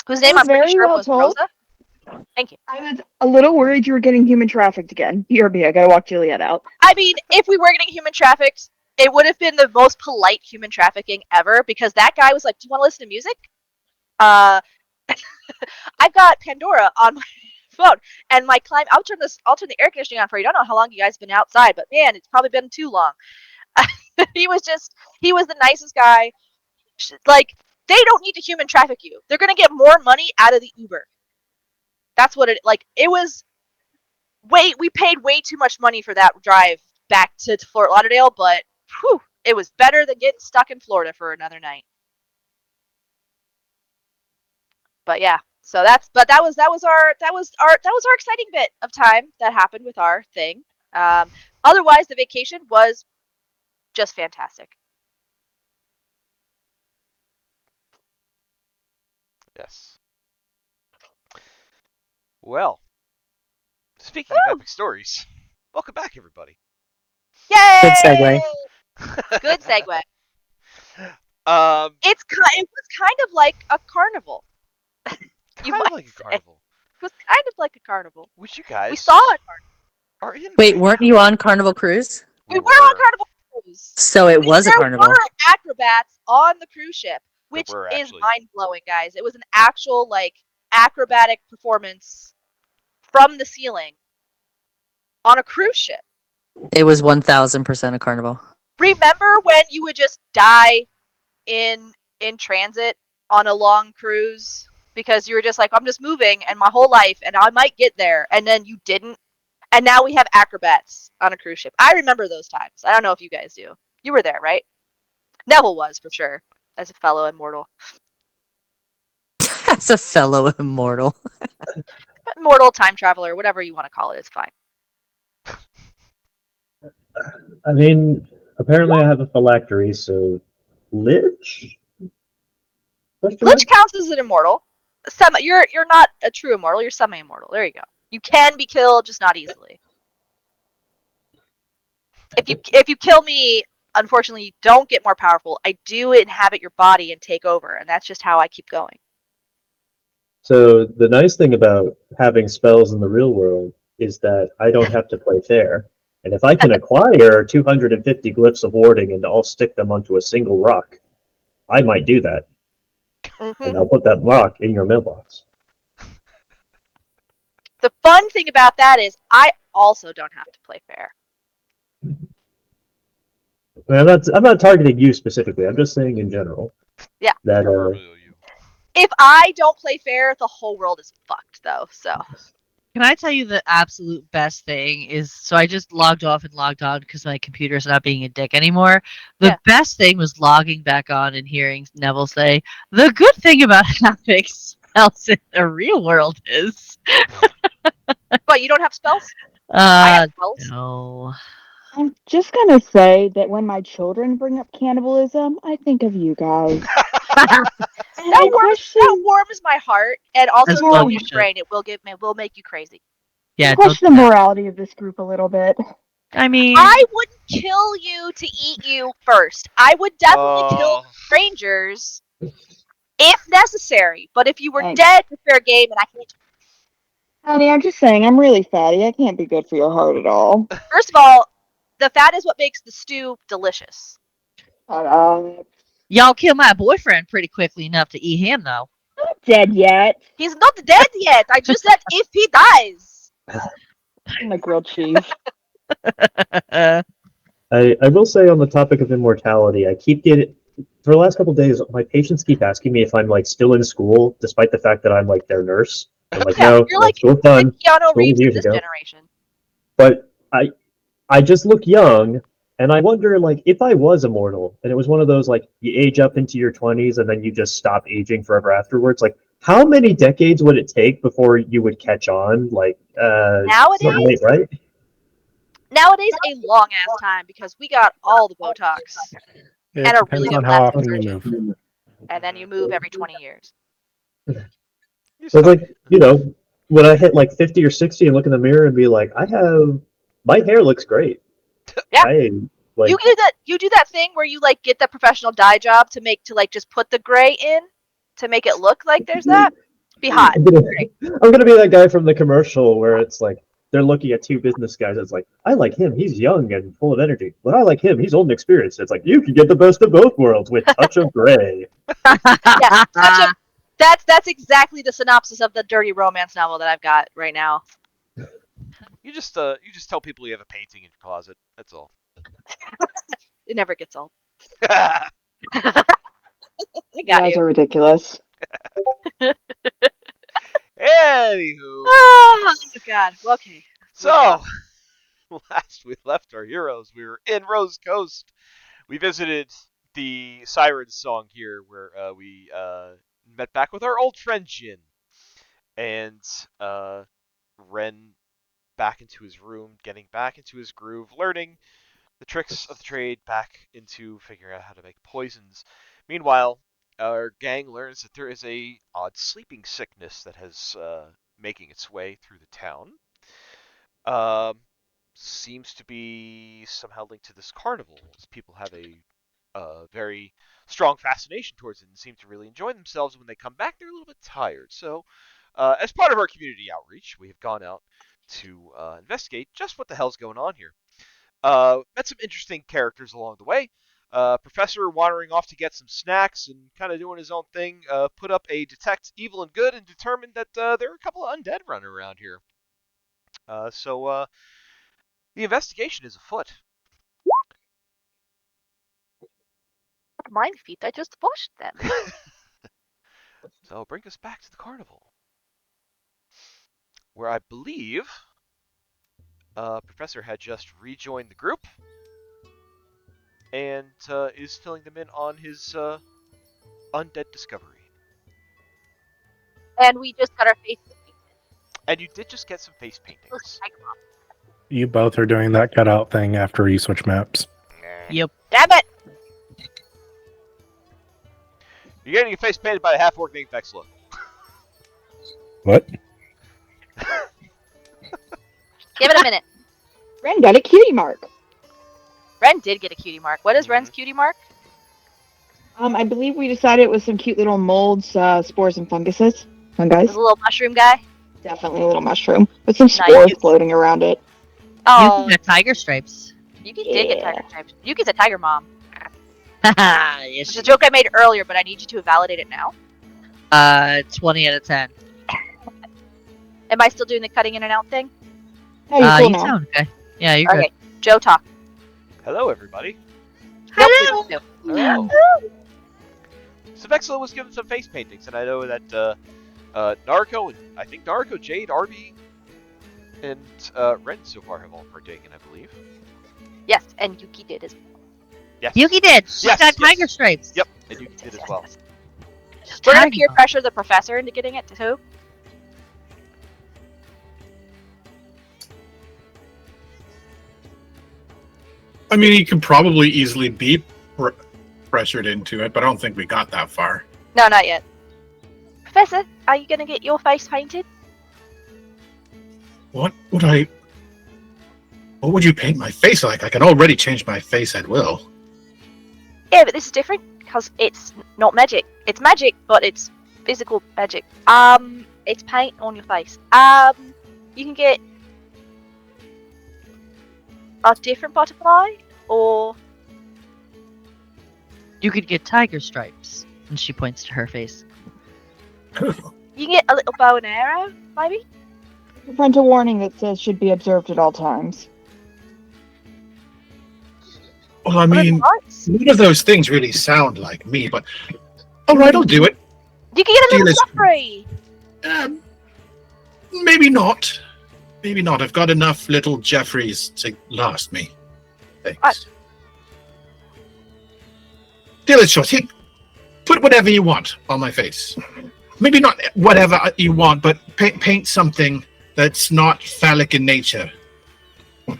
whose It name was I'm pretty very sure well was told. Rosa. Thank you. I was a little worried you were getting human trafficked again. BRB, I gotta walk Juliet out. I mean, if we were getting human trafficked, it would have been the most polite human trafficking ever because that guy was like, "Do you want to listen to music?" Uh, I've got Pandora on my phone, and my climate. I'll turn the air conditioning on for you. I don't know how long you guys have been outside, but man, it's probably been too long. he was just, he was the nicest guy. Like, they don't need to human traffic you. They're gonna get more money out of the Uber. That's what it like. It was we paid way too much money for that drive back to Fort Lauderdale, but whew, it was better than getting stuck in Florida for another night. But yeah, so that was our exciting bit of time that happened with our thing. Um, Otherwise, the vacation was just fantastic. Yes. Well, speaking of Woo! epic stories, welcome back, everybody. Good Yay! segue. Good segue. um, It was kind of like a carnival, you kind of might like a say. carnival, It was kind of like a carnival. which you We guys saw a carnival. are in Wait, right weren't now. you on Carnival Cruise? We We were on were. Carnival Cruise. So it was a There carnival. were acrobats on the cruise ship, There which were is actually. mind blowing, guys. It was an actual like acrobatic performance from the ceiling on a cruise ship. It was 1000% a carnival. Remember when you would just die in transit on a long cruise because you were just like, I'm just moving and my whole life and I might get there, and then you didn't. And now we have acrobats on a cruise ship. I remember those times. I don't know if you guys do. You were there, right? Neville was for sure, as a fellow immortal. As a fellow immortal. Immortal, time traveler, whatever you want to call it, it's fine. I mean, apparently I have a phylactery, so Lich? Question mark? Lich counts as an immortal. You're not a true immortal. You're semi-immortal. There you go. You can be killed, just not easily. If you kill me, unfortunately, you don't get more powerful. I do inhabit your body and take over, and that's just how I keep going. So the nice thing about having spells in the real world is that I don't have to play fair. And if I can acquire 250 glyphs of warding and all stick them onto a single rock, I might do that. And I'll put that rock in your mailbox. The fun thing about that is I also don't have to play fair. I'm not targeting you specifically. I'm just saying in general. Yeah. That You. If I don't play fair, the whole world is fucked, though. So Can I tell you the absolute best thing is, so I just logged off and logged on because my computer's not being a dick anymore. The best thing was logging back on and hearing Neville say, the good thing about having spells in the real world is... But you don't have spells? I have spells. No. I'm just gonna say that when my children bring up cannibalism, I think of you guys. That warms my heart, and also As slows well your you should. brain. It will make you crazy. Yeah, question the morality of this group a little bit. I mean, I wouldn't kill you to eat you first. I would definitely kill strangers if necessary. But if you were dead, it's fair game, and I can't. Honey, I'm just saying, I'm really fatty. I can't be good for your heart at all. First of all, the fat is what makes the stew delicious. y'all kill my boyfriend pretty quickly enough to eat him, though. Not dead yet. He's not dead yet. I just said if he dies. My grilled cheese. I will say on the topic of immortality, I keep getting for the last couple of days, my patients keep asking me if I'm like still in school, despite the fact that I'm like their nurse. I'm like, no, you're like school's done. Keanu Reeves in this generation. But I just look young, and I wonder like if I was immortal, and it was one of those like you age up into your 20s and then you just stop aging forever afterwards. Like, how many decades would it take before you would catch on? Like nowadays, right? Nowadays, a long ass time because we got all the Botox It and a depends really on good how plastic often you surgeon. move. And then you move every 20 years. So it's like, when I hit like 50 or 60 and look in the mirror and be like, my hair looks great. Yeah. Like, you do that thing where you like get the professional dye job to like just put the gray in to make it look like there's that. Be hot. I'm gonna be that guy from the commercial where it's like they're looking at two business guys. It's like, I like him. He's young and full of energy. But I like him. He's old and experienced. It's like you can get the best of both worlds with touch of gray. Yeah, that's exactly the synopsis of the dirty romance novel that I've got right now. You just tell people you have a painting in your closet. That's all. It never gets old. Anywho, I You got guys you. are ridiculous. Oh God. Well, okay. so last we left our heroes, we were in Rose Coast. We visited the Siren Song here, where we met back with our old friend Jin, and Ren back into his room, getting back into his groove, learning the tricks of the trade, back into figuring out how to make poisons. Meanwhile, our gang learns that there is a odd sleeping sickness that has making its way through the town. Seems to be somehow linked to this carnival, as people have a very strong fascination towards it and seem to really enjoy themselves. When they come back, they're a little bit tired. So, as part of our community outreach, we have gone out to investigate just what the hell's going on here. Met some interesting characters along the way. Professor wandering off to get some snacks and kind of doing his own thing. Put up a detect evil and good and determined that there are a couple of undead running around here. So the investigation is afoot. My feet. I just washed them. So bring us back to the carnival, where I believe Professor had just rejoined the group and is filling them in on his undead discovery. And we just got our faces painted. And you did just get some face paintings. You both are doing that cutout thing after you switch maps. Yep. Damn it! You're getting your face painted by a half-orc named Vexla. What? Give it a minute. Ren got a cutie mark. Ren did get a cutie mark. What is Ren's cutie mark? I believe we decided it was some cute little molds, spores, and funguses. Fungi. Is a little mushroom guy? Definitely a little mushroom with some spores floating around it. Oh, Yuki got tiger stripes. Yuki did get tiger stripes. Yuki's a tiger mom. Yes, It's a joke I made earlier, but I need you to validate it now. 20 out of 10. Am I still doing the cutting in and out thing? Hey, you're cool You now. sound okay. Yeah, you're Okay, Joe, talk. Hello, everybody. Nope, Hello. please do. Hello. So Vexla was given some face paintings, and I know that Naruko and I think Naruko, Jade, Arby, and Ren so far have all partaken, I believe. Yes, and Yuki did as well. Yes. good. Yuki did. She's Yes, got yes. tiger stripes. Yep, and you did as well. We're gonna Tiger peer mom. pressure the professor into getting it too. I mean, he could probably easily be pressured into it, but I don't think we got that far. No, not yet. Professor, are you gonna get your face painted? What would you paint my face like? I can already change my face at will. Yeah, but this is different because it's not magic. It's magic, but it's physical magic. It's paint on your face. You can get a different butterfly, or You could get tiger stripes. And she points to her face. you can get a little bow and arrow, maybe. Print a warning that says should be observed at all times. Well, I One of the mean, lights. none of those things really sound like me, but all right, I'll do it. You can get a little Deal is- Joffrey. Maybe not. Maybe not. I've got enough little Jeffreys to last me. Thanks. Deal is short. Here, put whatever you want on my face. Maybe not whatever you want, but paint something that's not phallic in nature,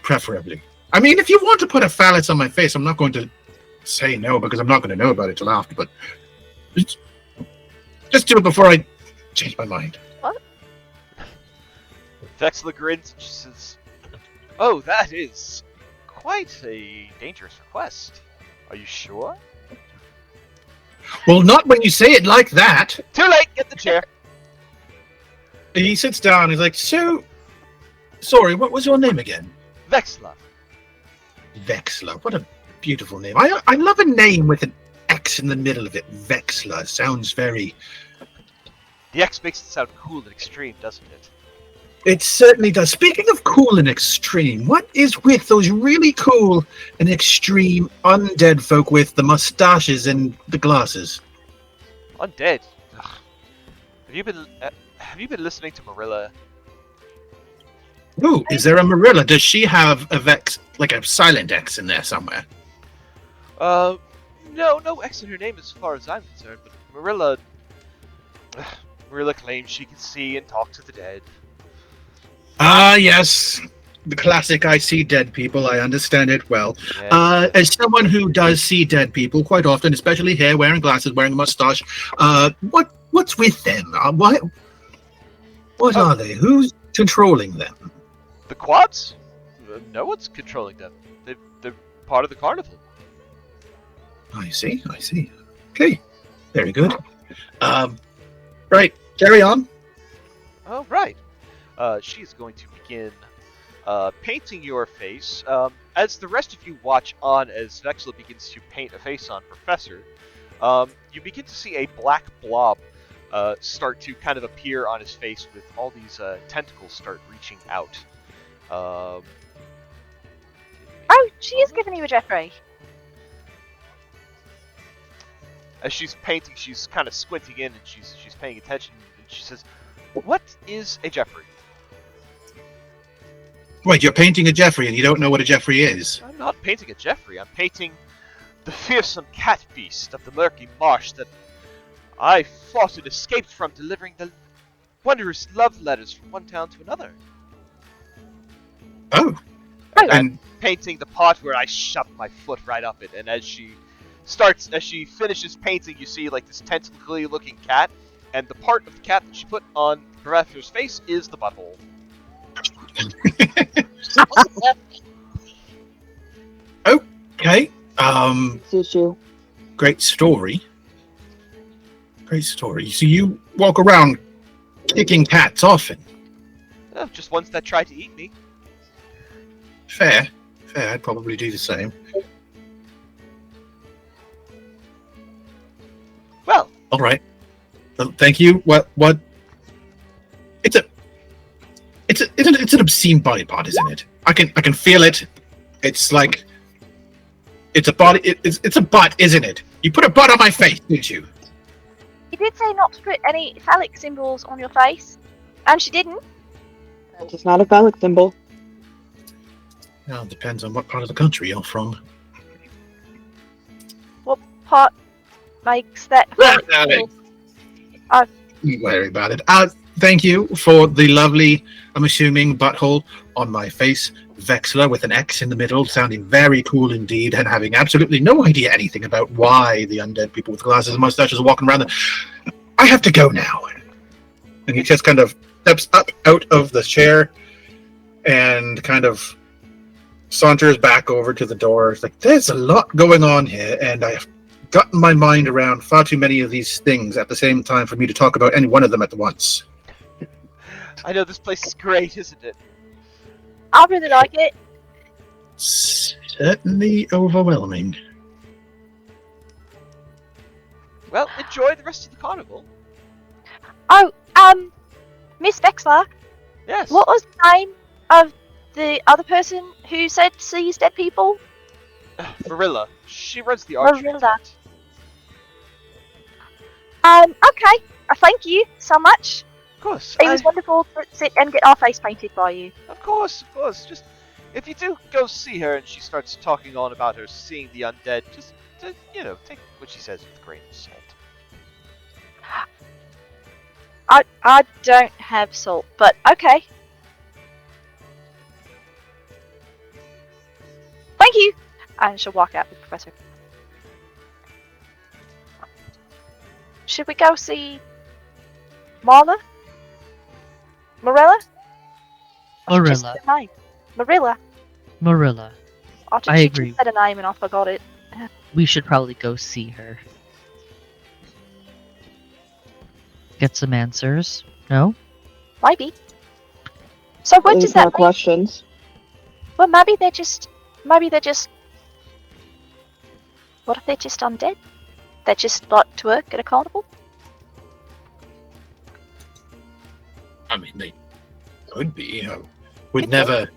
preferably. I mean, if you want to put a phallus on my face, I'm not going to say no because I'm not going to know about it till after. But just do it before I change my mind. Vexla grins and she says, "Oh, that is quite a dangerous request. Are you sure?" Well, not when you say it like that. Too late. Get the chair. He sits down. He's like, "So, sorry, what was your name again?" Vexla. Vexler. What a beautiful name. I love a name with an X in the middle of it. Vexler sounds very. The X makes it sound cool and extreme, doesn't it? It certainly does. Speaking of cool and extreme, what is with those really cool and extreme undead folk with the mustaches and the glasses? Undead. Ugh. Have you been listening to Marilla? Ooh, is there a Marilla? Does she have a Vex, like a silent X in there somewhere? No X in her name as far as I'm concerned, but Marilla claims she can see and talk to the dead. Ah, yes. The classic I see dead people. I understand it well. Yes. As someone who does see dead people quite often, especially here, wearing glasses, wearing a mustache, what's with them? What are they? Who's controlling them? The quads? No one's controlling them. They're part of the carnival. I see. Okay, very good. Right, carry on. Oh, right. She's going to begin painting your face. As the rest of you watch on as Vexla begins to paint a face on Professor, you begin to see a black blob start to kind of appear on his face with all these tentacles start reaching out. Oh, she is giving you a Jeffrey. As she's painting, she's kind of squinting in and she's paying attention, and she says, "What is a Jeffrey?" Wait, you're painting a Jeffrey and you don't know what a Jeffrey is? I'm not painting a Jeffrey. I'm painting the fearsome cat beast of the murky marsh that I fought and escaped from, delivering the wondrous love letters from one town to another. Oh. And I'm And painting the part where I shoved my foot right up it, and as she finishes painting, you see like this tentacly looking cat, and the part of the cat that she put on the professor's face is the butthole. okay. Suits you. Great story. So you walk around kicking cats often. Oh, just ones that tried to eat me. Fair. I'd probably do the same. Well, All right. Well, thank you. What? It's an obscene body part, isn't it? I can feel it. It's like it's a body. It's a butt, isn't it? You put a butt on my face, didn't you? You did say not to put any phallic symbols on your face, and she didn't. It's not a phallic symbol. Well, it depends on what part of the country you're from. What part makes that phallic symbol? Don't worry about it. Thank you for the lovely, I'm assuming, butthole on my face. Vexler with an X in the middle, sounding very cool indeed, and having absolutely no idea anything about why the undead people with glasses and mustaches are walking around. I have to go now. And he just kind of steps up out of the chair and kind of saunters back over to the door. It's like, there's a lot going on here, and I've gotten my mind around far too many of these things at the same time for me to talk about any one of them at once. I know this place is great, isn't it? I really like it. Certainly overwhelming. Well, enjoy the rest of the carnival. Oh, Miss Vexler, Yes. what was the name of the other person who said sees dead people? Marilla. She runs the archery Marilla. tent. Okay. Thank you so much. Of course. It was wonderful to sit and get our face painted by you. Of course. Just if you do go see her and she starts talking on about her seeing the undead, just take what she says with a grain of salt. I don't have salt, but okay. Thank you. And she'll walk out with the Professor. Should we go see Marla? Marilla? Just Marilla. said a name. Marilla. Marilla. She agree. just said a name and I forgot it. We should probably go see her. Get some answers. No? Maybe. So what At does least that more mean? questions. Well, maybe they're just. What if they're just undead? They just like to work at a carnival? I mean, they could be. Would Could be. never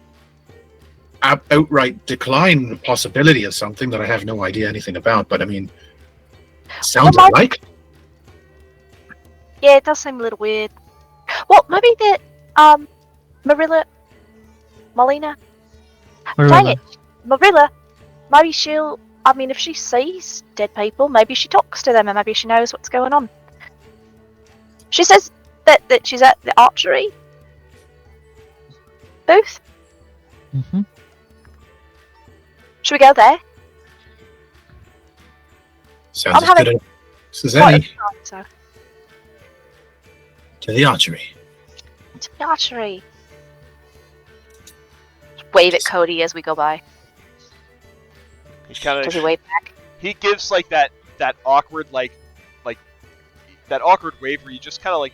outright decline the possibility of something that I have no idea anything about. But I mean, sounds Well, alike. Yeah, it does seem a little weird. Well, maybe that Marilla, Molina. Dang Marilla. it, Marilla. Maybe she'll. I mean, if she sees dead people, maybe she talks to them, and maybe she knows what's going on. She says that she's at the archery booth. Mm-hmm. Should we go there? Sounds as having good as Quite a any. time, so To the archery. to the archery. Just wave at Cody as we go by. He kind Does he of wave back? he gives like that awkward like that awkward wave where you just kind of like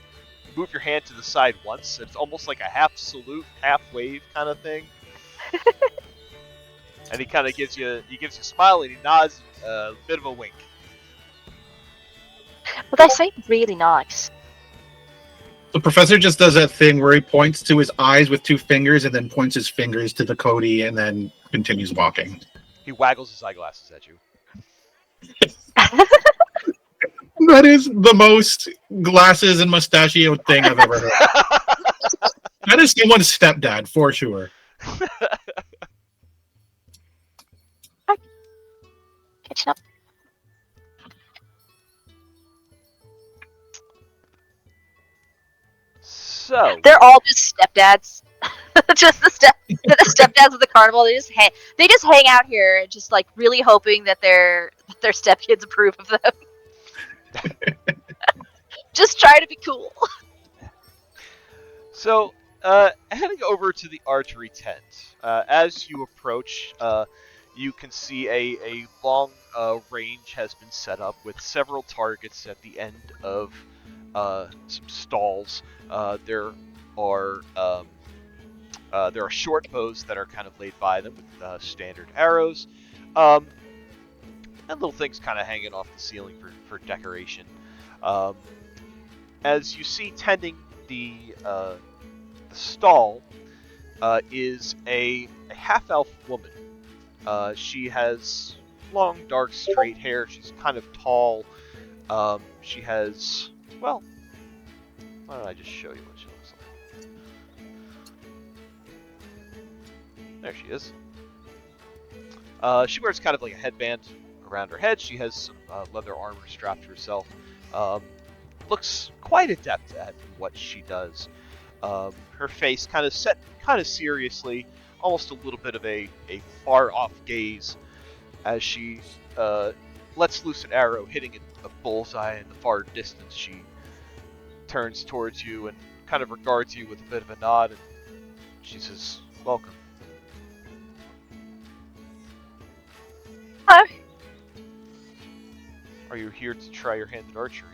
move your hand to the side once. It's almost like a half salute, half wave kind of thing. And he kind of gives you a smile and he nods a bit of a wink. Well, they seem really nice. The professor just does that thing where he points to his eyes with two fingers and then points his fingers to the Cody and then continues walking. He waggles his eyeglasses at you. That is the most glasses and mustachioed thing I've ever heard. That is someone's stepdad, for sure. Catching up. So They're all just stepdads. Just the stepdads of the carnival. They just hang out here, just like really hoping that their stepkids approve of them. Just try to be cool. So, heading over to the archery tent, as you approach, you can see a long range has been set up with several targets at the end of some stalls. There are short bows that are kind of laid by them with standard arrows, and little things kind of hanging off the ceiling for decoration. As you see, tending the stall is a half-elf woman. She has long, dark, straight hair. She's kind of tall. She has, well, why don't I just show you what she looks like? There she is. She wears kind of like a headband around her head. She has some leather armor strapped to herself. Looks quite adept at what she does. Her face kind of set kind of seriously, almost a little bit of a far-off gaze as she lets loose an arrow, hitting a bullseye in the far distance. She turns towards you and kind of regards you with a bit of a nod, and she says, "Welcome." Hello. Are you here to try your hand at archery?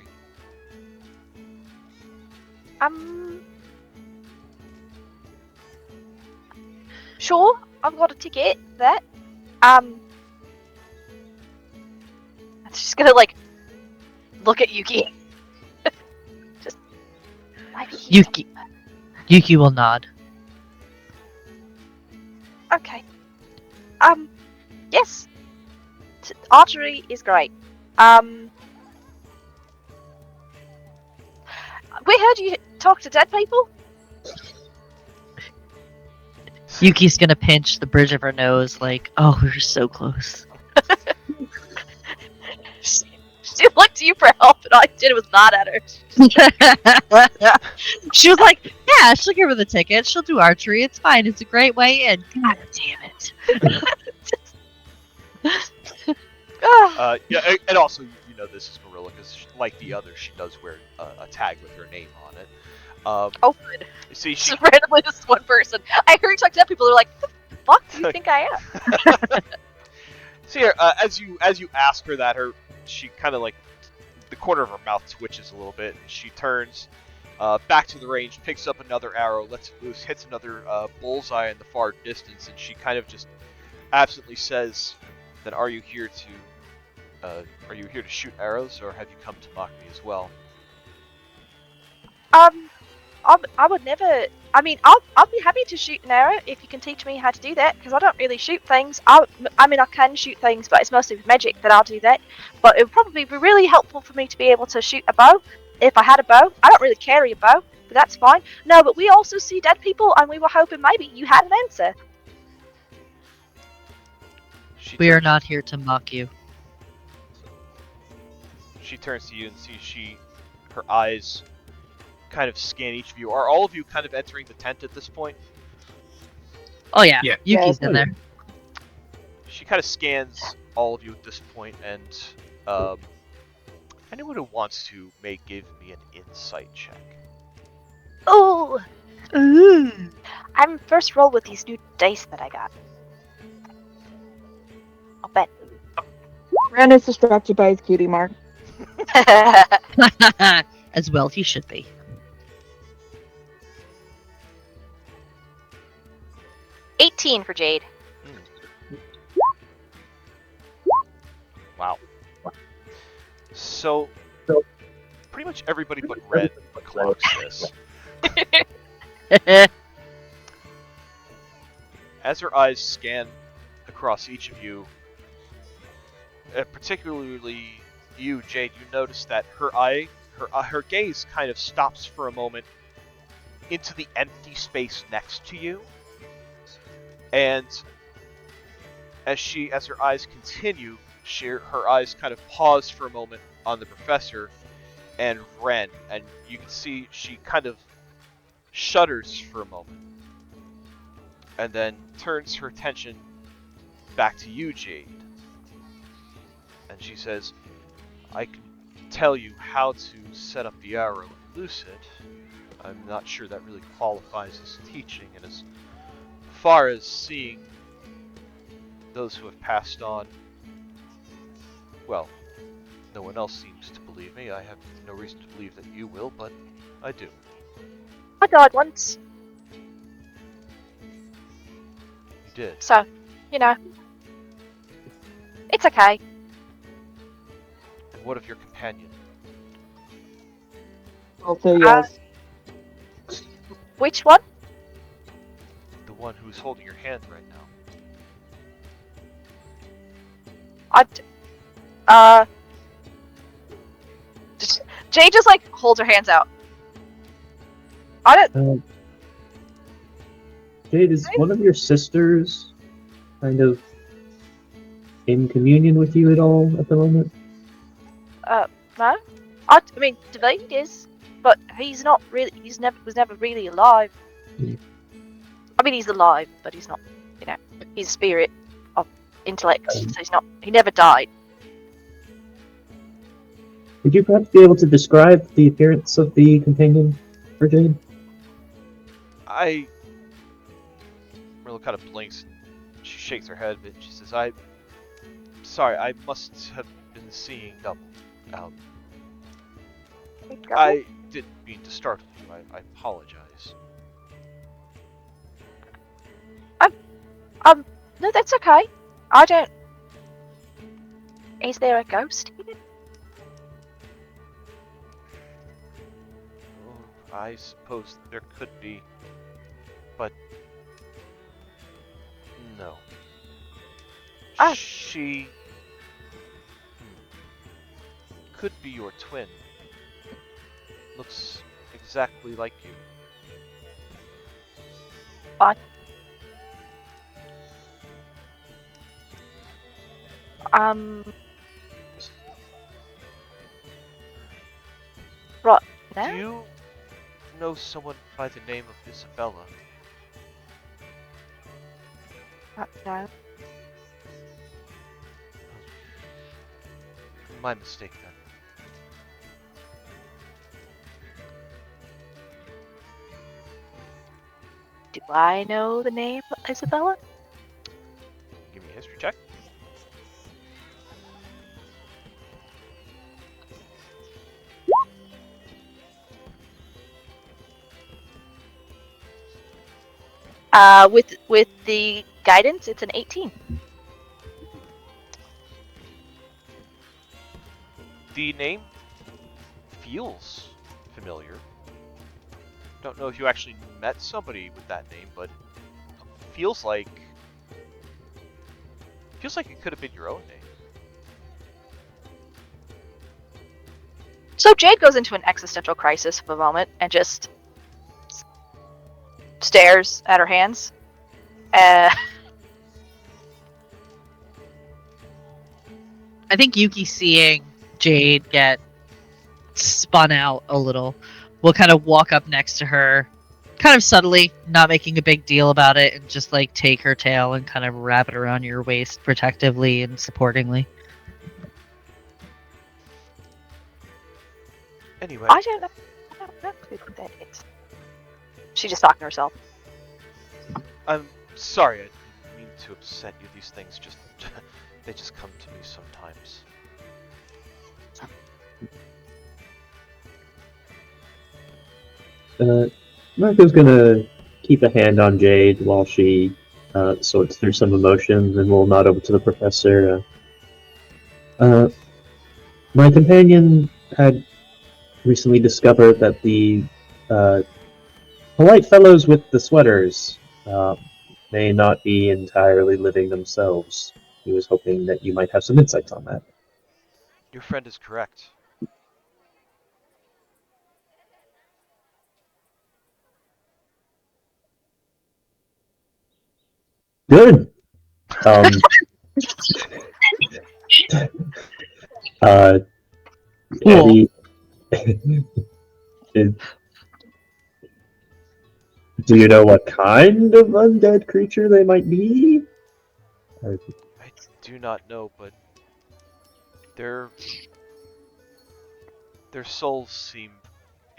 Sure. I've got a ticket. That. She's gonna like look at Yuki. Just. Yuki will nod. Okay. Yes. Archery is great. We heard you talk to dead people. Yuki's gonna pinch the bridge of her nose, like, oh, we were so close. She looked to you for help, and all I did was nod at her. She was like, yeah, she'll give her the ticket. She'll do archery. It's fine. It's a great way in. God damn it. Yeah, and also, you know, this is Marilla, because like the others, she does wear a tag with her name on it. Oh, good. You see, she Just randomly this one person. I heard you talk to dead people. They're like, "Who the fuck do you think I am?" see her as you ask her that, she kind of like the corner of her mouth twitches a little bit, and she turns back to the range, picks up another arrow, lets it loose, hits another bullseye in the far distance, and she kind of just absently says, "Then are you here to shoot arrows, or have you come to mock me as well?" I would never. I mean, I'll be happy to shoot an arrow if you can teach me how to do that, because I don't really shoot things. I mean, I can shoot things, but it's mostly with magic that I'll do that. But it would probably be really helpful for me to be able to shoot a bow if I had a bow. I don't really carry a bow, but that's fine. No, but we also see dead people, and we were hoping maybe you had an answer. We are not here to mock you. She turns to you and sees her eyes kind of scan each of you. Are all of you kind of entering the tent at this point? Oh yeah, Yeah. Yuki's in there. She kind of scans all of you at this point, and anyone who wants to may give me an insight check. Ooh. Ooh. I'm first roll with these new dice that I got. I'll bet. Ren is distracted by his cutie mark. As well he should be. $18 for Jade. Wow. So pretty much everybody but Red clocks this. As her eyes scan across each of you, particularly you, Jade, you notice that her gaze kind of stops for a moment into the empty space next to you, and as her eyes continue, her eyes kind of pause for a moment on the professor and Ren, and you can see she kind of shudders for a moment, and then turns her attention back to you, Jade. And she says, "I can tell you how to set up the arrow and loose it. I'm not sure that really qualifies as teaching, and as far as seeing those who have passed on, well, no one else seems to believe me. I have no reason to believe that you will, but I do." I died once, You did. so, it's okay. And what of your companion? Also, yes. Which one? The one who's holding your hand right now. Jade just like holds her hands out. I don't. Jade, is one of your sisters kind of in communion with you at all at the moment? No. I mean, David is, but he's not really. Was never really alive. Hmm. I mean, he's alive, but he's not. He's a spirit of intellect, so he's not. He never died. Would you perhaps be able to describe the appearance of the companion for Jade? Merla kind of blinks and she shakes her head a bit. She says, Sorry, I must have been seeing double. I didn't mean to startle you. I apologize. No, that's okay. I don't. Is there a ghost here? Oh, I suppose there could be, but no. Ah. She could be your twin. Looks exactly like you. Right. Do No? you know someone by the name of Isabella? No. My mistake then. Do I know the name Isabella? Give me a history check. With the guidance, it's an 18. The name feels familiar. Don't know if you actually met somebody with that name, but feels like it could have been your own name. So Jade goes into an existential crisis for a moment and just stares at her hands. I think Yuki, seeing Jade get spun out a little, will kind of walk up next to her, kind of subtly, not making a big deal about it, and just like take her tail and kind of wrap it around your waist protectively and supportingly. Anyway, I don't know who that is. She's just talking to herself. I'm sorry. I didn't mean to upset you. These things just they just come to me sometimes. Marco's gonna keep a hand on Jade while she sorts through some emotions, and we'll nod over to the professor. My companion had recently discovered that the polite fellows with the sweaters may not be entirely living themselves. He was hoping that you might have some insights on that. Your friend is correct. Good. Eddie, do you know what kind of undead creature they might be? I do not know, but their souls seem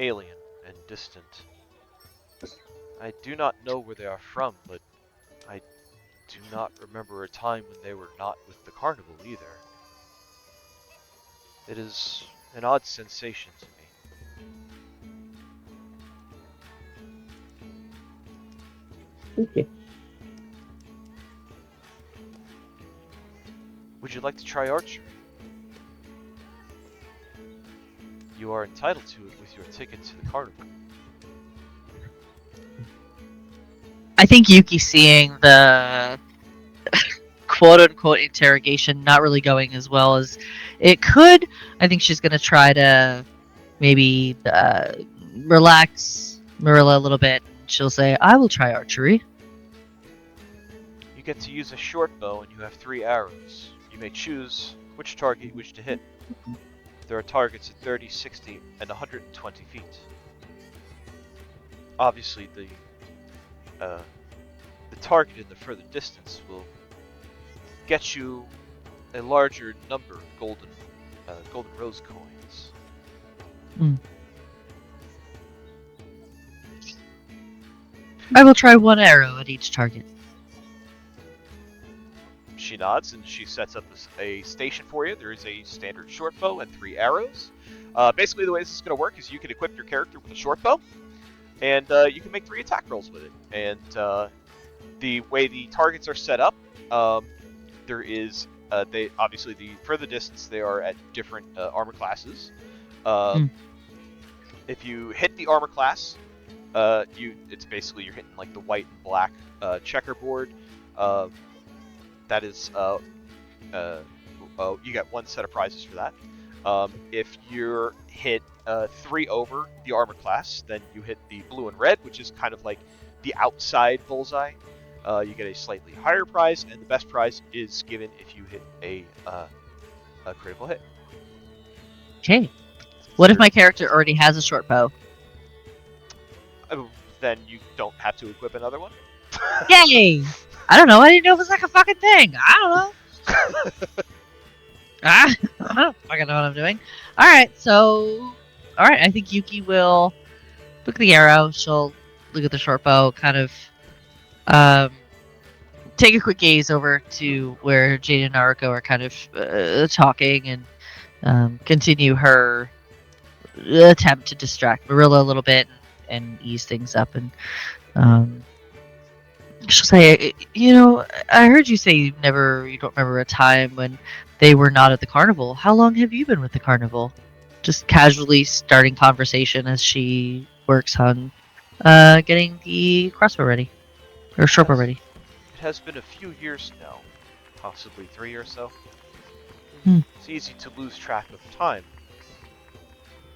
alien and distant. I do not know where they are from, but I do not remember a time when they were not with the Carnival either. It is an odd sensation to me. Okay. Would you like to try archery? You are entitled to it with your ticket to the Carnival. I think Yuki, seeing the quote-unquote interrogation not really going as well as it could, I think she's going to try to maybe relax Marilla a little bit. She'll say, I will try archery. You get to use a short bow and you have 3 arrows. You may choose which target you wish to hit. There are targets at 30, 60, and 120 feet. Obviously, the target in the further distance will get you a larger number of golden rose coins. I will try 1 arrow at each target. She nods and she sets up a station for you. There is a standard short bow and 3 arrows. Basically, the way this is going to work is you can equip your character with a short bow, and you can make 3 attack rolls with it. And the way the targets are set up, there is they obviously the further distance they are at different armor classes. If you hit the armor class, it's basically you're hitting like the white and black checkerboard. That is, you get 1 set of prizes for that. If you're hit 3 over the armor class, then you hit the blue and red, which is kind of like the outside bullseye. You get a slightly higher prize, and the best prize is given if you hit a critical hit. Okay. What if my character already has a short bow? Then you don't have to equip another one. Yay! I don't know. I didn't know it was like a fucking thing. I don't know. I don't fucking know what I'm doing. Alright, I think Yuki will look at the arrow. She'll look at the short bow, kind of take a quick gaze over to where Jade and Naruko are kind of talking, and continue her attempt to distract Marilla a little bit and ease things up. And She'll say, I heard you say you don't remember a time when they were not at the carnival. How long have you been with the carnival? Just casually starting conversation as she works on getting the crossbow ready. Or shortbow ready. It has been a few years now, possibly 3 or so. Hmm. It's easy to lose track of time.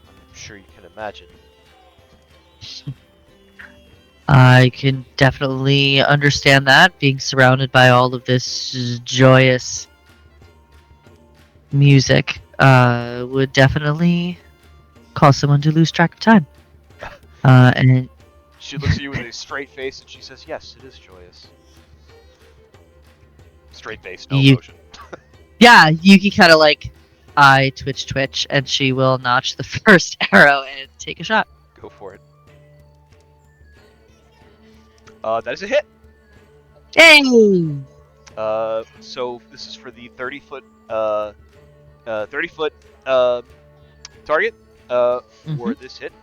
I'm sure you can imagine. I can definitely understand that, being surrounded by all of this joyous music would definitely cause someone to lose track of time. And She looks at you with a straight face and she says, yes, it is joyous. Straight face, no emotion. yeah, Yuki kind of like eye twitch, and she will notch the first arrow and take a shot. Go for it. That is a hit. Hey! So this is for the 30-foot, 30-foot target. For this hit,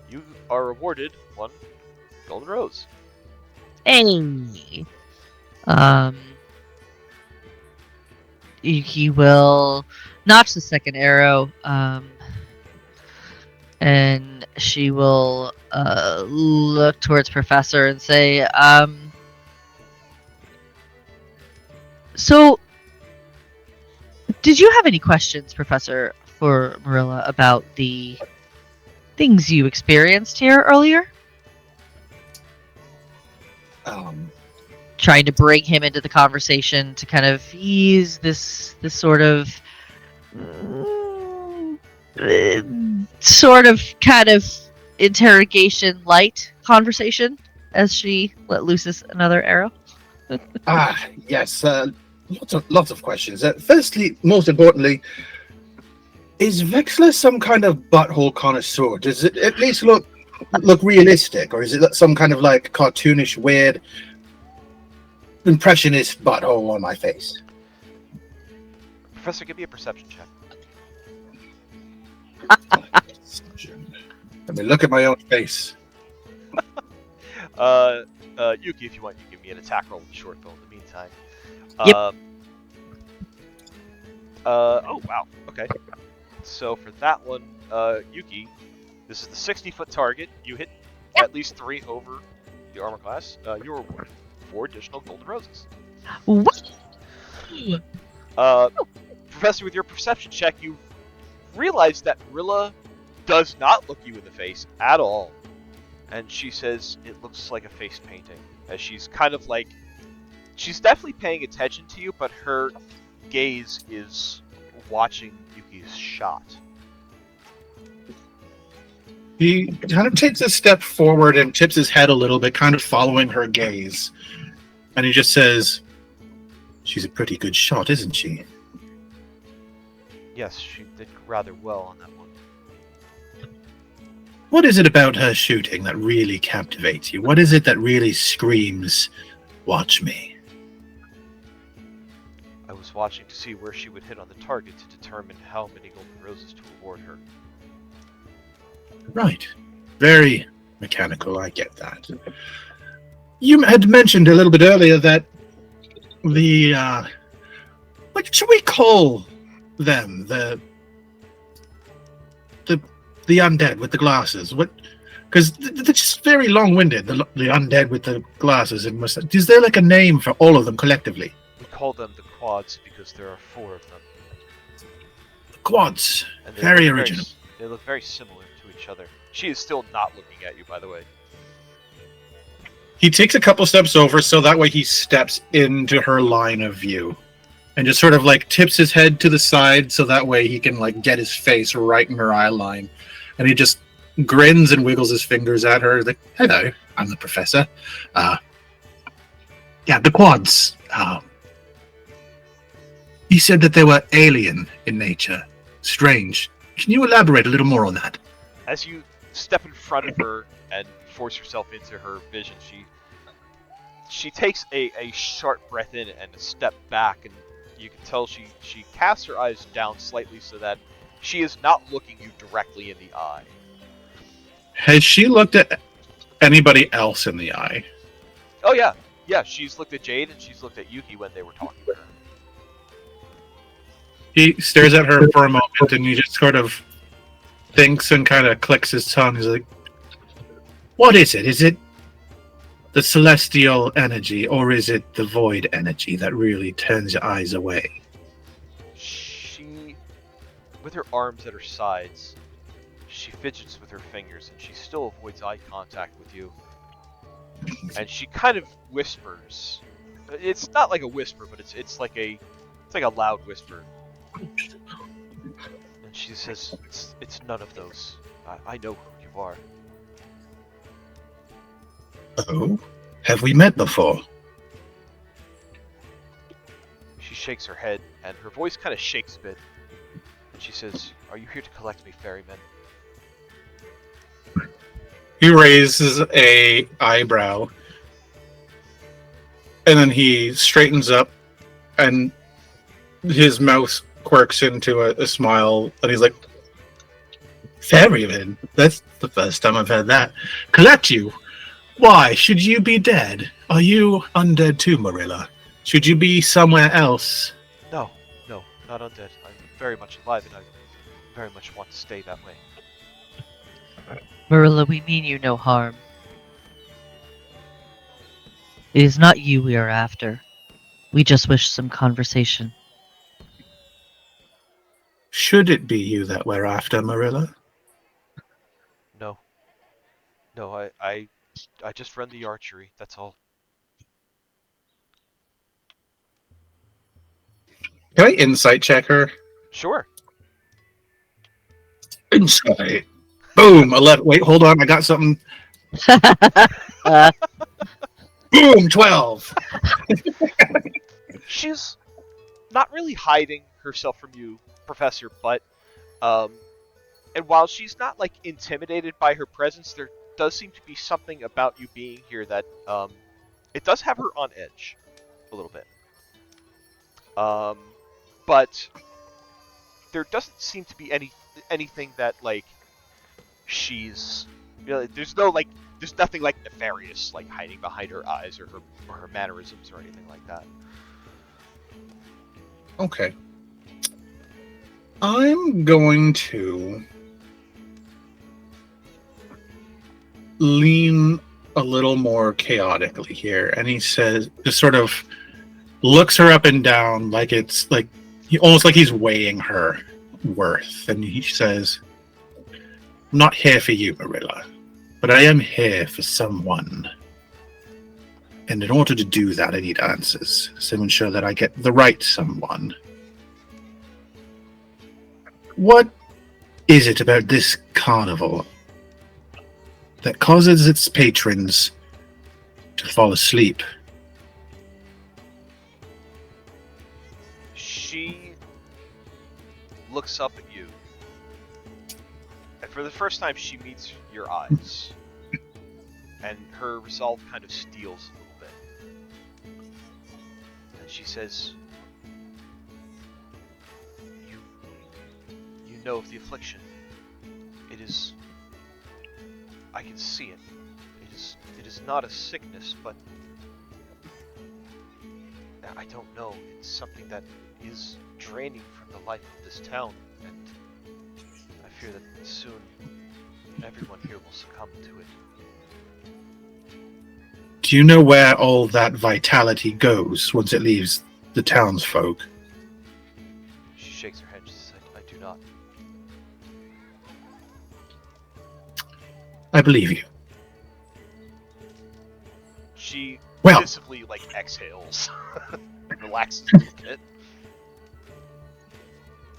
you are awarded 1 golden rose. Hey! He will notch the second arrow, and she will look towards Professor and say, so, did you have any questions, Professor, for Marilla about the things you experienced here earlier? Trying to bring him into the conversation to kind of ease this sort of kind of interrogation light conversation as she let loose another arrow. Yes. Lots of questions. Firstly, most importantly, is Vexler some kind of butthole connoisseur? Does it at least look realistic, or is it some kind of like cartoonish, weird impressionist butthole on my face? Professor, give me a perception check. Let me look at my own face. Yuki, if you want, you give me an attack roll with the short bow in the meantime. Yep. Oh, wow. Okay. So for that one, Yuki, this is the 60-foot target. You hit at least 3 over the armor class. You're awarded 4 additional golden roses. What? Professor, with your perception check, you realize that Rilla does not look you in the face at all. And she says it looks like a face painting. As she's kind of like... She's definitely paying attention to you, but her gaze is watching Yuki's shot. He kind of takes a step forward and tips his head a little bit, kind of following her gaze. And he just says, "She's a pretty good shot, isn't she?" Yes, she did rather well on that one. What is it about her shooting that really captivates you? What is it that really screams, "Watch me"? I was watching to see where she would hit on the target to determine how many golden roses to award her. Right. Very mechanical, I get that. You had mentioned a little bit earlier that the, what should we call them? The undead with the glasses. What? Because they're just very long-winded, the undead with the glasses. And is there like a name for all of them collectively? We call them the quads because there are 4 of them. Quads. And they Very look original. They look very similar to each other. She is still not looking at you, by the way. He takes a couple steps over so that way he steps into her line of view. And just sort of like tips his head to the side so that way he can like get his face right in her eye line. And he just grins and wiggles his fingers at her. Like, "Hello, I'm the professor. Yeah, the quads. He said that they were alien in nature. Strange. Can you elaborate a little more on that?" As you step in front of her and force yourself into her vision, she takes a sharp breath in and a step back, and you can tell she casts her eyes down slightly so that she is not looking you directly in the eye. Has she looked at anybody else in the eye? Oh yeah, Yeah, she's looked at Jade and she's looked at Yuki when they were talking to her. He stares at her for a moment and he just sort of thinks and kind of clicks his tongue. He's like, what is it? Is it the celestial energy or is it the void energy that really turns your eyes away? She, with her arms at her sides, she fidgets with her fingers and she still avoids eye contact with you. And she kind of whispers. It's not like a whisper, but it's like a loud whisper. And she says, "It's none of those. I know who you are." Oh, have we met before? She shakes her head, and her voice kind of shakes a bit. And she says, "Are you here to collect me, ferryman?" He raises a eyebrow, and then he straightens up, and his mouth quirks into a smile, and he's like, "Ferryman? That's the first time I've heard that. Collect you? Why? Should you be dead? Are you undead too, Marilla? Should you be somewhere else?" No, not undead. I'm very much alive, and I very much want to stay that way. Marilla, we mean you no harm. It is not you we are after. We just wish some conversation. Should it be you that we're after, Marilla? No, I just run the archery. That's all. Can I insight check her? Sure. Insight. Boom, 11. Wait, hold on. I got something. Boom, 12. She's not really hiding herself from you, Professor, but and while she's not like intimidated by her presence, there does seem to be something about you being here that it does have her on edge a little bit. But there doesn't seem to be anything that like she's there's nothing like nefarious like hiding behind her eyes or her mannerisms or anything like that. Okay. I'm going to lean a little more chaotically here. And he says, just sort of looks her up and down like it's like, almost like he's weighing her worth. And he says, "I'm not here for you, Marilla, but I am here for someone. And in order to do that, I need answers. So ensure that I get the right someone. What is it about this carnival that causes its patrons to fall asleep?" She looks up at you, and for the first time she meets your eyes, and her resolve kind of steals a little bit. And she says, You know of the affliction. It is... I can see it. It is not a sickness, but... I don't know. It's something that is draining from the life of this town, and I fear that soon everyone here will succumb to it. Do you know where all that vitality goes once it leaves the townsfolk? She shakes her head and says, I do not. I believe you. She Well, visibly exhales, relaxes a little bit.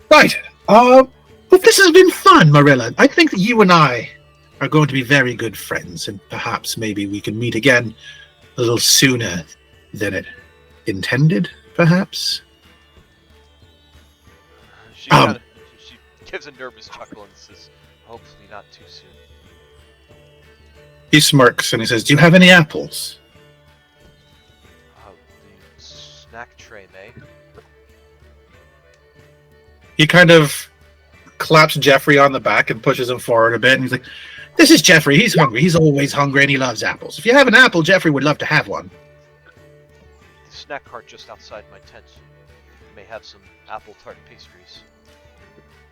right. Well, this has been fun, Marilla. I think that you and I are going to be very good friends, and perhaps maybe we can meet again a little sooner than it intended, perhaps. She gives a nervous chuckle and says, hopefully not too soon. He smirks and he says, "Do you have any apples?" The snack tray, May. He kind of claps Jeffrey on the back and pushes him forward a bit, and he's like, "This is Jeffrey. He's hungry. He's always hungry, and he loves apples. If you have an apple, Jeffrey would love to have one." the snack cart just outside my tent. You may have some apple tart pastries.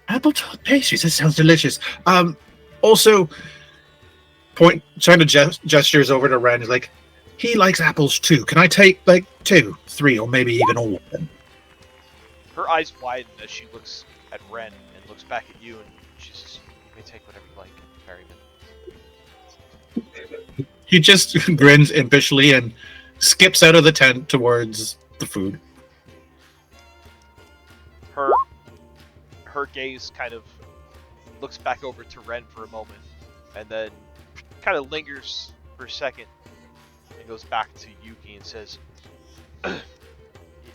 Apple tart pastries. That sounds delicious. Also, trying to gestures over to Ren is like, he likes apples too. Can I take like 2, 3, or maybe even all of them? Her eyes widen as she looks at Ren and looks back at you, and she says, "You may take whatever you like, ferryman." He just grins impishly and skips out of the tent towards the food. Her gaze kind of looks back over to Ren for a moment, and then kind of lingers for a second, and goes back to Yuki and says,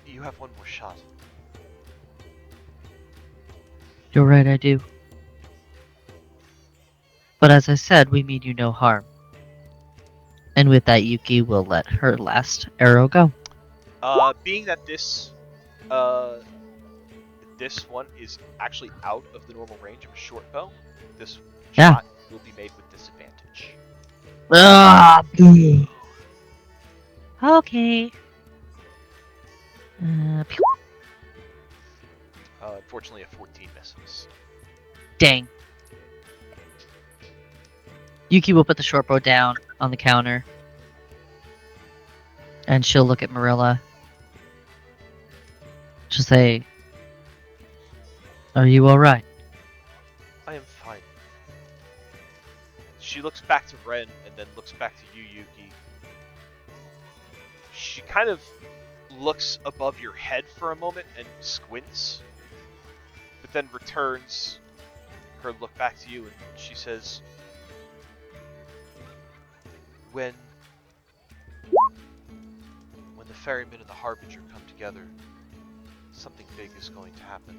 "You have one more shot." You're right, I do. But as I said, we mean you no harm. And with that, Yuki will let her last arrow go. Being that this one is actually out of the normal range of a short bow, this shot will be made with disadvantage. Okay. Pew. Unfortunately, a 14 misses. Dang. Yuki will put the short bow down on the counter. And she'll look at Marilla. She'll say, "Are you alright?" I am fine. She looks back to Ren and then looks back to you, Yuki. She kind of looks above your head for a moment and squints, but then returns her look back to you and she says, When the ferryman and the harbinger come together, something big is going to happen.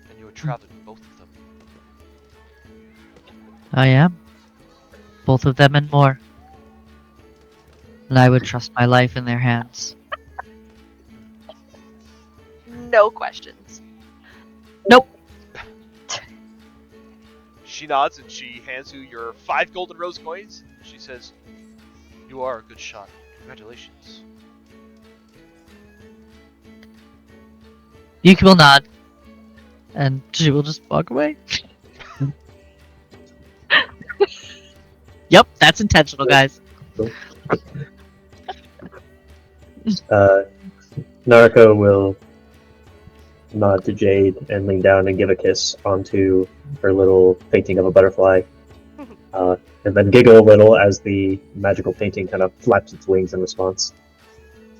And you are traveling with both of them. I am. Both of them and more. And I would trust my life in their hands. No questions. Nope. She nods and she hands you your 5 golden rose coins. She says, "You are a good shot. Congratulations." Yuki will nod. And she will just walk away. Yep, that's intentional, guys. Naruko will nod to Jade and lean down and give a kiss onto her little painting of a butterfly, and then giggle a little as the magical painting kind of flaps its wings in response.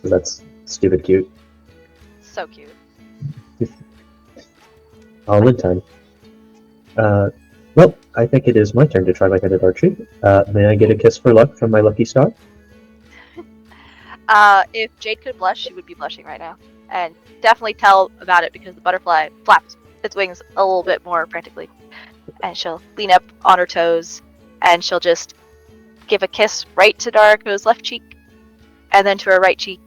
So that's stupid cute. So cute. All in time. Well, I think it is my turn to try my hand at archery. May I get a kiss for luck from my lucky star? If Jade could blush, she would be blushing right now. And definitely tell about it because the butterfly flaps its wings a little bit more frantically. And she'll lean up on her toes and she'll just give a kiss right to Dariko's left cheek, and then to her right cheek,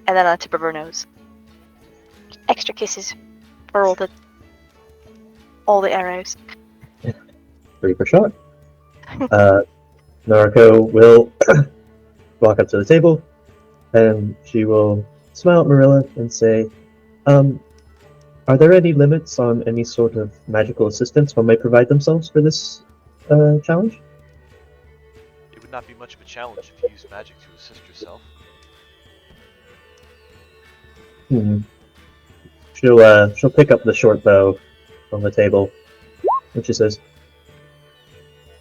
and then on the tip of her nose. Extra kisses for all the arrows. 3 per shot. Naruko will walk up to the table, and she will smile at Marilla and say, are there any limits on any sort of magical assistance one might provide themselves for this challenge? It would not be much of a challenge if you use magic to assist yourself. She'll pick up the short bow on the table, and she says,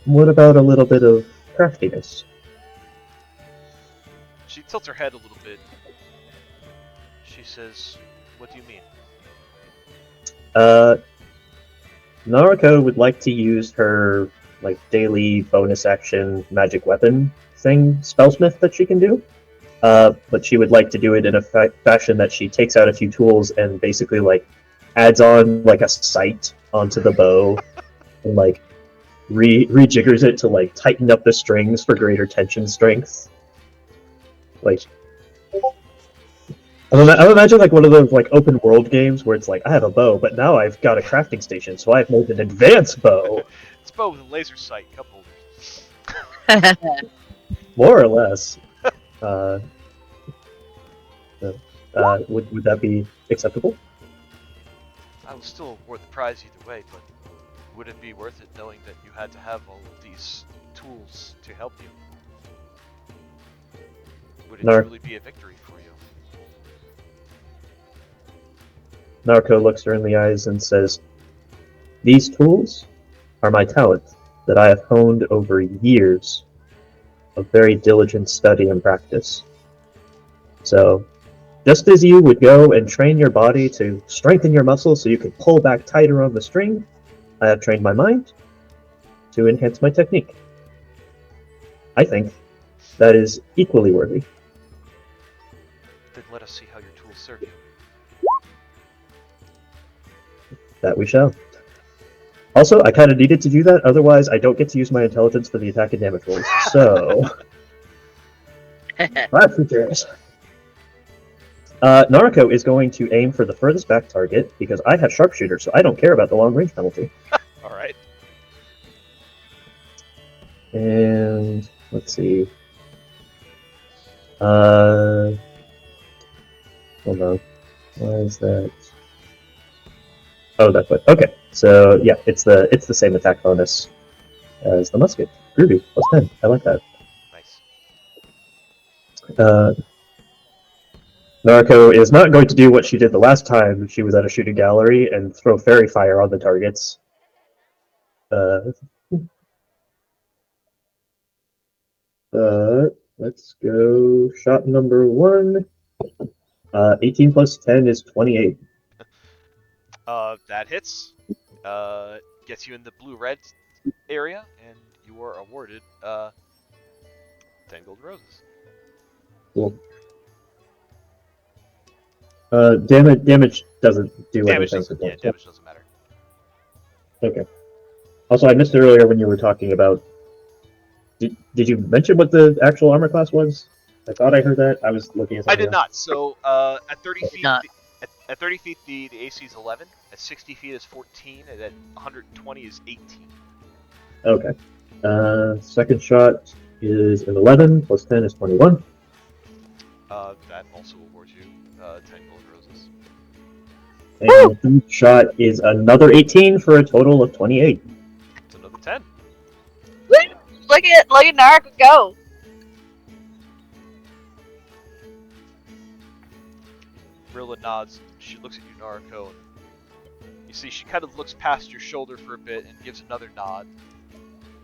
what about a little bit of craftiness? She tilts her head a little bit. She says, "What do you mean?" Naruko would like to use her daily bonus action magic weapon thing, Spellsmith, that she can do. But she would like to do it in a fashion that she takes out a few tools and basically adds on a sight onto the bow and rejiggers it to tighten up the strings for greater tension strength. I imagine one of those open world games where it's I have a bow, but now I've got a crafting station, so I've made an advanced bow. It's a bow with a laser sight, cup holder. More or less. Uh, would that be acceptable? I will still award the prize either way, but would it be worth it knowing that you had to have all of these tools to help you? Would it No. truly be a victory for you? Narco looks her in the eyes and says, "These tools are my talent that I have honed over years of very diligent study and practice. So, just as you would go and train your body to strengthen your muscles so you can pull back tighter on the string, I have trained my mind to enhance my technique. I think that is equally worthy." Then let us see how your tools serve you. That we shall. Also, I kind of needed to do that, otherwise I don't get to use my intelligence for the attack and damage rolls. So, that's who cares. Naruko is going to aim for the furthest back target because I have sharpshooter, so I don't care about the long range penalty. All right. And let's see. Hold on. Why is that? Oh, that foot. Okay, so yeah, it's the same attack bonus as the musket. Groovy. +10. I like that. Nice. Naruko is not going to do what she did the last time she was at a shooting gallery and throw fairy fire on the targets. Let's go shot number 1. 18 plus 10 is 28. That hits. Gets you in the blue-red area, and you are awarded 10 gold roses. Cool. Damage doesn't do Damage anything. doesn't. Yeah, damage doesn't matter. Okay. Also, I missed it earlier when you were talking about. Did you mention what the actual armor class was? I thought I heard that. I was looking at I something did else. not. So at 30 feet, Not. at 30 feet the AC is 11. At 60 feet is 14, and at 120 is 18. Okay. Second shot is an 11 plus 10 is 21. That also awards you 10 gold roses. And the third shot is another 18 for a total of 28. It's another 10. Look at Naruto go. Rilla nods. She looks at you, Naruko, and you see she kind of looks past your shoulder for a bit and gives another nod.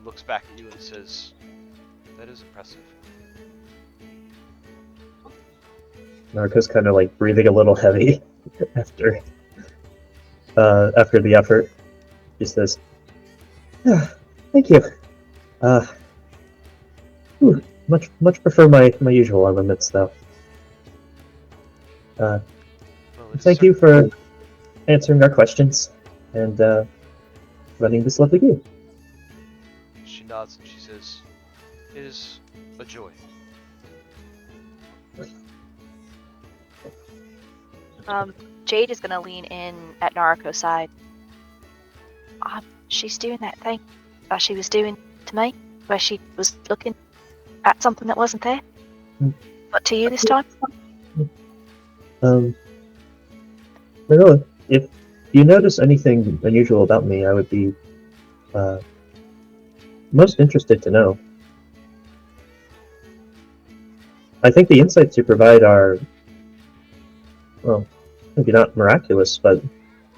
Looks back at you and says, "That is impressive." Naruko's kind of like breathing a little heavy after the effort. He says, "Thank you. Much prefer my usual armaments, though. Well, Thank you for answering our questions and running this lovely game." She nods and she says, "It is a joy." Jade is gonna lean in at Naruko's side. She's doing that thing that she was doing to me, where she was looking at something that wasn't there. But to you this time? Marilla, if you notice anything unusual about me, I would be most interested to know. I think the insights you provide are, well, maybe not miraculous, but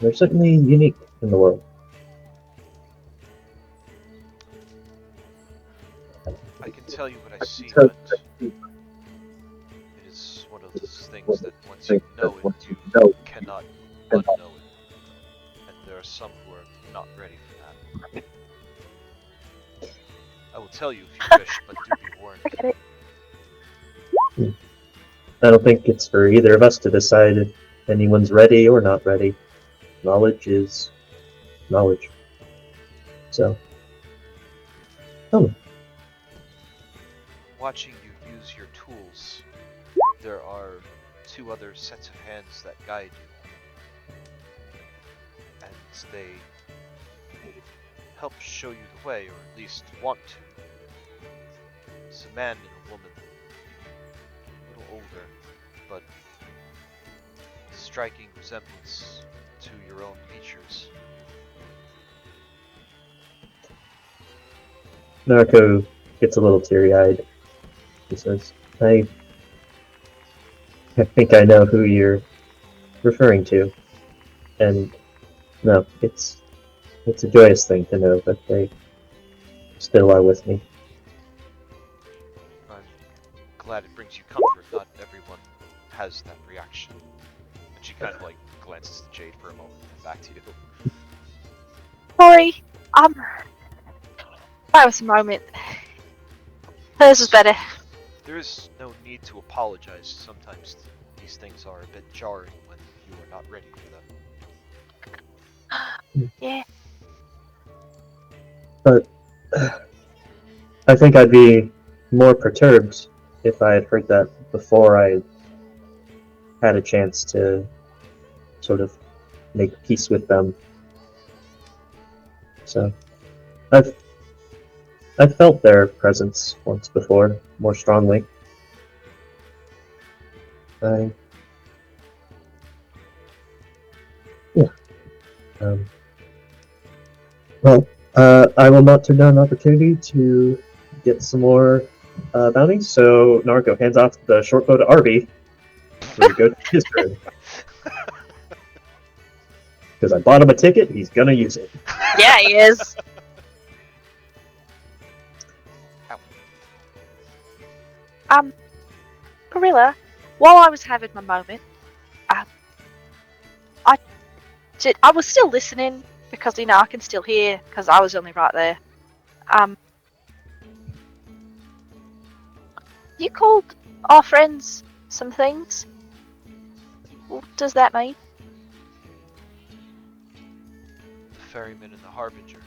they're certainly unique in the world. I can tell you what I see, but it is one of those things that once you know it, you cannot unknow it. And there are some who are not ready for that. I will tell you if you wish, but do be warned. I get it. I don't think it's for either of us to decide if anyone's ready or not ready. Knowledge is knowledge. So, tell me. Watching you use your tools, there are 2 other sets of hands that guide you. And they help show you the way, or at least want to. It's a man and a woman. A little older, but striking resemblance to your own features. Narco gets a little teary-eyed. He says, I think I know who you're referring to. And no, it's a joyous thing to know that they still are with me. I'm glad it brings you comfort. Not everyone has that reaction. And she kind of like glances at Jade for a moment and back to you. Sorry, that was a moment. Hers was better. There is no need to apologize. Sometimes these things are a bit jarring when you are not ready for them. Yeah. But I think I'd be more perturbed if I had heard that before I had a chance to sort of make peace with them. So I've felt their presence once before, more strongly. Yeah. Well, I will not turn down an opportunity to get some more bounties. So Narco hands off the short bow to Arby to go to his turn. Because I bought him a ticket, he's gonna use it. Yeah, he is. Gorilla, while I was having my moment, I was still listening because I can still hear because I was only right there. You called our friends some things. What does that mean? The ferryman and the harbinger.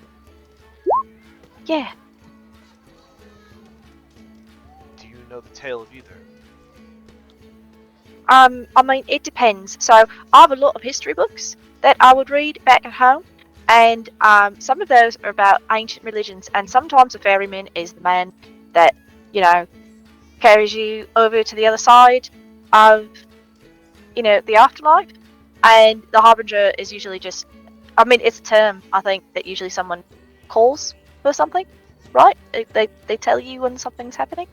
Yeah. Do you know the tale of either? I mean, it depends. So I have a lot of history books that I would read back at home, and some of those are about ancient religions, and sometimes a ferryman is the man that, carries you over to the other side of, the afterlife, and the harbinger is usually just, it's a term, I think, that usually someone calls for something, right? They tell you when something's happening.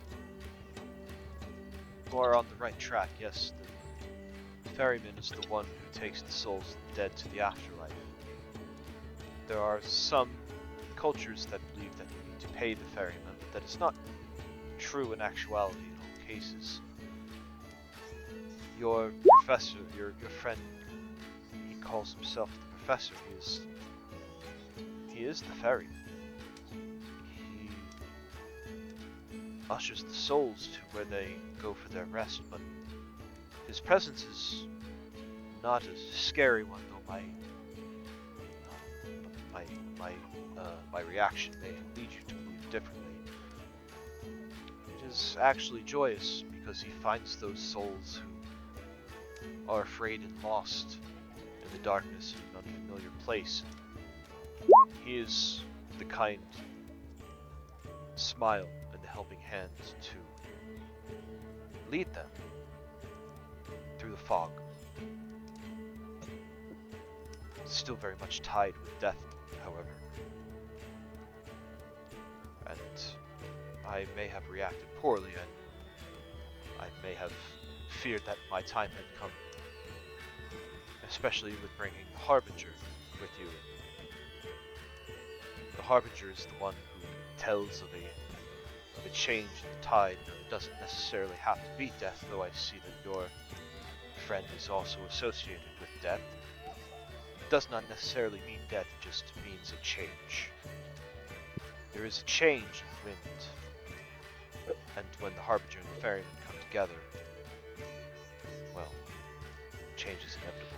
You are on the right track, yes. The ferryman is the one who takes the souls of the dead to the afterlife. There are some cultures that believe that you need to pay the ferryman, but that is not true in actuality in all cases. Your professor, your friend, he calls himself the professor. He is the ferryman. He ushers the souls to where they go for their rest, but his presence is not a scary one, though my reaction may lead you to believe differently. It is actually joyous because he finds those souls who are afraid and lost in the darkness in an unfamiliar place. He is the kind smile and the helping hand to lead them through the fog. Still very much tied with death, however. And I may have reacted poorly, and I may have feared that my time had come. Especially with bringing the Harbinger with you. The Harbinger is the one who tells of a change in the tide. Now, it doesn't necessarily have to be death, though I see that your friend is also associated with death. It does not necessarily mean death, it just means a change. There is a change in wind, and when the Harbinger and the Ferryman come together, well, change is inevitable.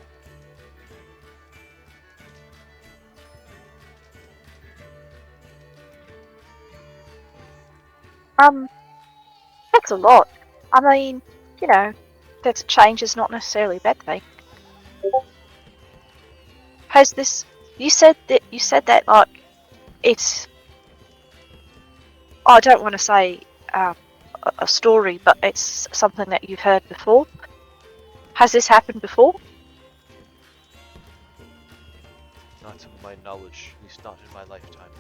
That's a lot. That change is not necessarily a bad thing. Has this? You said that like it's. I don't want to say a story, but it's something that you've heard before. Has this happened before? Not to my knowledge, at least not in my lifetime.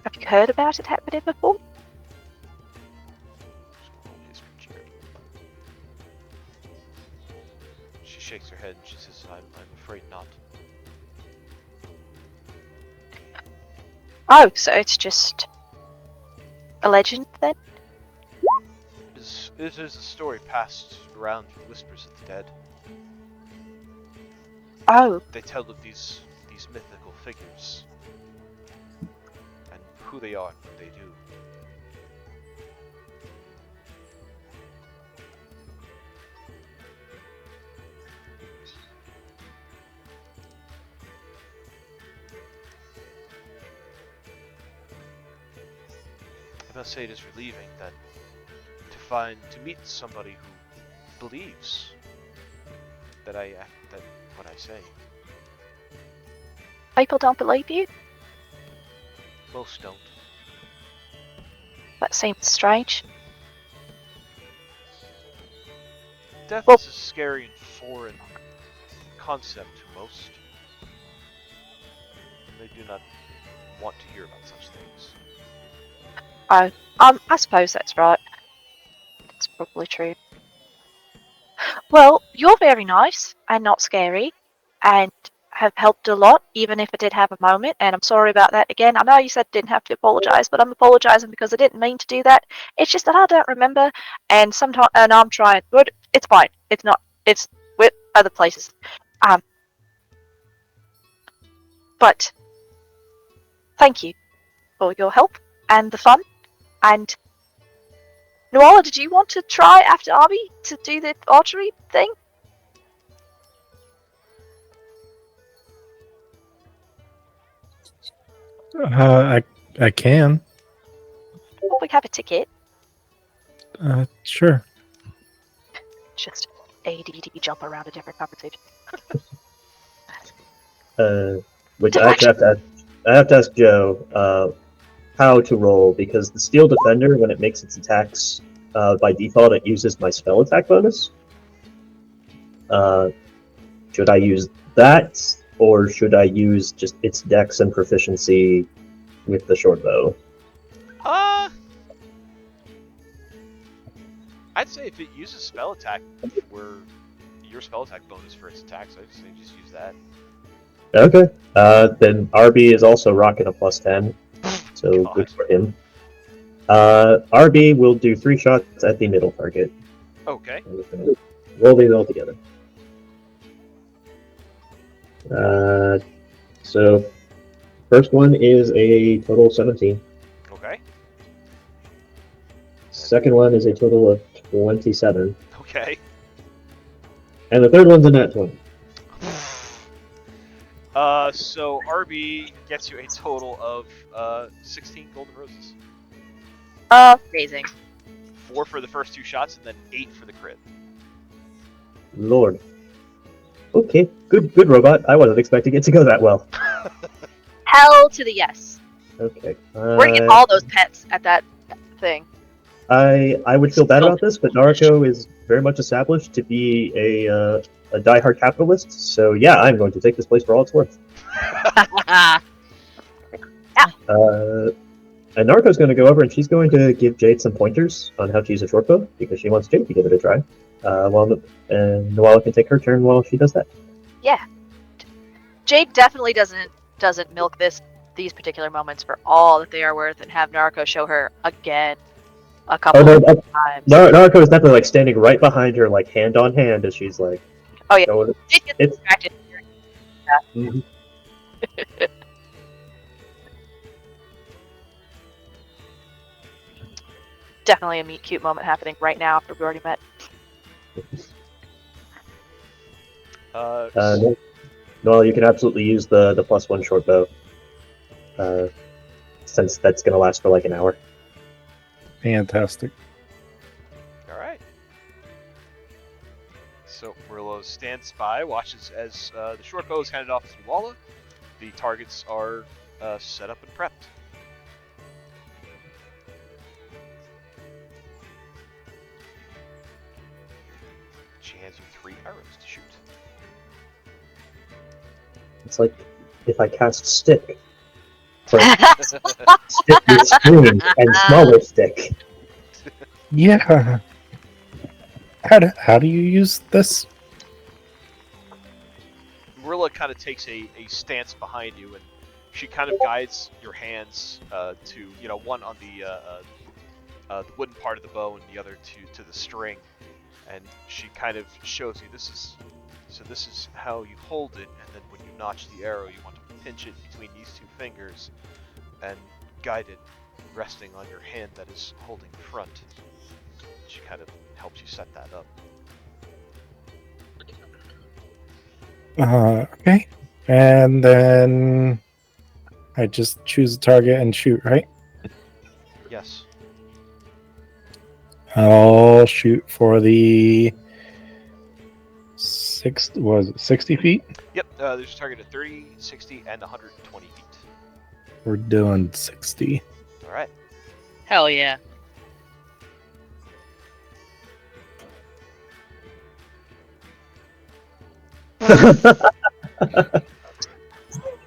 Have you heard about it happening before? She shakes her head and she says, I'm afraid not. Oh, so it's just a legend then? It is a story passed around through whispers of the dead. Oh, They tell of these mythical figures and who they are and what they do. I must say it is relieving that to meet somebody who believes that what I say. people don't believe you? Most don't. That seems strange. Death Well- is a scary and foreign concept to most. And they do not want to hear about such things. I suppose that's right. That's probably true. Well, you're very nice and not scary, and have helped a lot, even if I did have a moment, and I'm sorry about that again. I know you said I didn't have to apologise, but I'm apologising because I didn't mean to do that. It's just that I don't remember, and sometimes, and I'm trying, but it's fine. It's not, it's with other places. But thank you for your help and the fun, and Noala, did you want to try after Arby to do the archery thing? I can. We have a ticket. Sure. Just ADD jump around a different conversation. Which I actually have to ask Joe how to roll, because the Steel Defender, when it makes its attacks, by default it uses my spell attack bonus. Should I use that, or should I use just its dex and proficiency with the short bow? I'd say if it uses spell attack for your spell attack bonus for its attacks, I'd say just use that. Okay. Then RB is also rocking a +10, so God. good for him. RB will do 3 shots at the middle target. Okay. I'm just gonna roll these all together. So first one is a total of 17. Okay. Second one is a total of 27. Okay. And the third one's a nat 20. So RB gets you a total of 16 golden roses. Amazing. 4 for the first 2 shots, and then 8 for the crit. Lord. Okay, good robot. I wasn't expecting it to go that well. Hell to the yes. Okay. We're gonna get all those pets at that thing. I would feel bad about this, but Naruto is very much established to be a diehard capitalist. So yeah, I'm going to take this place for all it's worth. And Naruto's going to go over and she's going to give Jade some pointers on how to use a short bow because she wants Jade to give it a try. And Noala can take her turn while she does that. Yeah. Jade definitely doesn't milk these particular moments for all that they are worth, and have Naruto show her again a couple of times. Naruto is definitely like standing right behind her, like hand on hand, as she's like. Oh yeah. Going, Jade gets it's distracted. mhm. Definitely a meet cute moment happening right now after we already met. Noel, you can absolutely use the +1 short bow. Since that's going to last for like an hour. Fantastic. Alright. So Merlot stands by, watches as the short bow is handed off to Nuala. The targets are set up and prepped. she hands you 3 arrows to shoot. It's like if I cast stick. But stick with string and smaller stick. Yeah. How do you use this? Marilla kind of takes a stance behind you, and she kind of guides your hands to, one on the wooden part of the bow and the other to the string, and she kind of shows you this is how you hold it, and then when you notch the arrow, you want to pinch it between these 2 fingers and guide it, resting on your hand that is holding the front. She kind of helps you set that up. Okay. And then I just choose a target and shoot, right? Yes. I'll shoot for the 60 feet? Yep, there's a target at 30, 60, and 120 feet. We're doing 60. Alright. Hell yeah.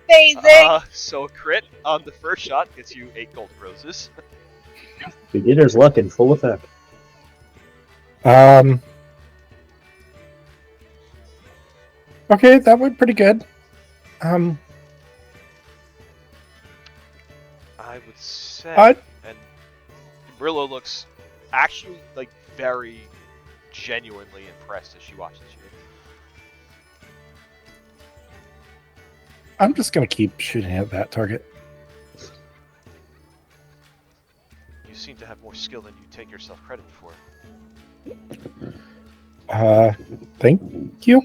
Amazing. So a crit on the first shot gets you 8 golden roses. Beginner's luck in full effect. Okay, that went pretty good. I would say, and Brillo looks actually like very genuinely impressed as she watches you. I'm just gonna keep shooting at that target. You seem to have more skill than you take yourself credit for. Thank you.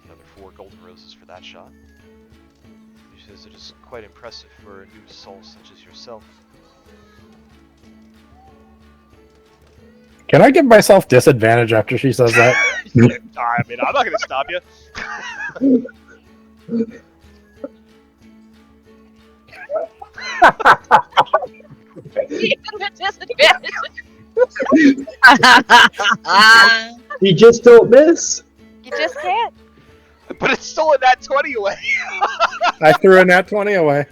Another 4 golden roses for that shot. She says it is quite impressive for a new soul such as yourself. Can I give myself disadvantage after she says that? I mean, I'm not going to stop you. Disadvantage. You just don't miss. You just can't. But it's still in that 20 away. I threw a nat 20 away.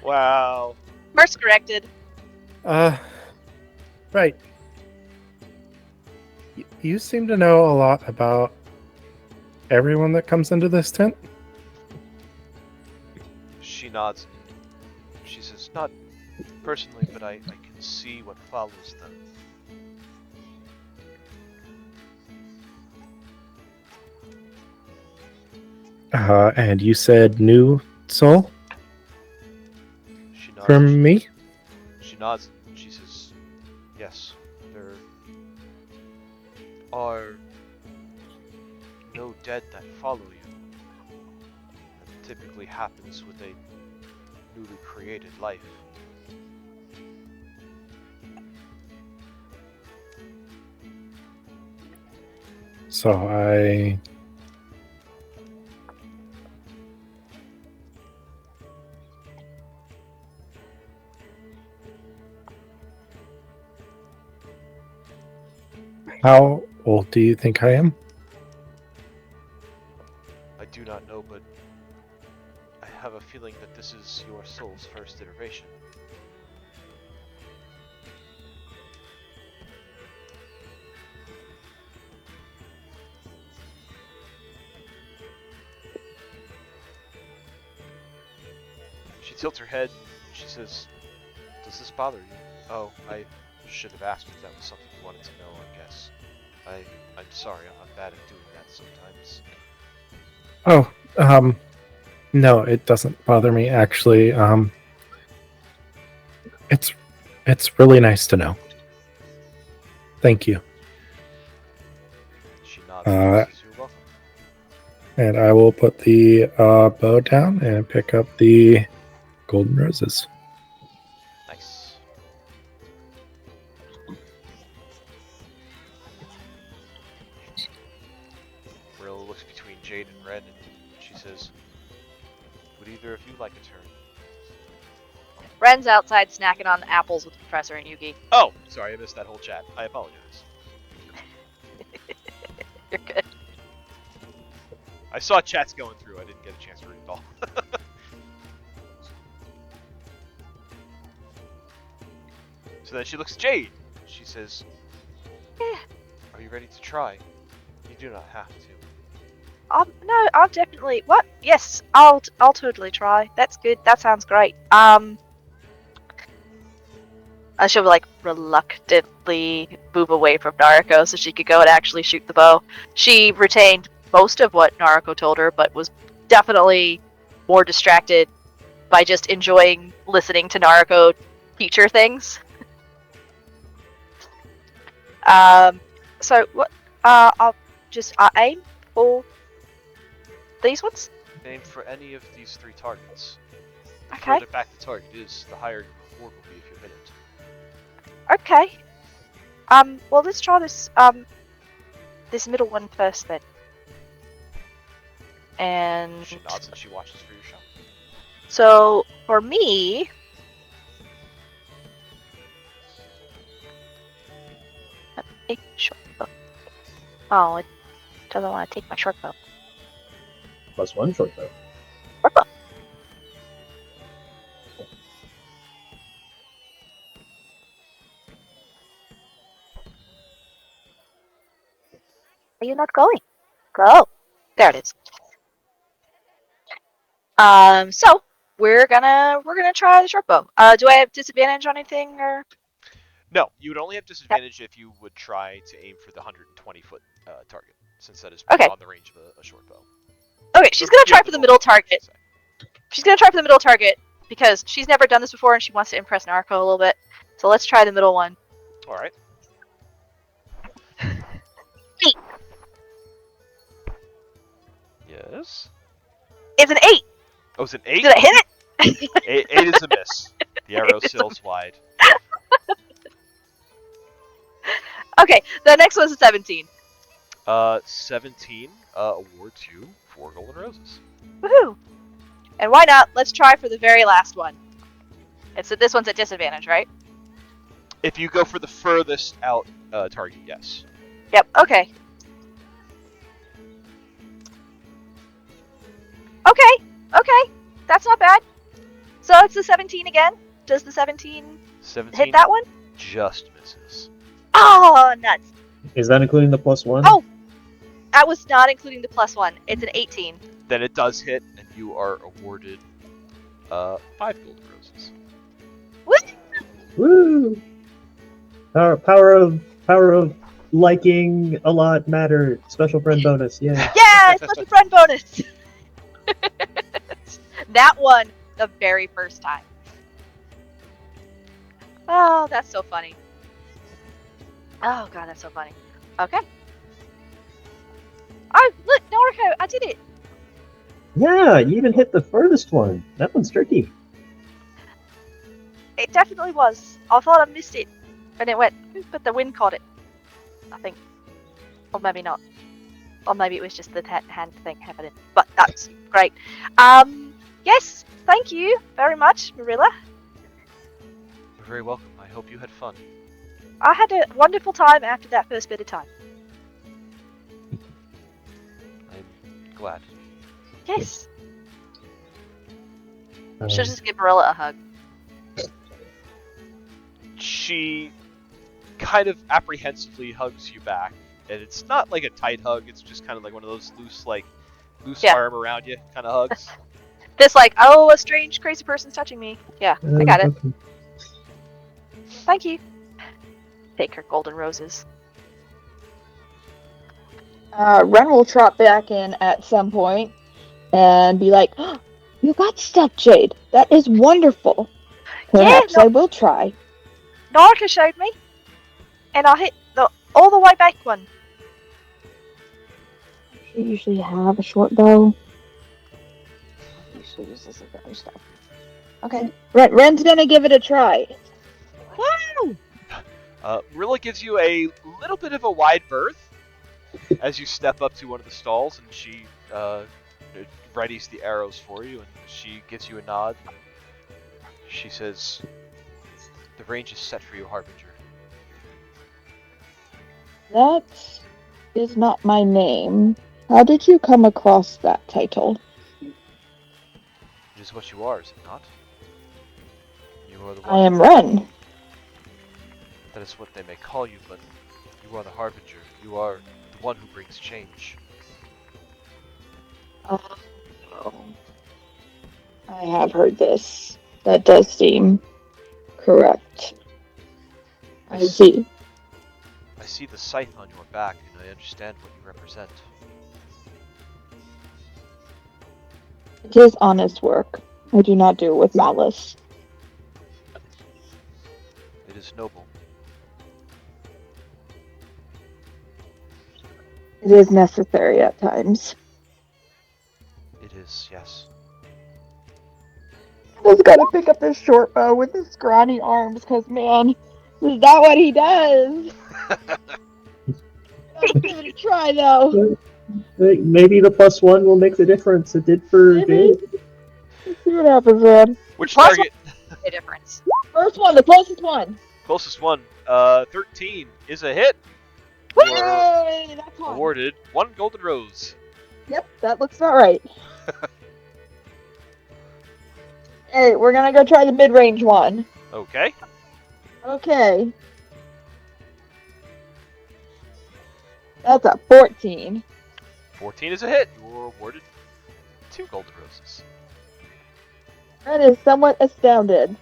Wow. Merce corrected. Right. You seem to know a lot about everyone that comes into this tent. She nods. She says, not personally, but I can see what follows them. And you said new soul She nods. for me? She nods and she says, yes, there are no dead that follow you. That typically happens with a newly created life. So I... How old do you think I am? I do not know, but I have a feeling that this is your soul's first iteration. She tilts her head and she says, does this bother you? Oh, I should have asked if that was something you wanted to know, I guess. I'm sorry, I'm bad at doing that sometimes. Oh, no, it doesn't bother me, actually. It's really nice to know. Thank you. She nods and says, you're welcome. And I will put the bow down and pick up the golden roses. Nice. Marilla looks between Jade and Ren and she says, would either of you like a turn? Ren's outside snacking on apples with the Professor and Yugi. Oh, sorry, I missed that whole chat. I apologize. You're good. I saw chats going through. I didn't get a chance to read it all. So then she looks at Jade. She says, Yeah. "Are you ready to try? You do not have to." No, I'll definitely. What? Yes, I'll totally try. That's good. That sounds great. She'll like reluctantly move away from Naruko so she could go and actually shoot the bow. She retained most of what Naruko told her, but was definitely more distracted by just enjoying listening to Naruko teach her things. So what? I'll just aim for these ones. Aim for any of these 3 targets. The Okay. further back the target is, the higher your reward will be if you hit it. Okay. Well, let's try this this middle one first then. And She nods and she watches for your shot. so for me, take short bow. Oh, it doesn't want to take my short bow. +1 short bow. Short bow. Are you not going? Go. There it is. So we're gonna try the short bow. Do I have disadvantage on anything or? No, you would only have disadvantage if you would try to aim for the 120-foot target, since that is Okay. beyond the range of a short bow. Okay, she's Or gonna try beyond for the normal middle range, I should target. say. She's gonna try for the middle target because she's never done this before and she wants to impress Naruko a little bit. So let's try the middle one. All right. Yes. It's an 8. Oh, it's an 8? Did I hit it? 8 is a miss. The arrow It is a sails wide. Okay, the next one's a 17. 17 awards you 4 golden roses. Woohoo! And why not? Let's try for the very last one. And so this one's at disadvantage, right? If you go for the furthest out target, yes. Yep. Okay. Okay. That's not bad. So it's the 17 again. Does the 17 17 hit that one? just misses. Oh, nuts. Is that including the +1? Oh! That was not including the +1. It's an 18. Then it does hit, and you are awarded 5 golden roses. What? Woo! Power of liking a lot mattered. Special friend bonus. Yeah. Yeah, special friend bonus. That one the very first time. Oh, that's so funny. Oh god, that's so funny. Okay. Oh, look, Naruko, I did it. Yeah, you even hit the furthest one. That one's tricky. It definitely was. I thought I missed it. And it went, but the wind caught it. I think. Or maybe not. Or maybe it was just the hand thing happening. But that's great. Yes, thank you very much, Marilla. You're very welcome. I hope you had fun. I had a wonderful time after that first bit of time. I'm glad. Yes. Um, Should just give Marilla a hug. She kind of apprehensively hugs you back, and it's not like a tight hug. It's just kind of like one of those loose Yeah. arm around you kind of hugs. This like, oh, a strange, crazy person's touching me. Yeah, I got it. okay. Thank you. Take her golden roses. Ren will trot back in at some point and be like, oh, "You got stuff, Jade. That is wonderful. Perhaps no- I will try." Naruto showed me, and I hit all the way back one. She usually have a short bow. Usually uses the other stuff. Okay, Ren's gonna give it a try. Wow! Marilla gives you a little bit of a wide berth as you step up to one of the stalls, and she readies the arrows for you, and she gives you a nod. She says, "The range is set for you, Harbinger." That is not my name. How did you come across that title? It is what you are, is it not? You are the I one. am Ren. That is what they may call you, but you are the Harbinger. You are the one who brings change. Oh, I have heard this. That does seem correct. I see. I see the scythe on your back, and I understand what you represent. It is honest work. I do not do it with malice. It is noble. It is necessary at times. It is, yes. Just gotta pick up his short bow with his scrawny arms, cause man, is that what he does? Gotta give it a try though. Maybe the +1 will make the difference. It did for Maybe. Gabe. Let's see what happens, man. Which Plus target? A difference. First one, the closest one. Closest one. 13 is a hit. You are Yay! That's one. awarded 1 golden rose. Yep, that looks about right. Hey, we're gonna go try the mid-range one. Okay. Okay. That's a 14. 14 is a hit. You are awarded 2 golden roses. That is somewhat astounded.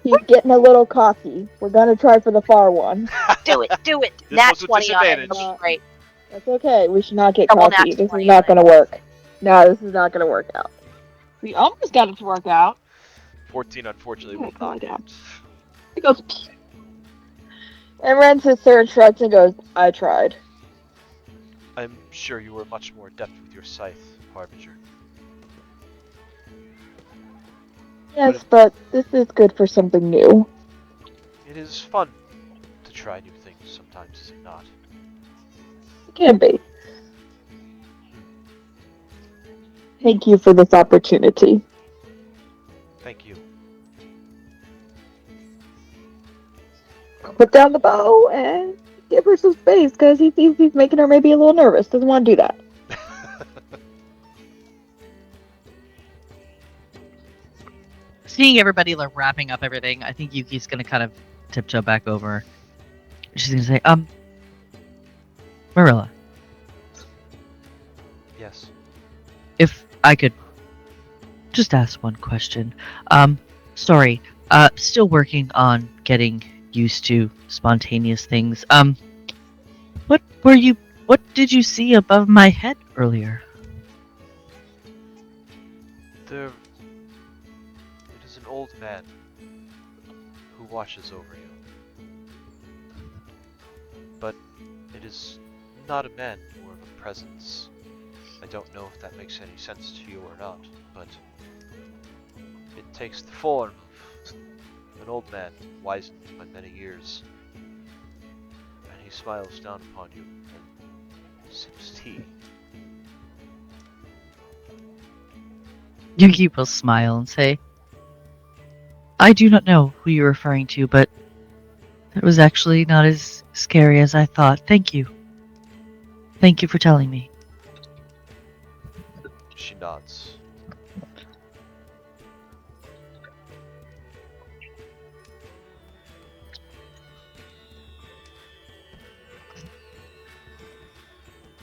He's getting a little cocky. We're gonna try for the far one. Do it. This Nat was with 20 on it. disadvantage. It'll be great. That's okay. We should not get Double cocky. nat This is 20 not on it. gonna work. No, this is not gonna work out. We almost got it to work out. 14 unfortunately will Oh, not God. hit. He goes, "Pfft." And Ren sits there and shrugs and goes, I tried. I'm sure you were much more adept with your scythe, Harbinger. Yes, but this is good for something new. It is fun to try new things sometimes, is it not? It can be. Thank you for this opportunity. Thank you. Put down the bow and give her some space because he seems he's making her maybe a little nervous. Doesn't want to do that. Seeing everybody like wrapping up everything, I think Yuki's gonna kind of tiptoe back over. She's gonna say, Marilla, Yes. if I could just ask one question. Sorry, still working on getting used to spontaneous things. What did you see above my head earlier? It is an old man who watches over you. But it is not a man, more of a presence. I don't know if that makes any sense to you or not, but it takes the form of an old man wizened by many years. And he smiles down upon you and sips tea. Yuki will smile and say, I do not know who you're referring to, but that was actually not as scary as I thought. Thank you. Thank you for telling me. She nods.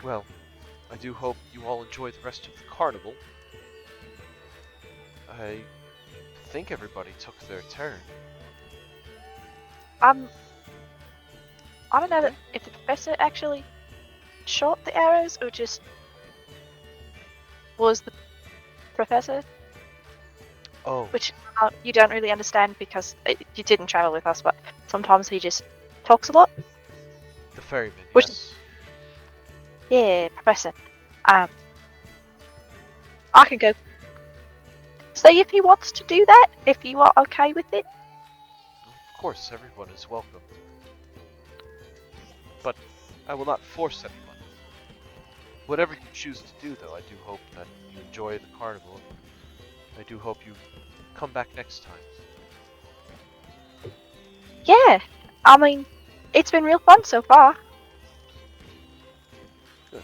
Well, I do hope you all enjoy the rest of the carnival. I think everybody took their turn. I don't know if the professor actually shot the arrows or just was the professor, Oh, which you don't really understand because you didn't travel with us, but sometimes he just talks a lot. the ferryman, Which- yes. Yeah, professor. I can go see if he wants to do that, if you are okay with it. Of course, everyone is welcome. But I will not force anyone. Whatever you choose to do, though, I do hope that you enjoy the carnival. I do hope you come back next time. Yeah, I mean, it's been real fun so far. Good.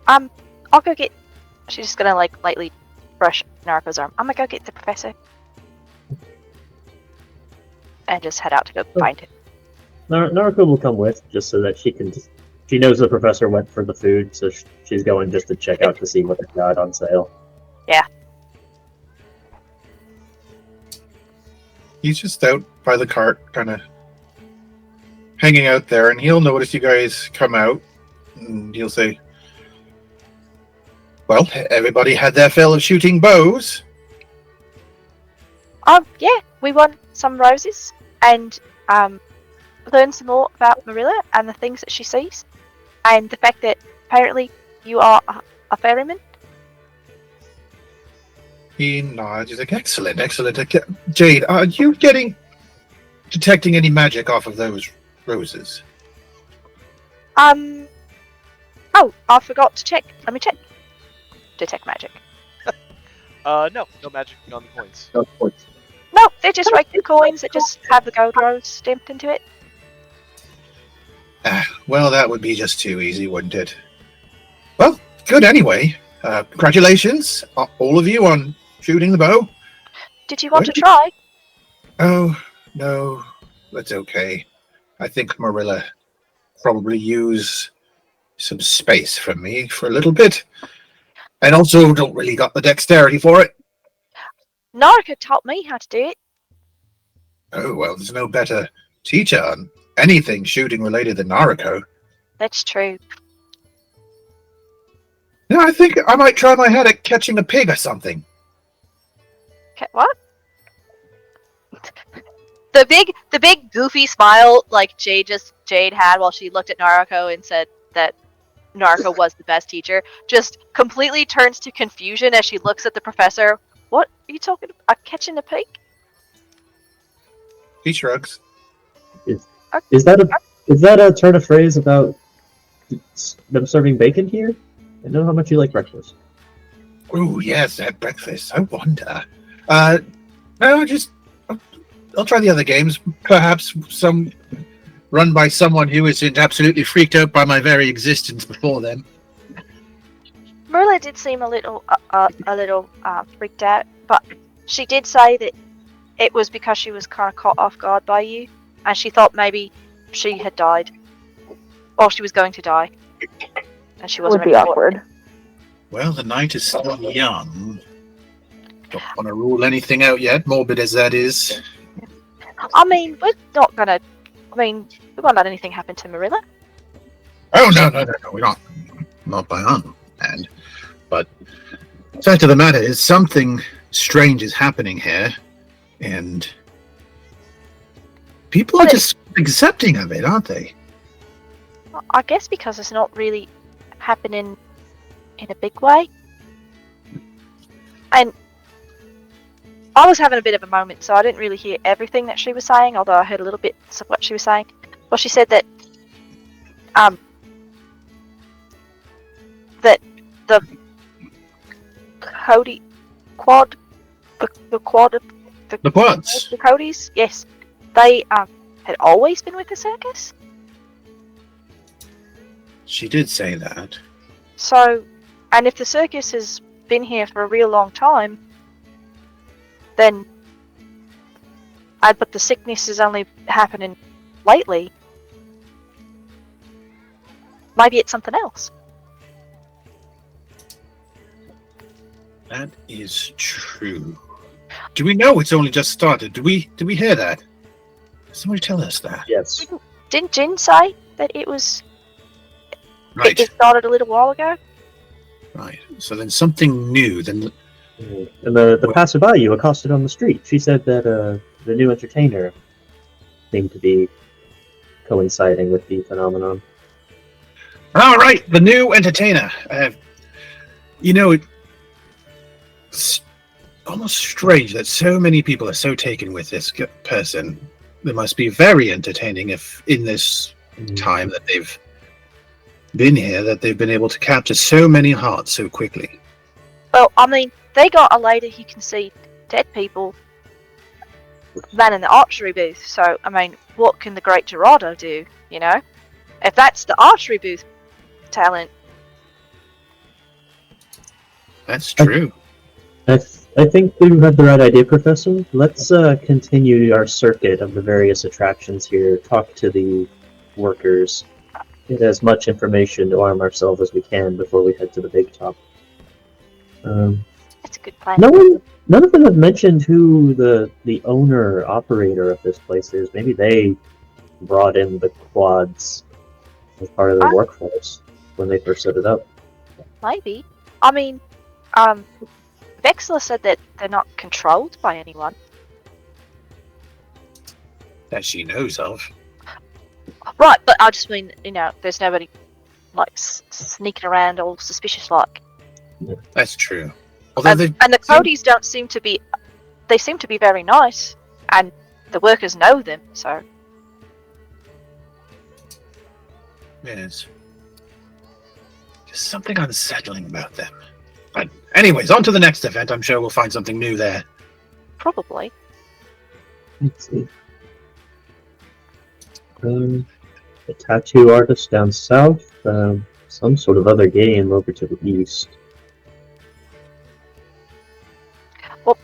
I'll go get. She's just gonna like lightly brush Naruko's arm. I'm gonna go get the professor, and just head out to go find him. Naruko will come with, just so that she can. She knows the professor went for the food, so she's going just to check out to see what they got on sale. Yeah. He's just out by the cart, kind of hanging out there, and he'll notice you guys come out, and he'll say, "Well, everybody had their fill of shooting bows." Yeah, we won some roses and learned some more about Marilla and the things that she sees, and the fact that apparently you are a ferryman. He nods. He's like, "Excellent, excellent. Jade, are you detecting any magic off of those roses?" Oh, I forgot to check. Let me check. Detect magic. No magic on the coins. No, they're just regular coins that just have the gold rose stamped into it. Well, that would be just too easy, wouldn't it? Well, good anyway. Congratulations, all of you, on shooting the bow. Did you want to try? Oh, no, that's okay. I think Marilla probably use some space from me for a little bit. And also don't really got the dexterity for it. Naruko taught me how to do it. Oh, well, there's no better teacher on anything shooting related than Naruko. That's true. Yeah, I think I might try my hand at catching a pig or something. What? The big goofy smile like Jade had while she looked at Naruko and said that Naruko was the best teacher just completely turns to confusion as she looks at the professor. What are you talking about? Catching a pig? He shrugs. Is that a turn of phrase about them serving bacon here? I know how much you like breakfast. Oh, yes, at breakfast. I wonder. No, I'll try the other games. Perhaps some run by someone who isn't absolutely freaked out by my very existence before then. Marilla did seem a little freaked out, but she did say that it was because she was kind of caught off guard by you, and she thought maybe she had died, or she was going to die, and she wasn't. Would be awkward. Well, the night is still young. Don't want to rule anything out yet, morbid as that is. I mean, we're not gonna. I mean, we won't let anything happen to Marilla. Oh, no, we're not by hand. But the fact of the matter is something strange is happening here, and people are just accepting of it, aren't they? I guess because it's not really happening in a big way. And I was having a bit of a moment, so I didn't really hear everything that she was saying, although I heard a little bit of what she was saying. Well, she said that that the quads, The Quads. yes, they had always been with the circus. She did say that. So, and if the circus has been here for a real long time, then but the sickness is only happening lately. Maybe it's something else. That is true. Do we know it's only just started? Did we hear that? Somebody tell us that. Yes. Didn't Jin say that it was? Right. It started a little while ago. Right. So then something new. Then. And the passerby you accosted on the street, she said that the new entertainer seemed to be coinciding with the phenomenon. All right, the new entertainer. It's almost strange that so many people are so taken with this person. They must be very entertaining if in this time that they've been here that they've been able to capture so many hearts so quickly. Well, I mean, they got a lady who can see dead people man in the archery booth, so, I mean, what can the Great Gerardo do, you know? If that's the archery booth talent. That's true. I think you have the right idea, Professor. Let's continue our circuit of the various attractions here, talk to the workers, get as much information to arm ourselves as we can before we head to the big top. That's a good plan. None of them have mentioned who the owner, operator of this place is. Maybe they brought in the quads as part of their workforce when they first set it up. Maybe. I mean, Vexler said that they're not controlled by anyone. That she knows of. Right, but I just mean, you know, there's nobody, like, sneaking around all suspicious like. That's true. And the Codys don't seem to be... They seem to be very nice, and the workers know them, so... Yes. Just something unsettling about them. But anyways, on to the next event. I'm sure we'll find something new there. Probably. Let's see. A tattoo artist down south. Some sort of other game over to the east. Well,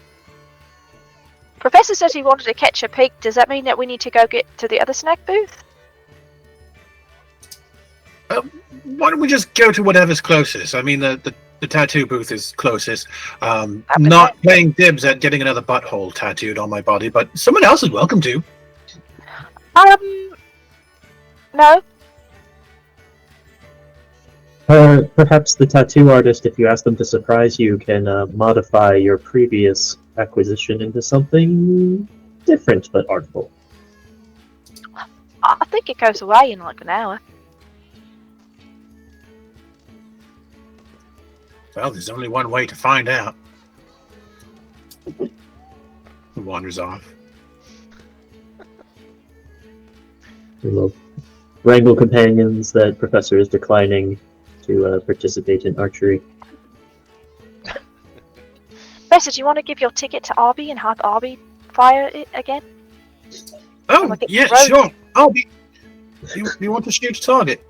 Professor said he wanted to catch a pig. Does that mean that we need to go get to the other snack booth? Why don't we just go to whatever's closest? I mean, the tattoo booth is closest. Not playing dibs at getting another butthole tattooed on my body, but someone else is welcome to. No. Perhaps the tattoo artist, if you ask them to surprise you, can modify your previous acquisition into something different but artful. I think it goes away in like an hour. Well, there's only one way to find out. He wanders off. We will wrangle companions that Professor is declining to participate in archery. Professor, do you want to give your ticket to Arby and have Arby fire it again? Oh, Like yeah, road. sure. You want to shoot a target?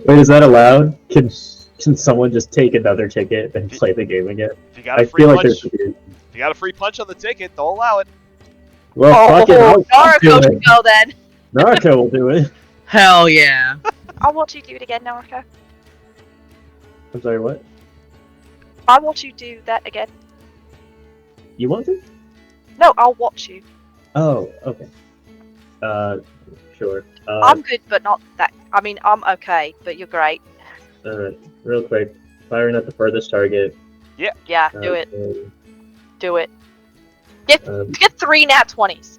Wait, is that allowed? Can someone just take another ticket and play the game again? If you got a I free feel like punch, there's... if you got a free punch on the ticket, they'll allow it. Well, fuck it, I'll do Naruto it. should go then. Naruto will do it. Hell yeah. I want you to do it again, Naruto. I'm sorry, what? I want you to do that again. You want to? No, I'll watch you. Oh, okay. Sure. I'm good, but not that. I mean, I'm okay, but you're great. Alright, real quick. Firing at the furthest target. Yeah, do it. Okay. Do it. Get 3 nat 20s.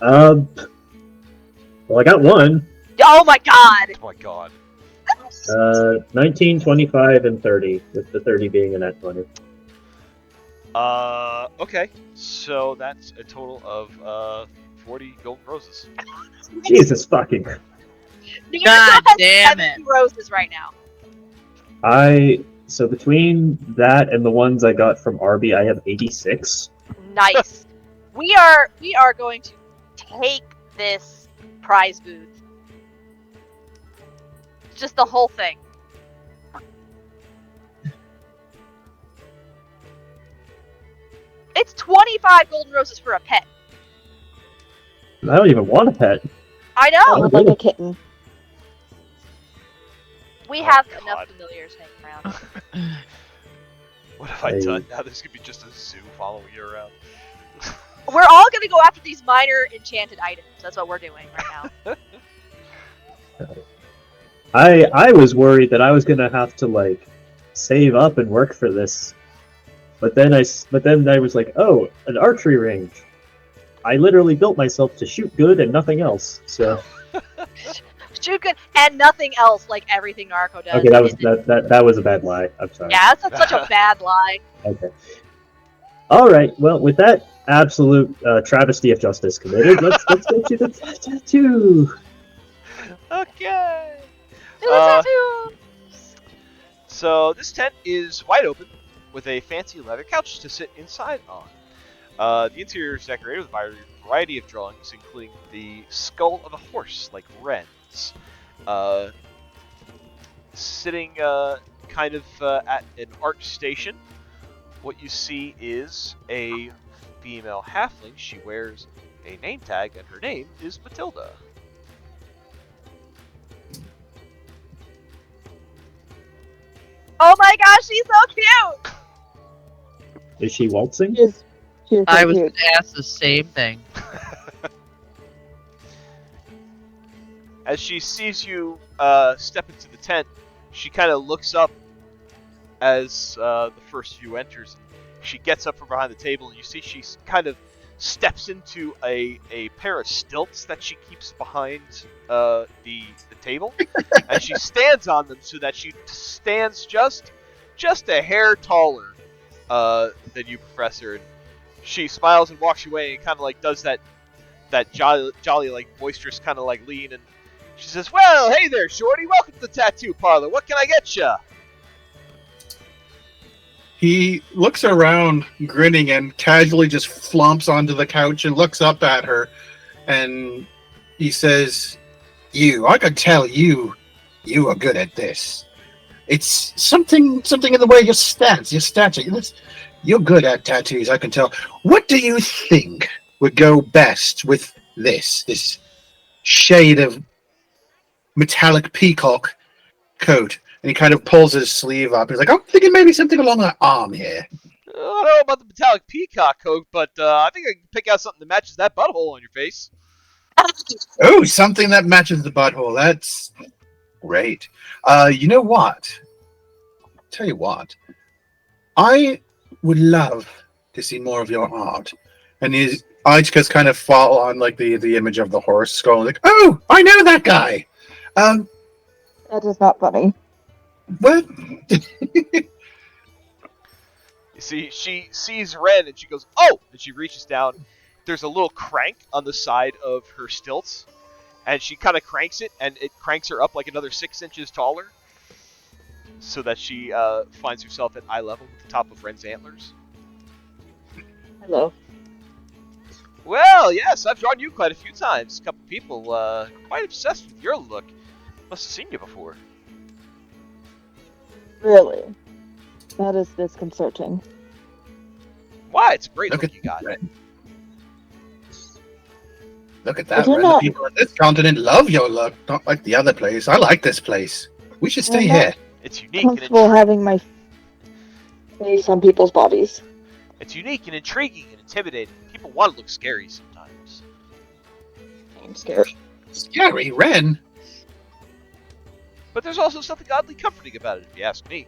Well, I got one. Oh my god! Oh my god. 19, 25, and 30, with the 30 being a nat 20. Okay. So that's a total of 40 golden roses. Jesus fucking. God damn it. Roses right now. So between that and the ones I got from Arby, I have 86. Nice. we are going to take this prize booth. Just the whole thing. It's 25 golden roses for a pet. I don't even want a pet. I I know. would like a kitten. We Oh, have God. enough familiars hanging around. What have I done? Now there's gonna be just a zoo following you around. We're all gonna go after these minor enchanted items. That's what we're doing right now. I was worried that I was gonna have to like save up and work for this, but then I was like, oh, an archery range. I literally built myself to shoot good and nothing else. So Shoot good and nothing else, like everything Narco does. okay, that was a bad lie. I'm sorry. Yeah, that's such a bad lie. Okay. All right. Well, with that absolute travesty of justice committed, let's get to the tattoo. Okay. Do the tattoos! So this tent is wide open, with a fancy leather couch to sit inside on. The interior is decorated with a variety of drawings, including the skull of a horse, like Ren's. Sitting kind of at an art station, what you see is a female halfling. She wears a name tag, and her name is Matilda. Oh my gosh, she's so cute! Is she waltzing? She is so I was cute. going to ask the same thing. As she sees you step into the tent, she kind of looks up as the first view enters. She gets up from behind the table, and you see she kind of steps into a pair of stilts that she keeps behind the table, and she stands on them so that she stands just a hair taller than you, Professor. And she smiles and walks away, and kind of like does that jolly like boisterous kind of like lean, and she says, "Well, hey there, Shorty. Welcome to the tattoo parlor. What can I get ya?" He looks around, grinning, and casually just flumps onto the couch and looks up at her, and he says, I can tell you are good at this. It's something in the way your stature. You're good at tattoos, I can tell. What do you think would go best with this shade of metallic peacock coat?" And he kind of pulls his sleeve up. He's like, "I'm thinking maybe something along the arm here." I don't know about the metallic peacock coat, but I think I can pick out something that matches that butthole on your face. Oh, something that matches the butthole. That's great. You know what? Tell you what. I would love to see more of your art. And his eyes just kind of fall on like the image of the horse skull. Like, oh, I know that guy. That is not funny. What? You see, she sees Ren and she goes, "Oh!" And she reaches down. There's a little crank on the side of her stilts, and she kind of cranks it, and it cranks her up like another 6 inches taller, so that she finds herself at eye level with the top of Ren's antlers. Hello. Well, yes, I've drawn you quite a few times. A couple people quite obsessed with your look. Must have seen you before. Really? That is disconcerting. Why? It's a great Look look at you got. Look at that. You're Ren. not- The people in this continent love your look, not like the other place. I like this place. We should stay I'm not- here. It's unique and Comfortable having my face on people's bodies. it's unique and intriguing and intimidating. People want to look scary sometimes. I'm scared. Scary, Ren. But there's also something oddly comforting about it, if you ask me.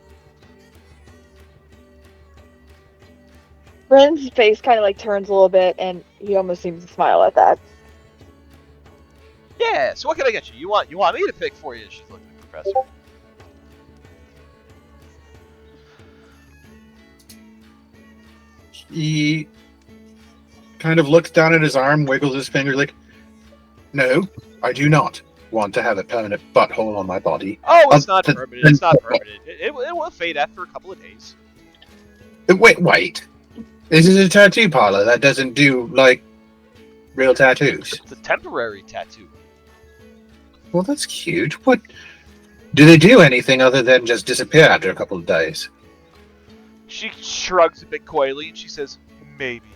Ren's face kind of like turns a little bit, and he almost seems to smile at that. Yeah, so what can I get you? You want me to pick for you? She's looking at the professor. He kind of looks down at his arm, wiggles his finger, like, "No, I do not want to have a permanent butthole on my body." Oh, it's not th- permanent. It's not permanent. It will fade after a couple of days. Wait. This is a tattoo parlor that doesn't do, like, real tattoos. It's a temporary tattoo. Well, that's cute. What? Do they do anything other than just disappear after a couple of days? She shrugs a bit coyly and she says, "Maybe."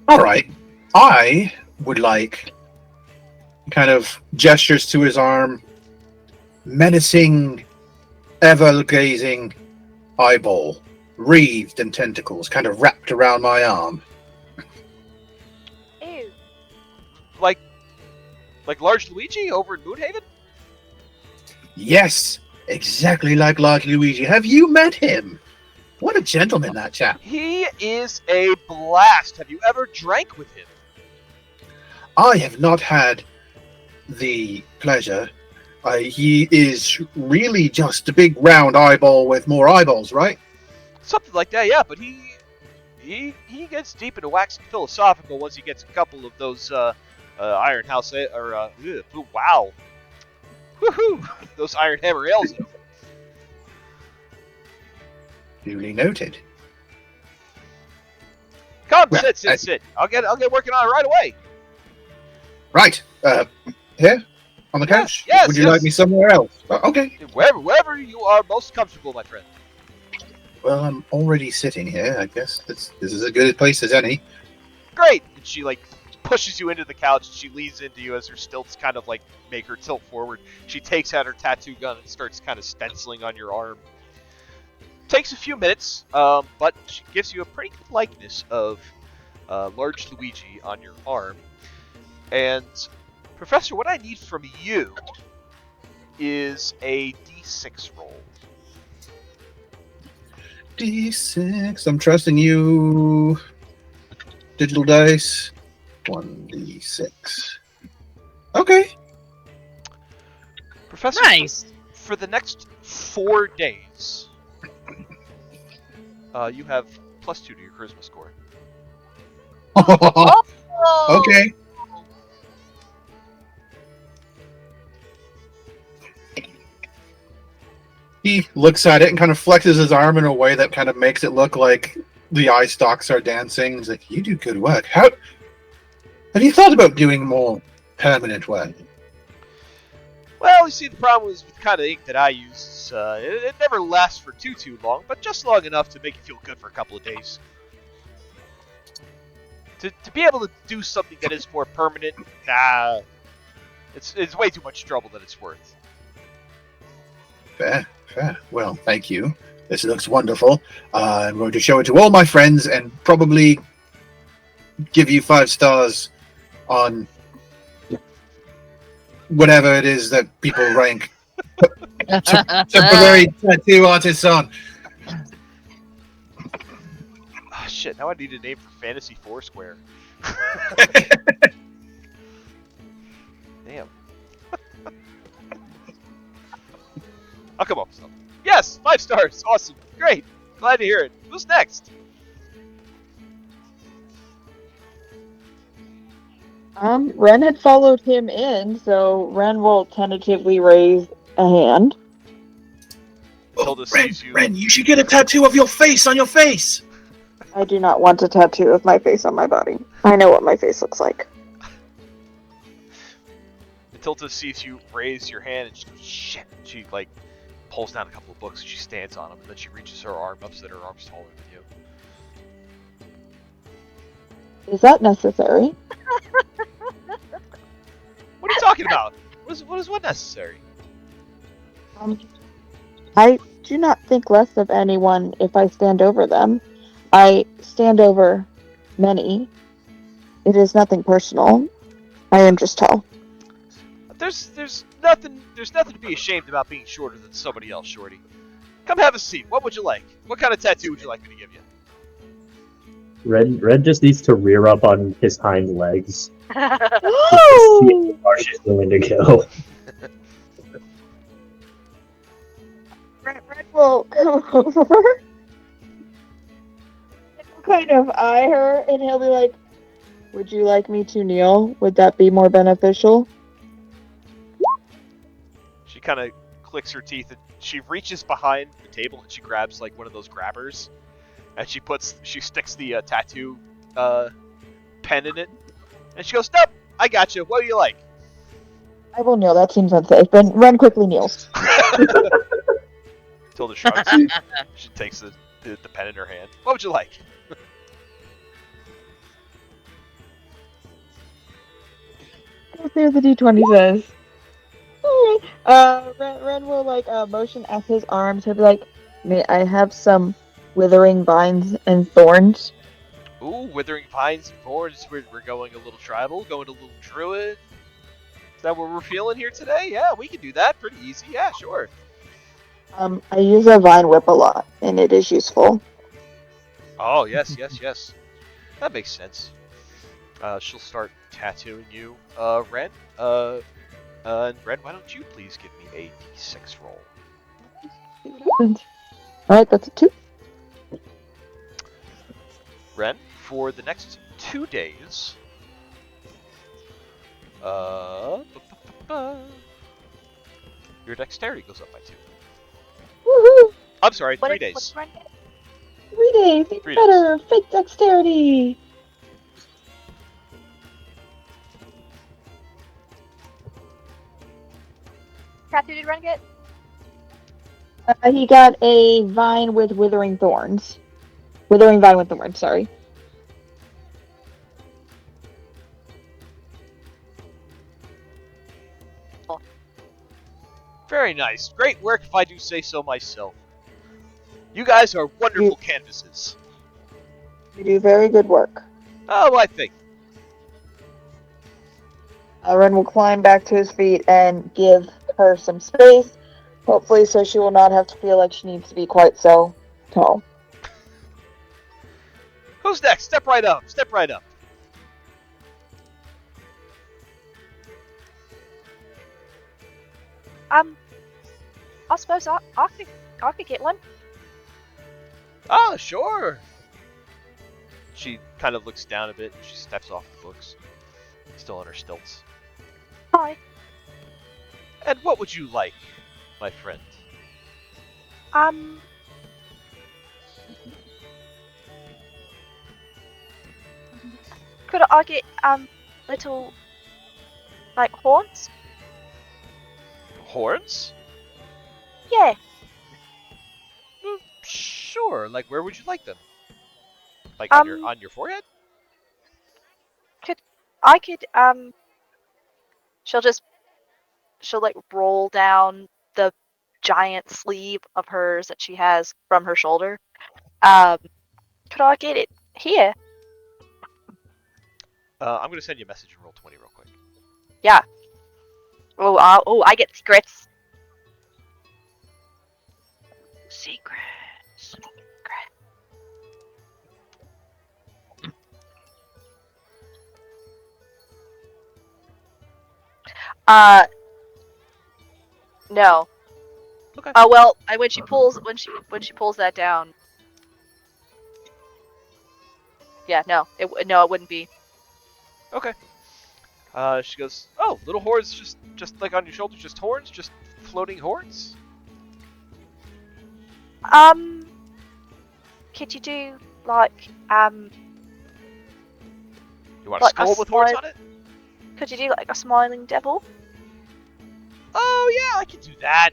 All right. I would like, kind of gestures to his arm, menacing, ever-gazing eyeball, wreathed in tentacles, kind of wrapped around my arm. Ew. Like Large Luigi over in Moonhaven? Yes, exactly like Large Luigi. Have you met him? What a gentleman, that chap. He is a blast. Have you ever drank with him? I have not had the pleasure. He is really just a big round eyeball with more eyeballs, right? Something like that, yeah, but he he gets deep into waxing philosophical once he gets a couple of those Iron House wow, woohoo, those Iron Hammer ales in him. Duly noted. Come, Well, sit. I'll get working on it right away. Right. Here? On the couch? Yes, Would you yes. like me somewhere else? Okay. Wherever you are most comfortable, my friend. Well, I'm already sitting here. I guess this is as good a place as any. Great. And she like pushes you into the couch and she leans into you as her stilts kind of like make her tilt forward. She takes out her tattoo gun and starts kind of stenciling on your arm. Takes a few minutes, but she gives you a pretty good likeness of large Luigi on your arm. And Professor, what I need from you is a D6 roll. D6. I'm trusting you. Digital dice. 1d6. Okay. Professor, Nice. for the next 4 days, you have +2 to your charisma score. Okay. He looks at it and kind of flexes his arm in a way that kind of makes it look like the eye stalks are dancing. He's like, "You do good work. How have you thought about doing more permanent work?" Well, you see, the problem is with the kind of ink that I use, it never lasts for too long, but just long enough to make you feel good for a couple of days. To be able to do something that is more permanent, nah, it's way too much trouble than it's worth. Fair. Well, thank you. This looks wonderful. I'm going to show it to all my friends and probably give you 5 stars on whatever it is that people rank temporary tattoo artists on. Oh, shit, now I need a name for Fantasy Foursquare. Damn. I'll come up with something. Yes, 5 stars. Awesome. Great. Glad to hear it. Who's next? Ren had followed him in, so Ren will tentatively raise a hand. Matilda sees you. Ren, you should get a tattoo of your face on your face. I do not want a tattoo of my face on my body. I know what my face looks like. Matilda sees you raise your hand and she goes, shit. She, like, pulls down a couple of books and she stands on them, and then she reaches her arm up so that her arm's taller than you. Is that necessary? What are you talking about? What is necessary? I do not think less of anyone if I stand over them. I stand over many. It is nothing personal. I am just tall. There's nothing to be ashamed about being shorter than somebody else, Shorty. Come have a seat. What would you like? What kind of tattoo would you like me to give you? Red just needs to rear up on his hind legs. See Oh! how far she's willing to go. Red will come over. He'll kind of eye her, and he'll be like, "Would you like me to kneel? Would that be more beneficial?" She kind of clicks her teeth and she reaches behind the table and she grabs like one of those grabbers, and she sticks the tattoo pen in it, and she goes, "Nope, I got you. What do you like?" I will kneel. That seems unsafe. But Ren quickly kneels. Tilda shrugs. She takes the pen in her hand. What would you like? Let's see what the D20 says. Ren will like motion at his arms. He'll be like, "May I have some withering vines and thorns?" Ooh, withering vines and thorns. We're going a little tribal, going a little druid. Is that what we're feeling here today? Yeah, we can do that. Pretty easy. Yeah, sure. I use a vine whip a lot, and it is useful. Oh, yes. That makes sense. She'll start tattooing you, Ren. And Ren, why don't you please give me a D6 roll? Alright, that's a 2. Ren, for the next 2 days, your dexterity goes up by 2. Woohoo! I'm sorry, What 3 did days. Ren get? 3 days, even 3 days. better. Fake dexterity. Kathy, did Ren get? He got a vine with withering thorns. Withering vine with thorns, sorry. Very nice. Great work, if I do say so myself. You guys are wonderful canvases. You do very good work. Oh, I think. Ren will climb back to his feet and give her some space, hopefully so she will not have to feel like she needs to be quite so tall. Who's next? Step right up. Step right up. I suppose I could get one. Ah, sure. She kind of looks down a bit and she steps off the books, still on her stilts. Hi. And what would you like, my friend? Could I get little like horns? Horns? Yeah. Sure. Like, where would you like them? Like on your forehead? I could she'll like roll down the giant sleeve of hers that she has from her shoulder. Could I get it here? I'm gonna send you a message and roll 20 real quick. Yeah. I get secrets. Secrets. No. Okay. Well, when she pulls that down. Yeah, no, it wouldn't be. Okay. She goes, oh, little horns, just like on your shoulders, just horns, just floating horns. Could you do like You want a like skull with horns on it? Could you do like a smiling devil? Oh yeah, I can do that.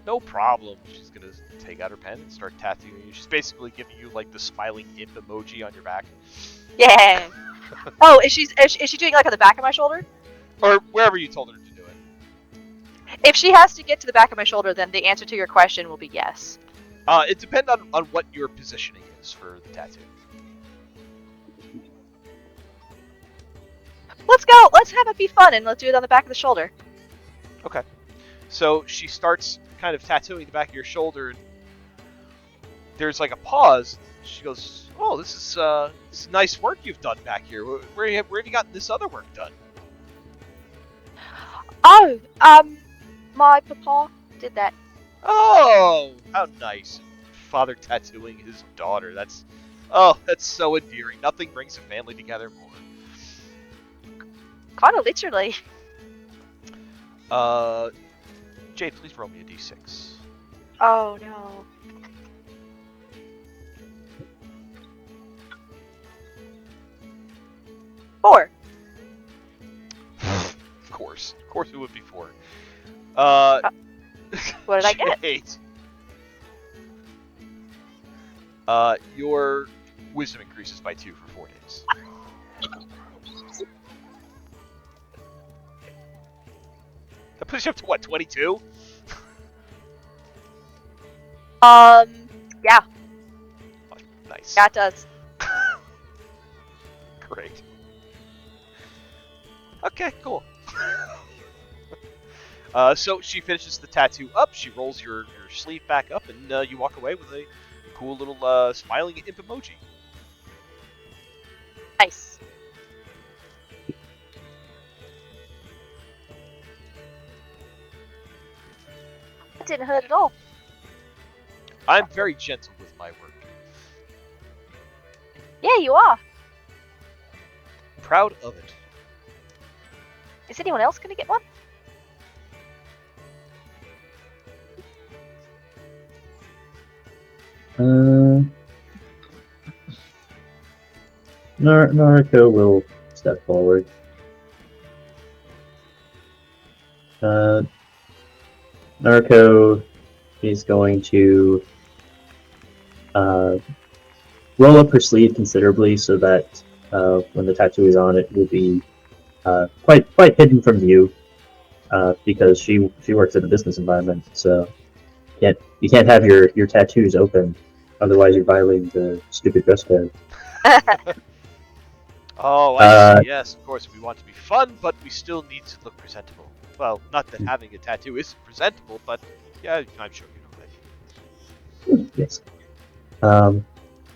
No problem. She's gonna take out her pen and start tattooing you. She's basically giving you like the smiling imp emoji on your back. Yeah. Oh, is she doing like on the back of my shoulder? Or wherever you told her to do it. If she has to get to the back of my shoulder, then the answer to your question will be yes. It depends on what your positioning is for the tattoo. Let's go. Let's have it be fun and let's do it on the back of the shoulder. Okay. So she starts kind of tattooing the back of your shoulder, and there's like a pause. She goes, "Oh, this is nice work you've done back here. Where have you gotten this other work done?" Oh, my papa did that. Oh, how nice. Father tattooing his daughter. That's so endearing. Nothing brings a family together more. Kind of literally. Jade, please roll me a d6. Oh no. Four. Of course it would be 4. What did I get? Jade. Your wisdom increases by 2 for 4 days. That puts you up to what, 22? Yeah. Nice. Yeah, it does. Great. Okay, cool. So she finishes the tattoo up, she rolls your sleeve back up, and you walk away with a cool little smiling imp emoji. Nice. That didn't hurt at all. I'm very gentle with my work. Yeah, you are. Proud of it. Is anyone else gonna get one? Naruto will step forward. Naruto is going to roll up her sleeve considerably so that when the tattoo is on, it will be quite hidden from view because she works in a business environment, so you can't have your tattoos open, otherwise you're violating the stupid dress code. Oh, I see. Yes, of course, we want to be fun, but we still need to look presentable. Well, not that having a tattoo isn't presentable, but yeah, I'm sure you know that. Yes.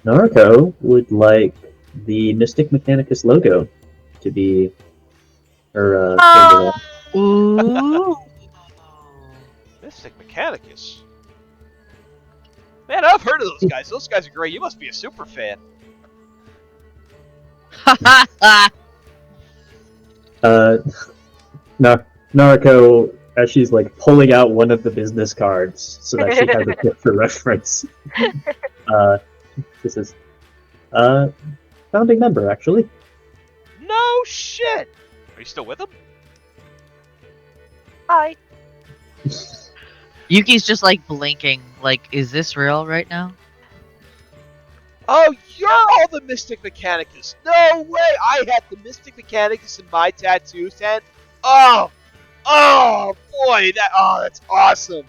Naruto would like the Mystic Mechanicus logo to be her fingernail. Ooh. Mystic Mechanicus. Man, I've heard of those guys. Those guys are great. You must be a super fan. Naruto, as she's like pulling out one of the business cards so that she has a tip for reference. This is founding member, actually. No shit. Are you still with him? Hi. Yuki's just like blinking, like, is this real right now? Oh, you're all the Mystic Mechanicus. No way. I had the Mystic Mechanicus in my tattoo tent. Oh boy, that's awesome.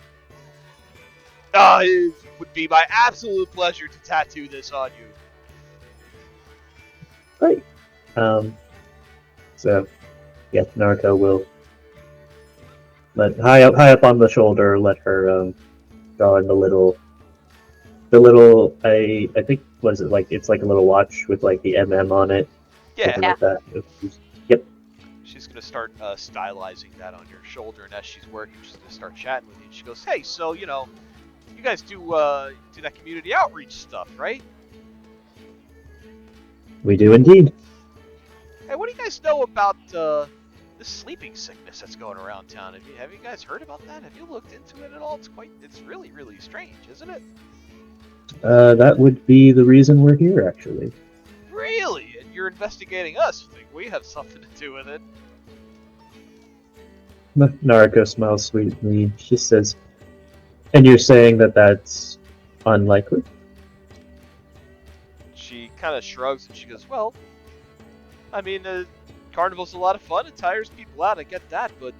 It would be my absolute pleasure to tattoo this on you. Great. So, yes, Naruto will let high up on the shoulder. Let her draw in the little. I think what is it like? It's like a little watch with like the on it. Yeah. Something like that. Yep. She's gonna start stylizing that on your shoulder, and as she's working, she's gonna start chatting with you. And she goes, "Hey, so you guys do that community outreach stuff, right? We do indeed. Hey, what do you guys know about this sleeping sickness that's going around town? Have you guys heard about that? Have you looked into it at all? It's really really strange, isn't it? That would be the reason we're here, actually. Really? And you're investigating us? You think we have something to do with it? Naruto smiles sweetly. She says, "And you're saying that that's unlikely?" She kind of shrugs and she goes, "Well, I mean, Carnival's a lot of fun. It tires people out. I get that, but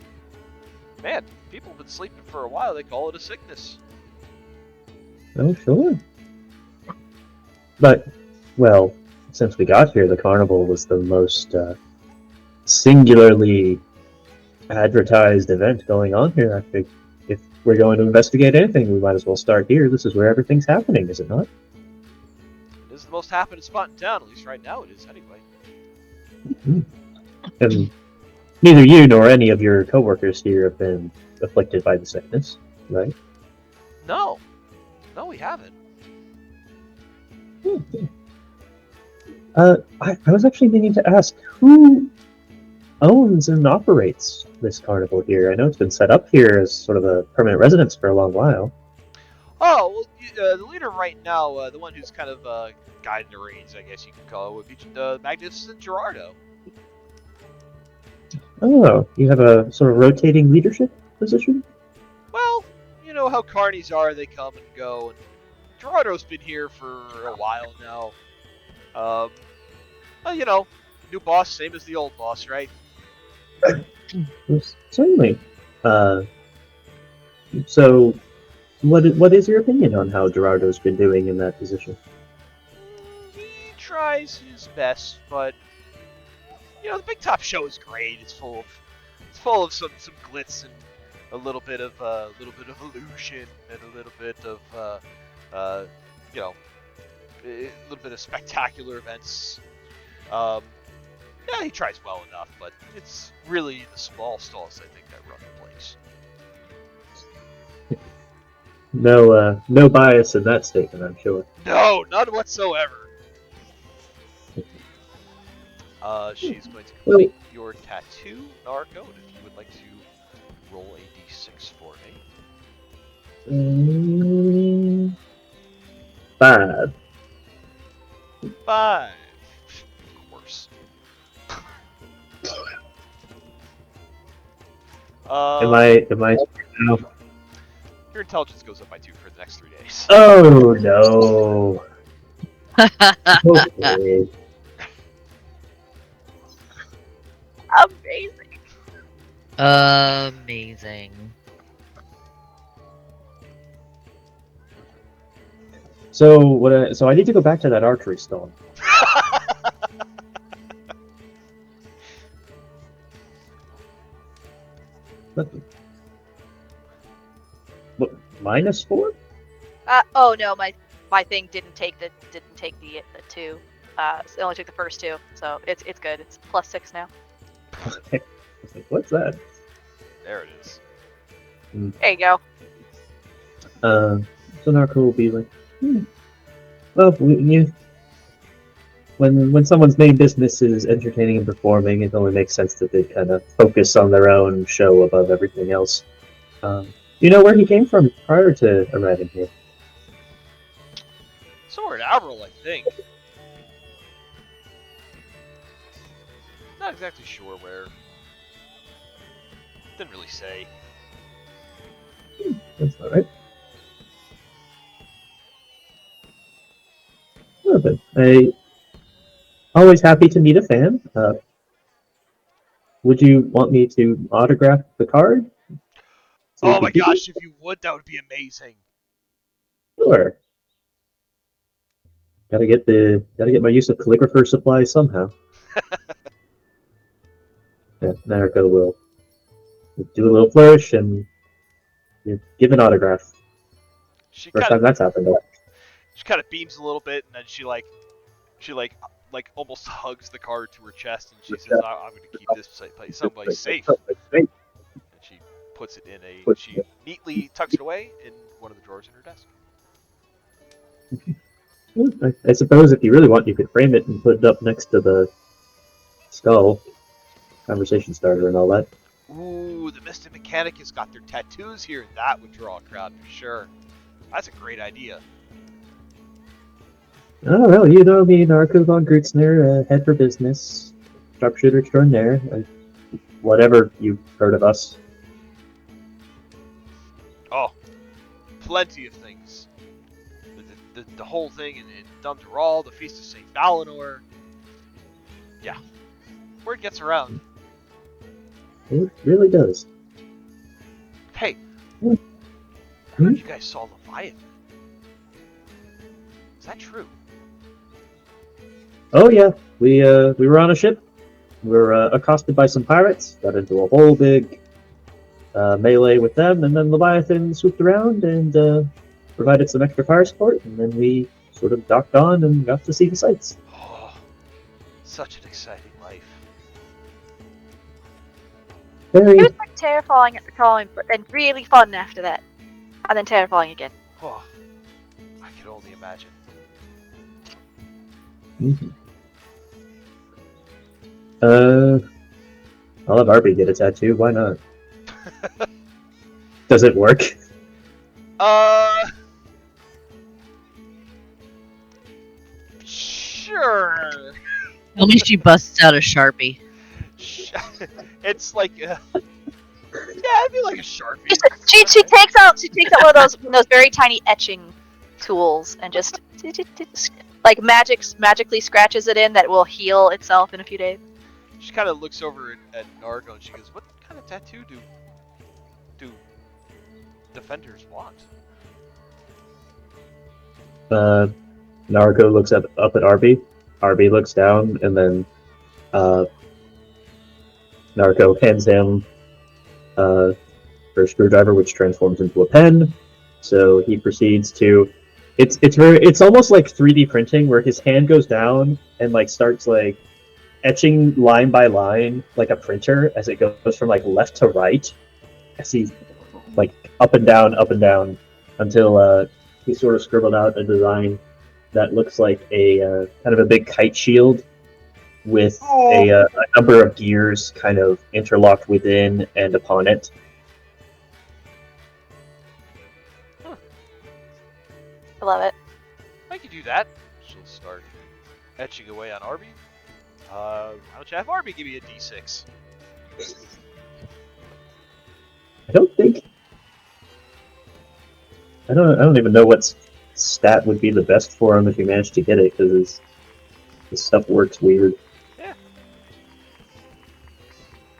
man, people have been sleeping for a while. They call it a sickness." Oh, sure. But, well, since we got here, the Carnival was the most singularly advertised event going on here. I think if we're going to investigate anything, we might as well start here. This is where everything's happening, is it not? It is the most happening spot in town, at least right now it is, anyway. Mm-hmm. And neither you nor any of your coworkers here have been afflicted by the sickness, right? No, we haven't. I was actually meaning to ask, who owns and operates this carnival here? I know it's been set up here as sort of a permanent residence for a long while. Oh, well, the leader right now, the one who's kind of guiding the reins, I guess you could call it, would be the Magnificent Gerardo. Oh, you have a sort of rotating leadership position? Well, you know how carnies are, they come and go, and Gerardo's been here for a while now. Well, you know, new boss, same as the old boss, right? Yes, certainly. So, what is your opinion on how Gerardo's been doing in that position? He tries his best, but you know, the Big Top Show is great. It's full of some glitz and a little bit of illusion and a little bit of you know, a little bit of spectacular events. Yeah, he tries well enough, but it's really the small stalls, I think, that run the place. No bias in that statement, I'm sure. No, none whatsoever. She's going to complete your tattoo, Narco, and if you would like to roll a d6 for me. 5. 5. Of course. Am I now? Your intelligence goes up by 2 for the next 3 days. Oh no. Okay. Amazing. Amazing. So I need to go back to that archery stone. What, -4? Oh no, my thing didn't take the 2. It only took the first 2, so it's good. It's +6 now. I was like, what's that? There it is. There you go. So Narco will be like, well, when someone's main business is entertaining and performing, it only makes sense that they kind of focus on their own show above everything else. You know where he came from prior to arriving here? Somewhere in Avril, I think. Not exactly sure where. Didn't really say. That's all right. Well, then, always happy to meet a fan. Would you want me to autograph the card? So Oh my gosh, if you would, that would be amazing. Sure. Gotta get my use of calligrapher supply somehow. Yeah, Narco will do a little flourish and give an autograph. First time that's happened. She kind of beams a little bit, and then she almost hugs the card to her chest, and she says, "I'm going to keep this place someplace safe." And she puts it in she neatly tucks it away in one of the drawers in her desk. I suppose if you really want, you could frame it and put it up next to the skull, conversation starter, and all that. Ooh, the Mystic Mechanic has got their tattoos here. That would draw a crowd for sure. That's a great idea. Oh, well, you know me, Narco von Grützner, head for business, sharpshooter extraordinaire, whatever you've heard of us. Oh, plenty of things. The whole thing in Dum Dural, the Feast of St. Valinor. Yeah, word gets around. It really does. Hey, I heard you guys saw Leviathan. Is that true? Oh yeah, we were on a ship. We were accosted by some pirates. Got into a whole big melee with them, and then Leviathan swooped around and provided some extra fire support, and then we sort of docked on and got to see the sights. Oh, such an exciting life. Very. It was like terrifying at the time, but then really fun after that, and then terrifying again. Oh, I can only imagine. Mm-hmm. I'll have Arby get a tattoo. Why not? Does it work? Sure. Tell me she busts out a Sharpie. It's like, yeah, it'd be like a Sharpie. She takes out one of those very tiny etching tools and just like magically scratches it in that will heal itself in a few days. She kind of looks over at Nargo and she goes, "What kind of tattoo do defenders want?" Narco looks up at Arby. Arby looks down, and then Narco hands him her screwdriver, which transforms into a pen. So he proceeds to. It's almost like 3D printing, where his hand goes down and like starts like etching line by line like a printer as it goes from like left to right, as he's like up and down until he sort of scribbled out a design that looks like a kind of a big kite shield with a number of gears kind of interlocked within and upon it. I love it. I can do that. She'll start etching away on Arby. Why don't you have Arby give me a D6? I don't think. I don't even know what stat would be the best for him if he managed to get it, because his stuff works weird. Yeah.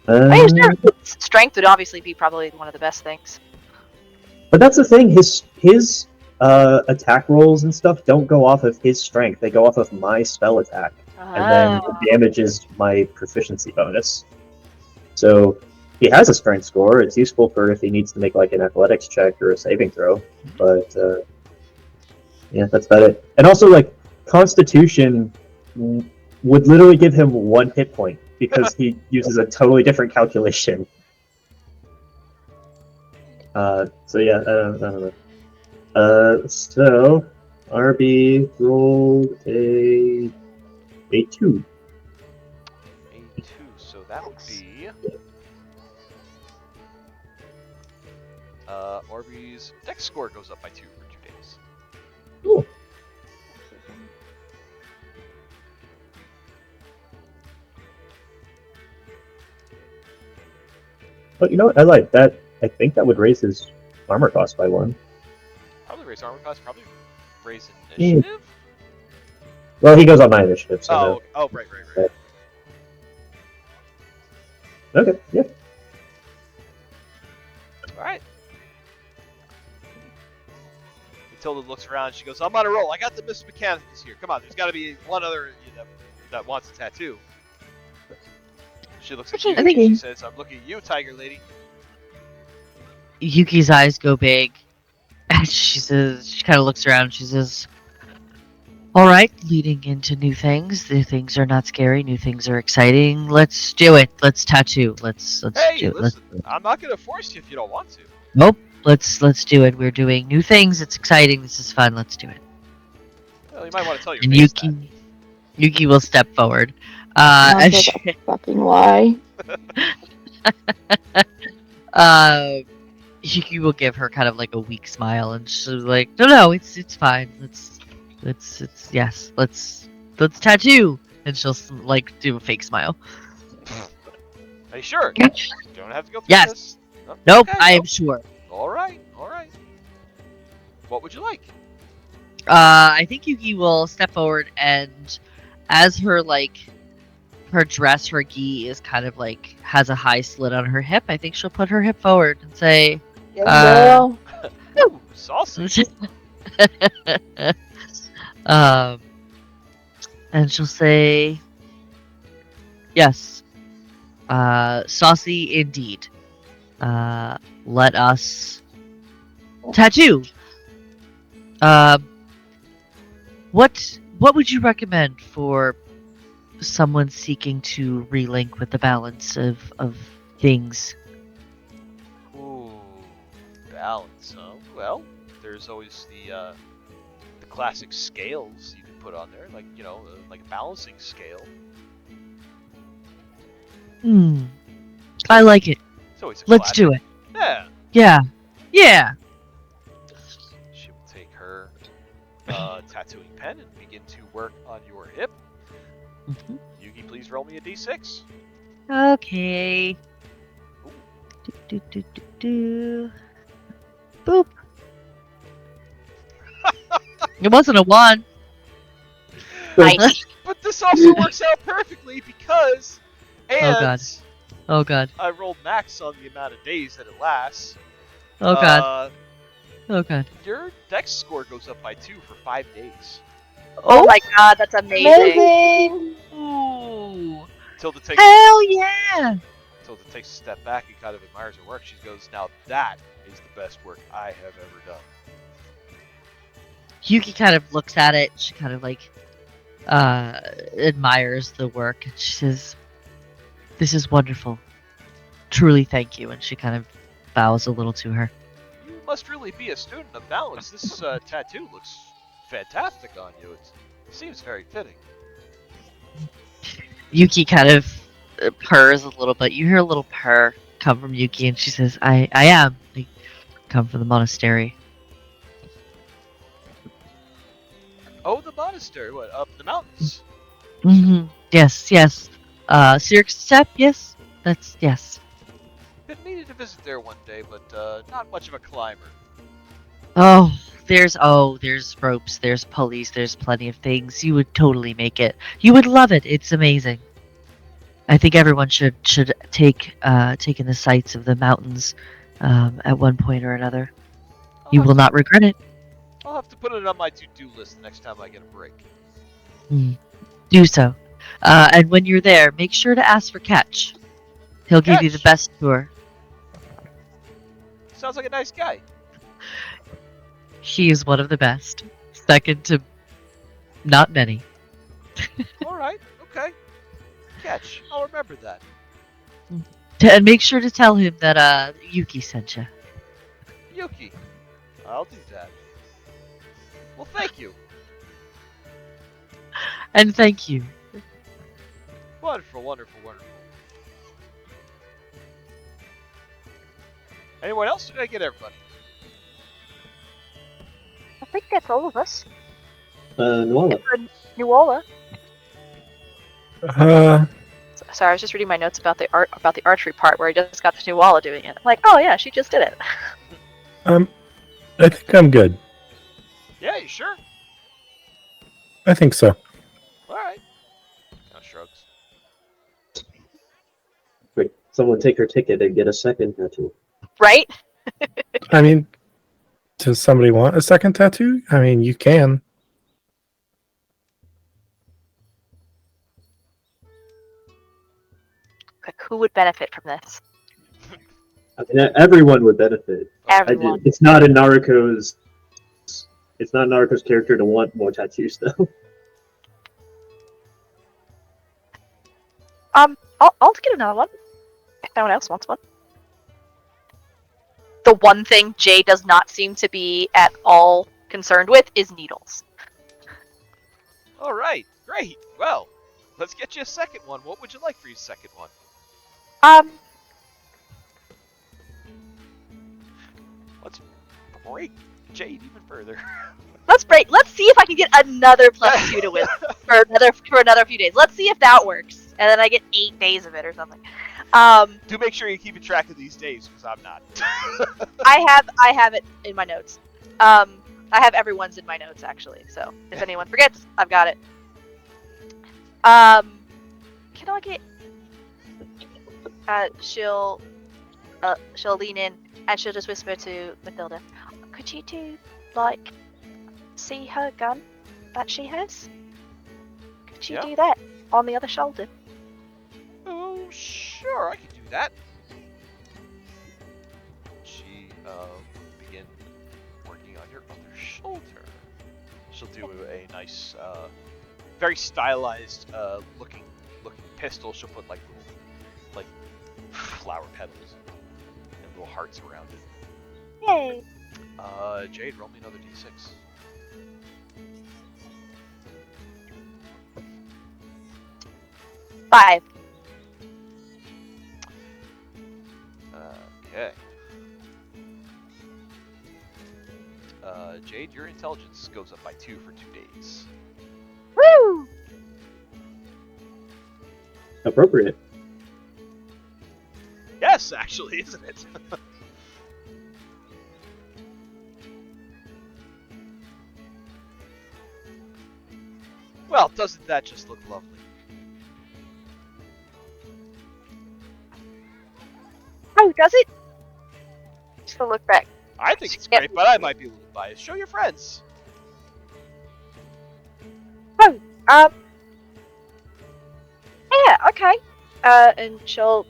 I understand. Strength would obviously be probably one of the best things. But that's the thing. His attack rolls and stuff don't go off of his strength. They go off of my spell attack, and then the damage is my proficiency bonus. So he has a strength score. It's useful for if he needs to make like an athletics check or a saving throw. But yeah, that's about it. And also, like, Constitution would literally give him 1 hit point because he uses a totally different calculation. So yeah, I don't know. So RB rolled a 2. A 2, so that would be Arby's dex score goes up by 2 for 2 days. Cool. But you know what? I like that. I think that would raise his armor cost by 1. Probably raise armor cost, probably raise initiative? Well, he goes on my initiative, so no. Oh, right. Okay, yeah. Alright. Matilda looks around, she goes, I'm on a roll, I got the Miss Mechanicus here. Come on, there's gotta be one other that wants a tattoo. She looks at Yuki and she says, I'm looking at you, Tiger Lady. Yuki's eyes go big. And she kind of looks around and she says, alright, leading into new things. New things are not scary, new things are exciting. Let's do it. Let's tattoo. Let's Hey, do it. listen, I'm not gonna force you if you don't want to. Nope. Let's do it. We're doing new things. It's exciting. This is fun. Let's do it. Well, you might want to tell your And face that. Yuki will step forward. Sounds like a fucking lie. Yuki will give her kind of like a weak smile, and she's like, "No, it's fine. Let's tattoo." And she'll like do a fake smile. Are you sure? Yeah. You don't have to go through Yes. this. No? Nope, Okay, I am nope. sure. All right. What would you like? I think Yuki will step forward, and as her dress, her gi is kind of like has a high slit on her hip. I think she'll put her hip forward and say, Yeah, Ooh, saucy. and she'll say, yes, saucy indeed. Let us tattoo. What would you recommend for someone seeking to relink with the balance of things? Ooh, balance, huh? Well, there's always the classic scales you can put on there, like, like a balancing scale. I like it. It's always a Let's classic. do it. Yeah. Yeah. She will take her tattooing pen and begin to work on your hip. Mm-hmm. Yuki, please roll me a d6. Okay. Do. Boop. It wasn't a 1. But this also works out perfectly because, Oh god. I rolled max on the amount of days that it lasts. Oh god. Oh god. Your dex score goes up by 2 for 5 days. Oh my god, that's amazing. Amazing! Ooh. Tilda takes Hell yeah! Tilda takes a step back and kind of admires her work. She goes, now that is the best work I have ever done. Yuki kind of looks at it. She kind of admires the work, and she says, "This is wonderful. Truly, thank you." And she kind of bows a little to her. You must really be a student of balance. This tattoo looks fantastic on you. It seems very fitting. Yuki kind of purrs a little bit. You hear a little purr come from Yuki, and she says, I am. I come from the monastery. Oh, the monastery. What, up the mountains? Yes, yes. Sirk Step, yes? That's, yes. Been meaning to visit there one day, but not much of a climber. There's ropes, there's pulleys, there's plenty of things. You would totally make it. You would love it. It's amazing. I think everyone should take in the sights of the mountains at one point or another. You will not regret it. I'll have to put it on my to-do list the next time I get a break. Do so. And when you're there, make sure to ask for Catch. He'll give you the Catch? best tour. Sounds like a nice guy. He is one of the best. Second to not many. Alright, okay. Catch. I'll remember that. And make sure to tell him that Yuki sent you. Yuki. I'll do that. Well, thank you. And thank you. Wonderful, wonderful, wonderful. Anyone else? Or did I get everybody? I think that's all of us. Nuala. Nuala. Uh, Sorry, I was just reading my notes about the archery part where I just got to Nuala doing it. I'm like, oh yeah, she just did it. I think I'm good. Yeah, you sure? I think so. Alright. Now shrugs. Wait, someone take her ticket and get a second tattoo. Right? I mean, does somebody want a second tattoo? I mean, you can. Like, who would benefit from this? I mean, everyone would benefit. Everyone. It's not in Naruto's. It's not Naruto's character to want more tattoos, though. I'll get another one. If no one else wants one. The one thing Jay does not seem to be at all concerned with is needles. Alright, great. Well, let's get you a second one. What would you like for your second one? Let's break Jade even further. Let's see if I can get another +2 to wisdom for another few days. Let's see if that works. And then I get 8 days of it or something. Do make sure you keep track of these days, because I'm not. I have it in my notes. I have everyone's in my notes actually, so if anyone forgets, I've got it. Can I get she'll lean in and she'll just whisper to Matilda, could you two like see her gun that she has? Could you do that on the other shoulder? Oh, sure, I can do that. She begin working on your other shoulder. She'll do a nice, very stylized looking pistol. She'll put like little flower petals and little hearts around it. Yay! Jade, roll me another d6. Five. Okay. Jade, your intelligence goes up by 2 for 2 days. Woo! Appropriate. Yes, actually, isn't it? Well, doesn't that just look lovely? Oh, does it? Just to look back. I think it's great, but I might be a little biased. Show your friends. Oh, yeah, okay. And she'll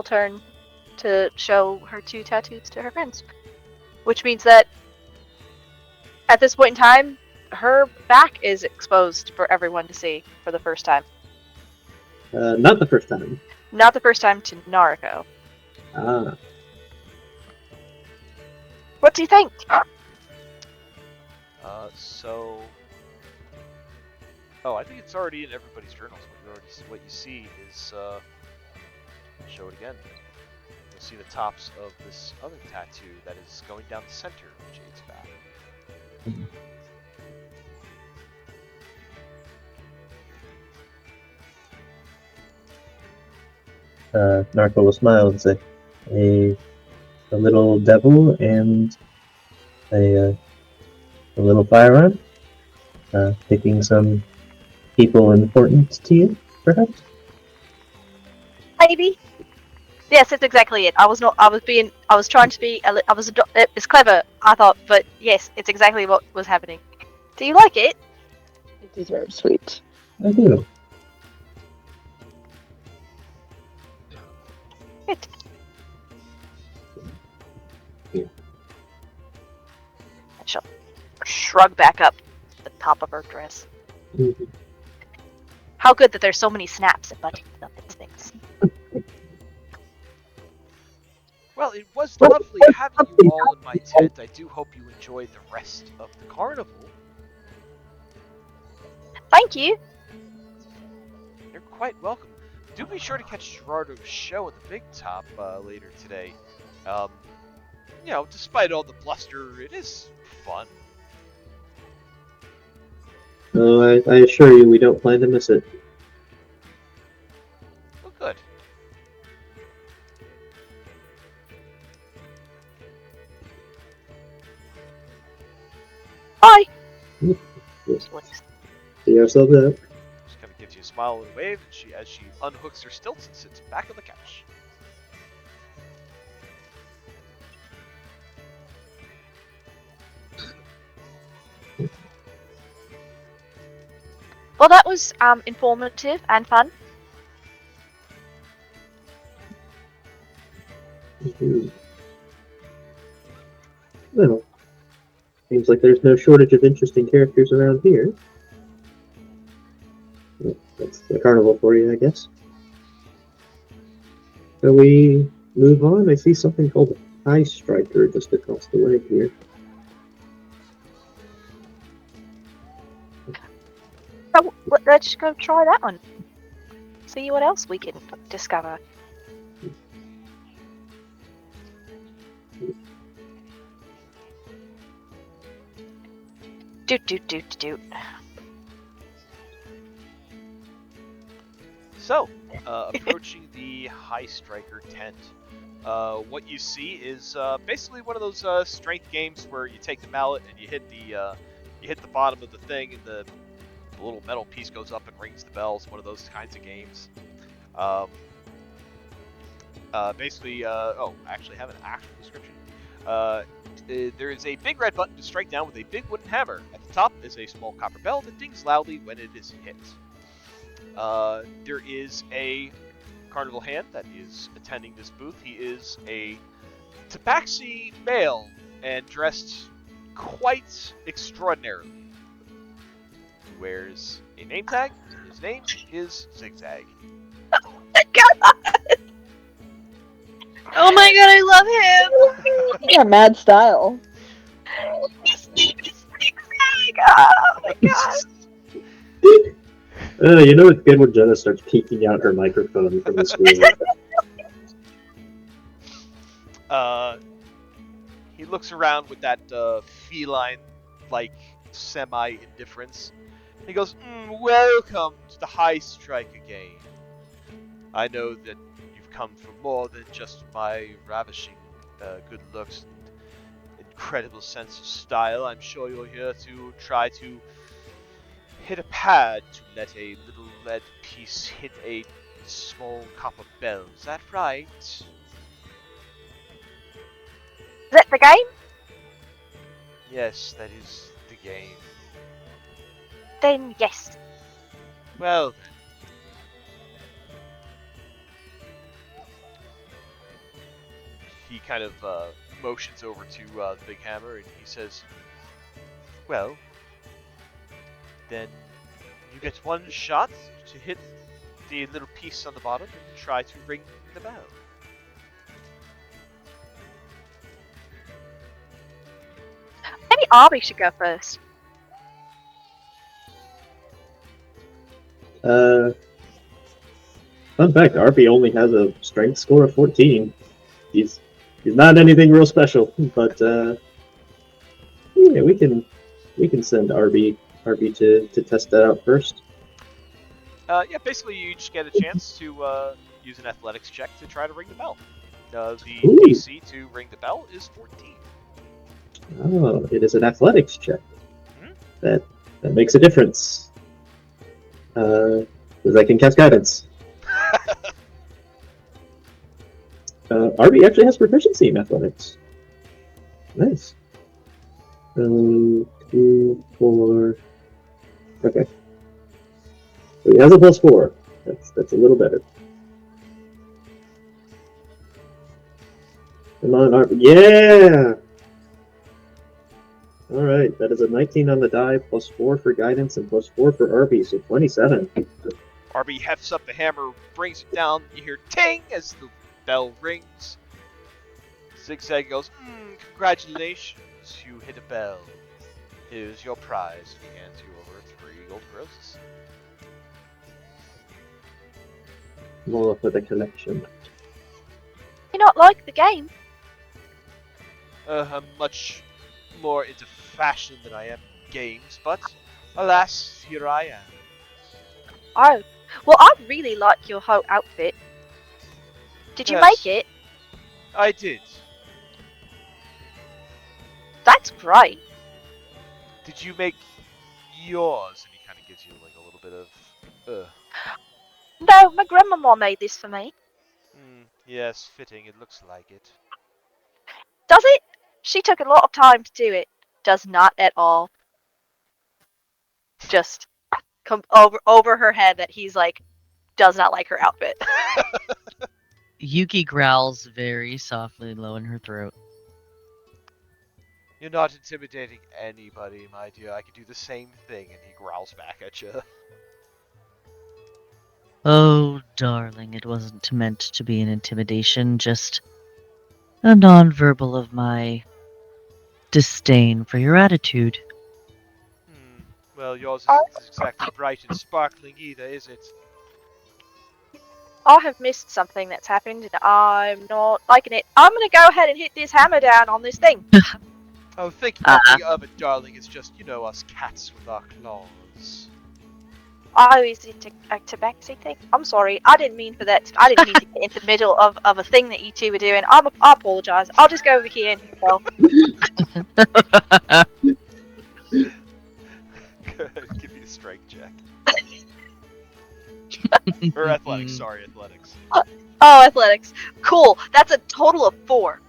turn to show her 2 tattoos to her friends, which means that at this point in time, her back is exposed for everyone to see for the first time. Not the first time. Not the first time to Naruto. Ah. What do you think? So Oh, I think it's already in everybody's journals. What you see is show it again. You'll see the tops of this other tattoo that is going down the center of Jade's back. Narco will smile and say, a little devil and a little firearm? Picking some people important to you, perhaps? Maybe. Yes, that's exactly it. I was trying to be. It's clever, I thought, but yes, it's exactly what was happening. Do you like it? It is very sweet. I do. Good. Yeah. I shall shrug back up the top of her dress. Mhm. How good that there's so many snaps and buttons on these things. Well, it was lovely having you all in my tent. I do hope you enjoy the rest of the carnival. Thank you. You're quite welcome. Do be sure to catch Gerardo's show at the Big Top later today. Despite all the bluster, it is fun. I assure you, we don't plan to miss it. Oh, good. Bye. Yes. See ourselves out. Just kind of gives you a smile and a wave, and as she unhooks her stilts and sits back on the couch. Well, that was informative and fun. Mhm. Well, seems like there's no shortage of interesting characters around here. Well, that's the carnival for you, I guess. So we move on. I see something called a High Striker just across the way here. So, let's go try that one. See what else we can discover. Doot. So, approaching the High Striker tent, what you see is basically one of those strength games where you take the mallet and you hit the bottom of the thing, and the little metal piece goes up and rings the bells. One of those kinds of games. I actually have an actual description. There is a big red button to strike down with a big wooden hammer. At the top is a small copper bell that dings loudly when it is hit. There is a carnival hand that is attending this booth. He is a tabaxi male and dressed quite extraordinarily. He wears a name tag. His name is Zigzag. Oh my god, I love him! Yeah, mad style. His name is Zigzag. Oh my god. You know it's good when Jenna starts peeking out her microphone from the screen. He looks around with that feline-like semi-indifference. He goes, "Welcome to the High Striker game. I know that you've come for more than just my ravishing good looks and incredible sense of style. I'm sure you're here to try to hit a pad to let a little lead piece hit a small copper bell. Is that right?" Is that the game? "Yes, that is the game." Then yes. "Well then." He kind of motions over to the big hammer and he says, "Well, then you get one shot to hit the little piece on the bottom and try to ring the bell." Maybe Arby should go first. Uh, Fun fact: Arby only has a strength score of 14. He's not anything real special, but yeah, we can send Arby to test that out first. Yeah, basically you just get a chance to use an athletics check to try to ring the bell. The Ooh. AC to ring the bell is 14. Oh, it is an athletics check. Hmm? That makes a difference. Because I can cast guidance. Arby actually has proficiency in athletics. Nice. 2, 4. Okay. So he has a +4. That's a little better. Come on, Arby. Yeah! Alright, that is a 19 on the die, +4 for guidance, and +4 for Arby, so 27. Arby hefts up the hammer, brings it down. You hear ting as the bell rings. Zigzag goes, congratulations, you hit a bell. Here's your prize, and he hands you over 3 gold roses. More for the collection. You not like the game? I'm much more into fashion than I am games, but alas, here I am. Oh, well, I really like your whole outfit. Did you Yes. make it? I did. That's great. Did you make yours? And he kind of gives you like a little bit of, No, my grandmama made this for me. yes, fitting. It looks like it. Does it? She took a lot of time to do it. Does not at all. Just come over her head that he's like, does not like her outfit. Yuki growls very softly, low in her throat. You're not intimidating anybody, my dear. I could do the same thing, and he growls back at you. Oh, darling, it wasn't meant to be an intimidation, just a nonverbal of my disdain for your attitude. Well, yours isn't exactly bright and sparkling either, is it? I have missed something that's happened and I'm not liking it. I'm gonna go ahead and hit this hammer down on this thing. Oh, think nothing of it, darling. It's just, us cats with our claws. Oh, is it a tabaxi thing? I'm sorry. I didn't mean for that. I didn't mean to get into the middle of a thing that you two were doing. I apologise. I'll just go over here and tell. Good. Give me a strength check. Or athletics. Sorry, athletics. Oh, athletics. Cool. That's a total of 4.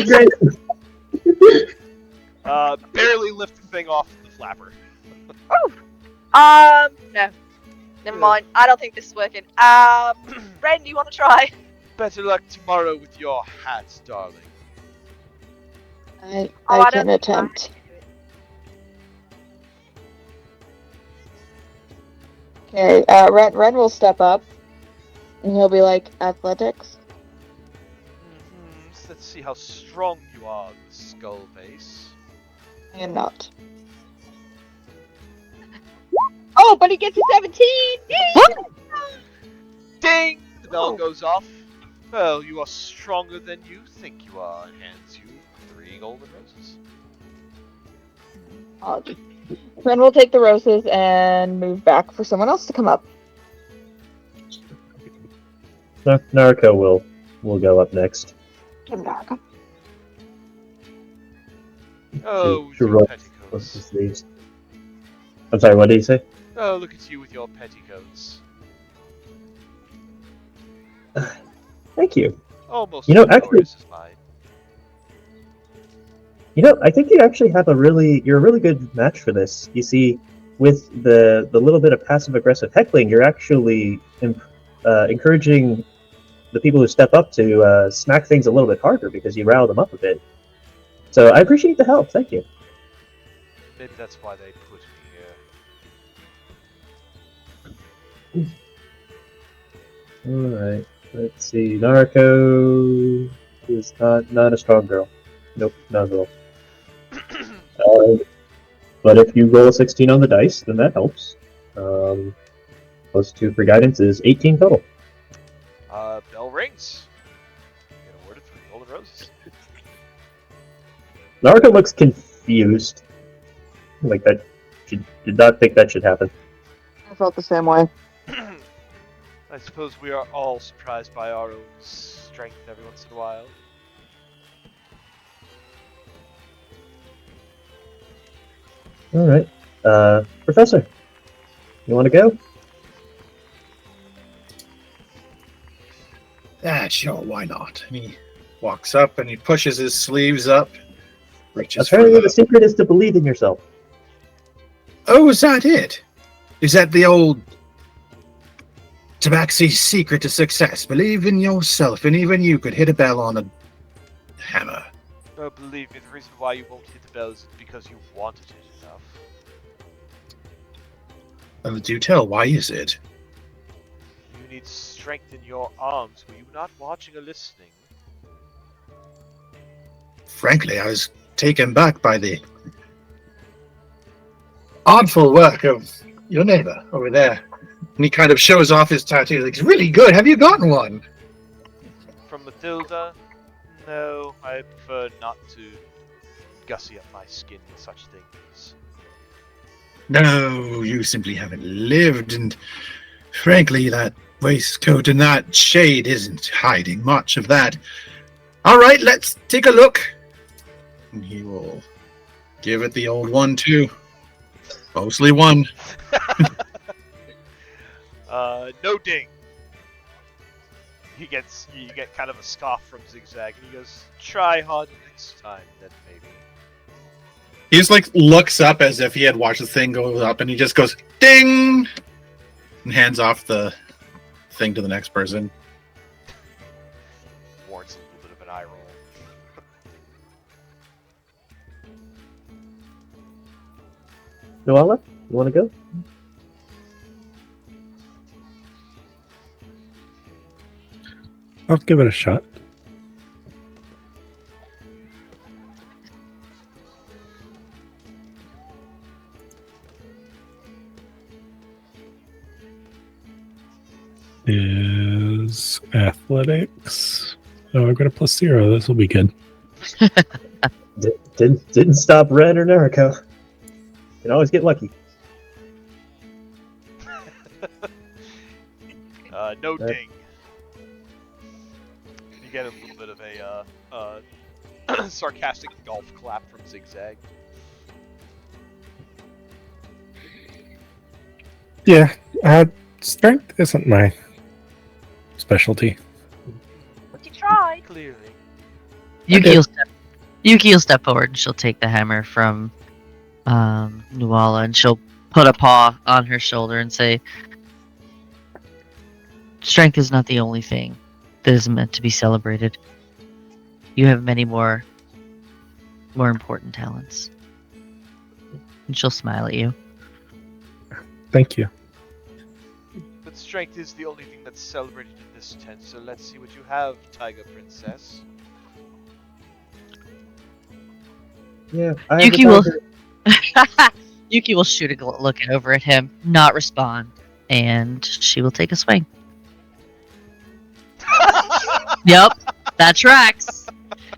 Great. Barely lift the thing off the flapper. No. Never mind. I don't think this is working. Ren, do you want to try? Better luck tomorrow with your hats, darling. I I can don't- attempt. Okay, Ren will step up, and he'll be like, athletics? So let's see how strong you are, skull face. I am not. Oh, but he gets a 17! Ding! The bell goes off. Well, you are stronger than you think you are, and hands you 3 golden roses. Ren will take the roses and move back for someone else to come up. Naruko will go up next. Oh, with To your roll petticoats. his sleeves. I'm sorry, what did you say? Oh, look at you with your petticoats. Thank you. Almost You know, as actually- glorious as mine. I think you're a really good match for this. You see, with the little bit of passive aggressive heckling, you're actually encouraging the people who step up to smack things a little bit harder because you rile them up a bit. So I appreciate the help. Thank you. Maybe that's why they put me here. All right. Let's see. Naruko is not a strong girl. Nope, not at all. But if you roll a 16 on the dice, then that helps. Plus 2 for guidance is 18 total. Bell rings. You get awarded for the Golden Roses. Narka looks confused. Like that, she did not think that should happen. I felt the same way. I suppose we are all surprised by our own strength every once in a while. All right, Professor, you want to go? Sure, why not? And he walks up and he pushes his sleeves up, reaches for Apparently, the secret is to believe in yourself. Oh, is that it? Is that the old Tabaxi's secret to success? Believe in yourself, and even you could hit a bell on a hammer. Oh, believe me, the reason why you won't hit the bells is because you wanted it enough. Oh, do tell, why is it? You need strength in your arms. Were you not watching or listening? Frankly, I was taken back by the artful work of your neighbor over there. And he kind of shows off his tattoo. Like, it's really good. Have you gotten one? From Matilda? No, I prefer not to gussy up my skin with such things. No, you simply haven't lived, and frankly, that waistcoat and that shade isn't hiding much of that. All right, let's take a look. And he will give it the old 1-2. Mostly 1. No ding. You get kind of a scoff from Zigzag, and he goes, "Try harder next time, then maybe." He just looks up as if he had watched the thing go up, and he just goes ding, and hands off the thing to the next person. Warrants a little bit of an eye roll. Noella, you want to go? I'll give it a shot. Is athletics. Oh, I've got a +0. This will be good. Didn't stop Ren or Nariko. Can always get lucky. No ding. You get a little bit of a sarcastic golf clap from Zigzag. Yeah, strength isn't my specialty. But you tried. Clearly. Yuki will step forward and she'll take the hammer from Nuala, and she'll put a paw on her shoulder and say, "Strength is not the only thing that is meant to be celebrated. You have many more important talents." And she'll smile at you. Thank you. But strength is the only thing that's celebrated in this tent, so let's see what you have, Tiger Princess. Yeah, I have Yuki a will dagger. Yuki will shoot a look over at him, not respond, and she will take a swing. Yep, that tracks.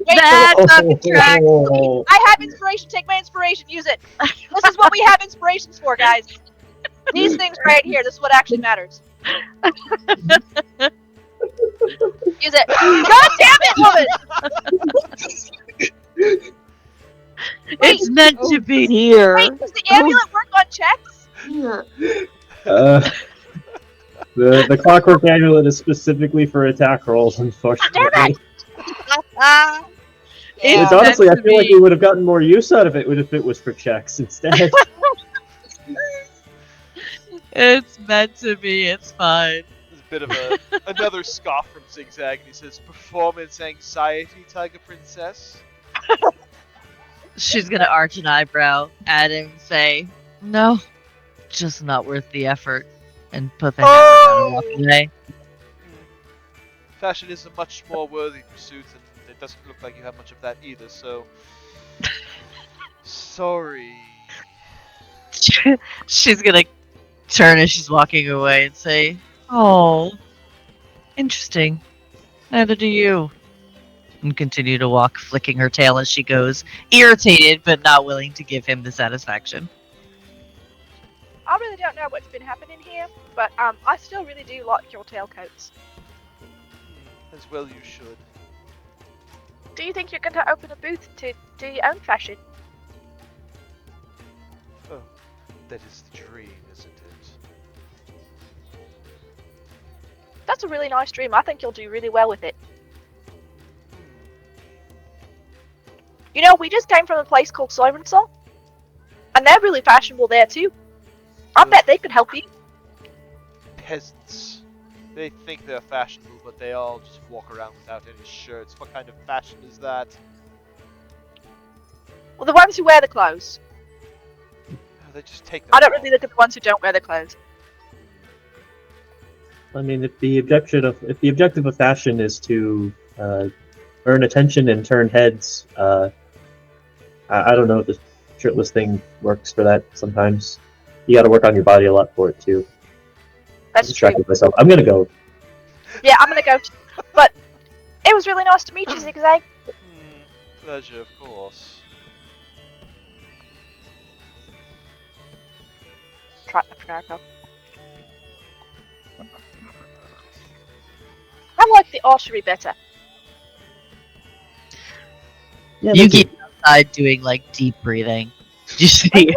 Wait, That fucking tracks. Oh, I have inspiration. Take my inspiration. Use it. This is what we have inspirations for, guys. These things right here. This is what actually matters. Use it. God damn it, woman! It's meant to be. Here. Wait, does the amulet work on checks? Here. the clockwork amulet is specifically for attack rolls, unfortunately. It's Which honestly, I meant to feel like be. we would have gotten more use out of it if it was for checks instead. It's meant to be. It's fine. There's a bit of another scoff from Zigzag, and he says, "Performance anxiety, Tiger Princess." She's gonna arch an eyebrow at him and say, "No, just not worth the effort," and put the hammer down and walk away. Fashion is a much more worthy pursuit, and it doesn't look like you have much of that either, so... Sorry. She's gonna turn as she's walking away and say, "Oh, interesting. Neither do you." And continue to walk, flicking her tail as she goes, irritated but not willing to give him the satisfaction. I really don't know what's been happening here, but I still really do like your tailcoats. As well you should. Do you think you're going to open a booth to do your own fashion? Oh, that is the dream, isn't it? That's a really nice dream. I think you'll do really well with it. You know, we just came from a place called Somersault, and they're really fashionable there too. I bet they could help you. Peasants. They think they're fashionable, but they all just walk around without any shirts. What kind of fashion is that? Well, the ones who wear the clothes. They just take them I don't off. really look at the ones who don't wear the clothes. I mean, if the objective of fashion is to earn attention and turn heads, I don't know if the shirtless thing works for that. Sometimes you got to work on your body a lot for it too. That's true. Distracted myself. I'm gonna go. Yeah, I'm gonna go. But it was really nice to meet you, Zigzag. Pleasure, of course. Try to I like the archery better. Yeah, You me too. get outside doing like deep breathing. Did you see?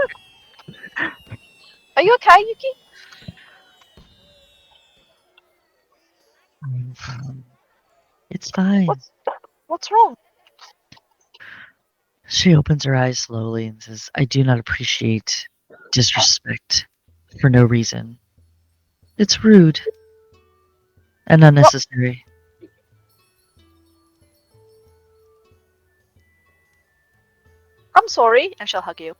Are you okay, Yuki? It's fine. What's wrong? She opens her eyes slowly and says, "I do not appreciate disrespect for no reason. It's rude and unnecessary." I'm sorry, and she'll hug you.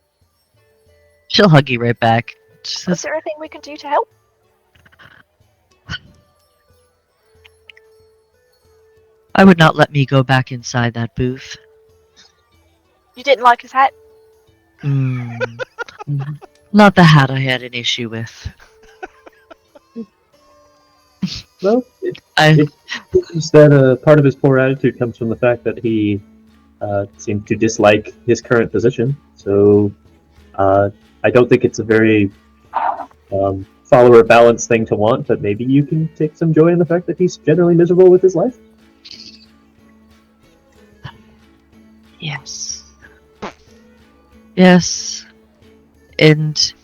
She'll hug you right back. She Is says, there anything we can do to help? "I would not let me go back inside that booth." You didn't like his hat? Not the hat I had an issue with. Well, I it seems that part of his poor attitude comes from the fact that he seemed to dislike his current position. So I don't think it's a very follower balanced thing to want, but maybe you can take some joy in the fact that he's generally miserable with his life. Yes. Yes. And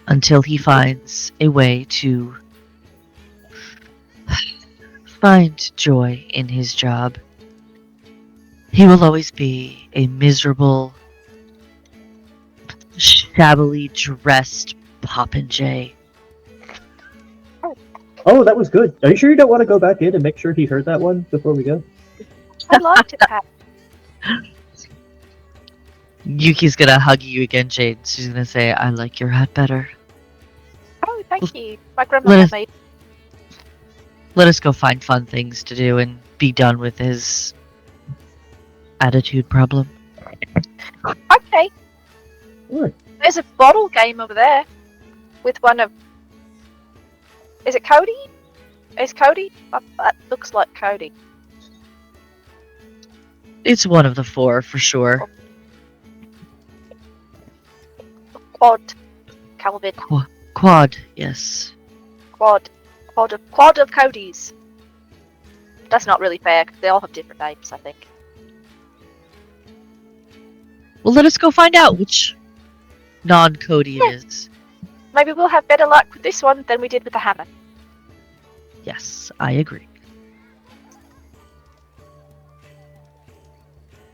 until he finds a way to find joy in his job, he will always be a miserable, shabbily dressed popinjay. Oh, that was good. Are you sure you don't want to go back in and make sure he heard that one before we go? I liked his hat. Yuki's gonna hug you again, Jade. She's gonna say, "I like your hat better." Oh, thank you. My grandma Let us- made. Let us go find fun things to do and be done with his attitude problem. Okay. Sure. There's a bottle game over there with one of. Is it Cody? Is Cody? That looks like Cody. It's one of the four for sure. Quad. Calvin. Quad, yes. Quad of Cody's. That's not really fair because they all have different names, I think. Well, let us go find out which non-Cody it is. Maybe we'll have better luck with this one than we did with the hammer. Yes, I agree.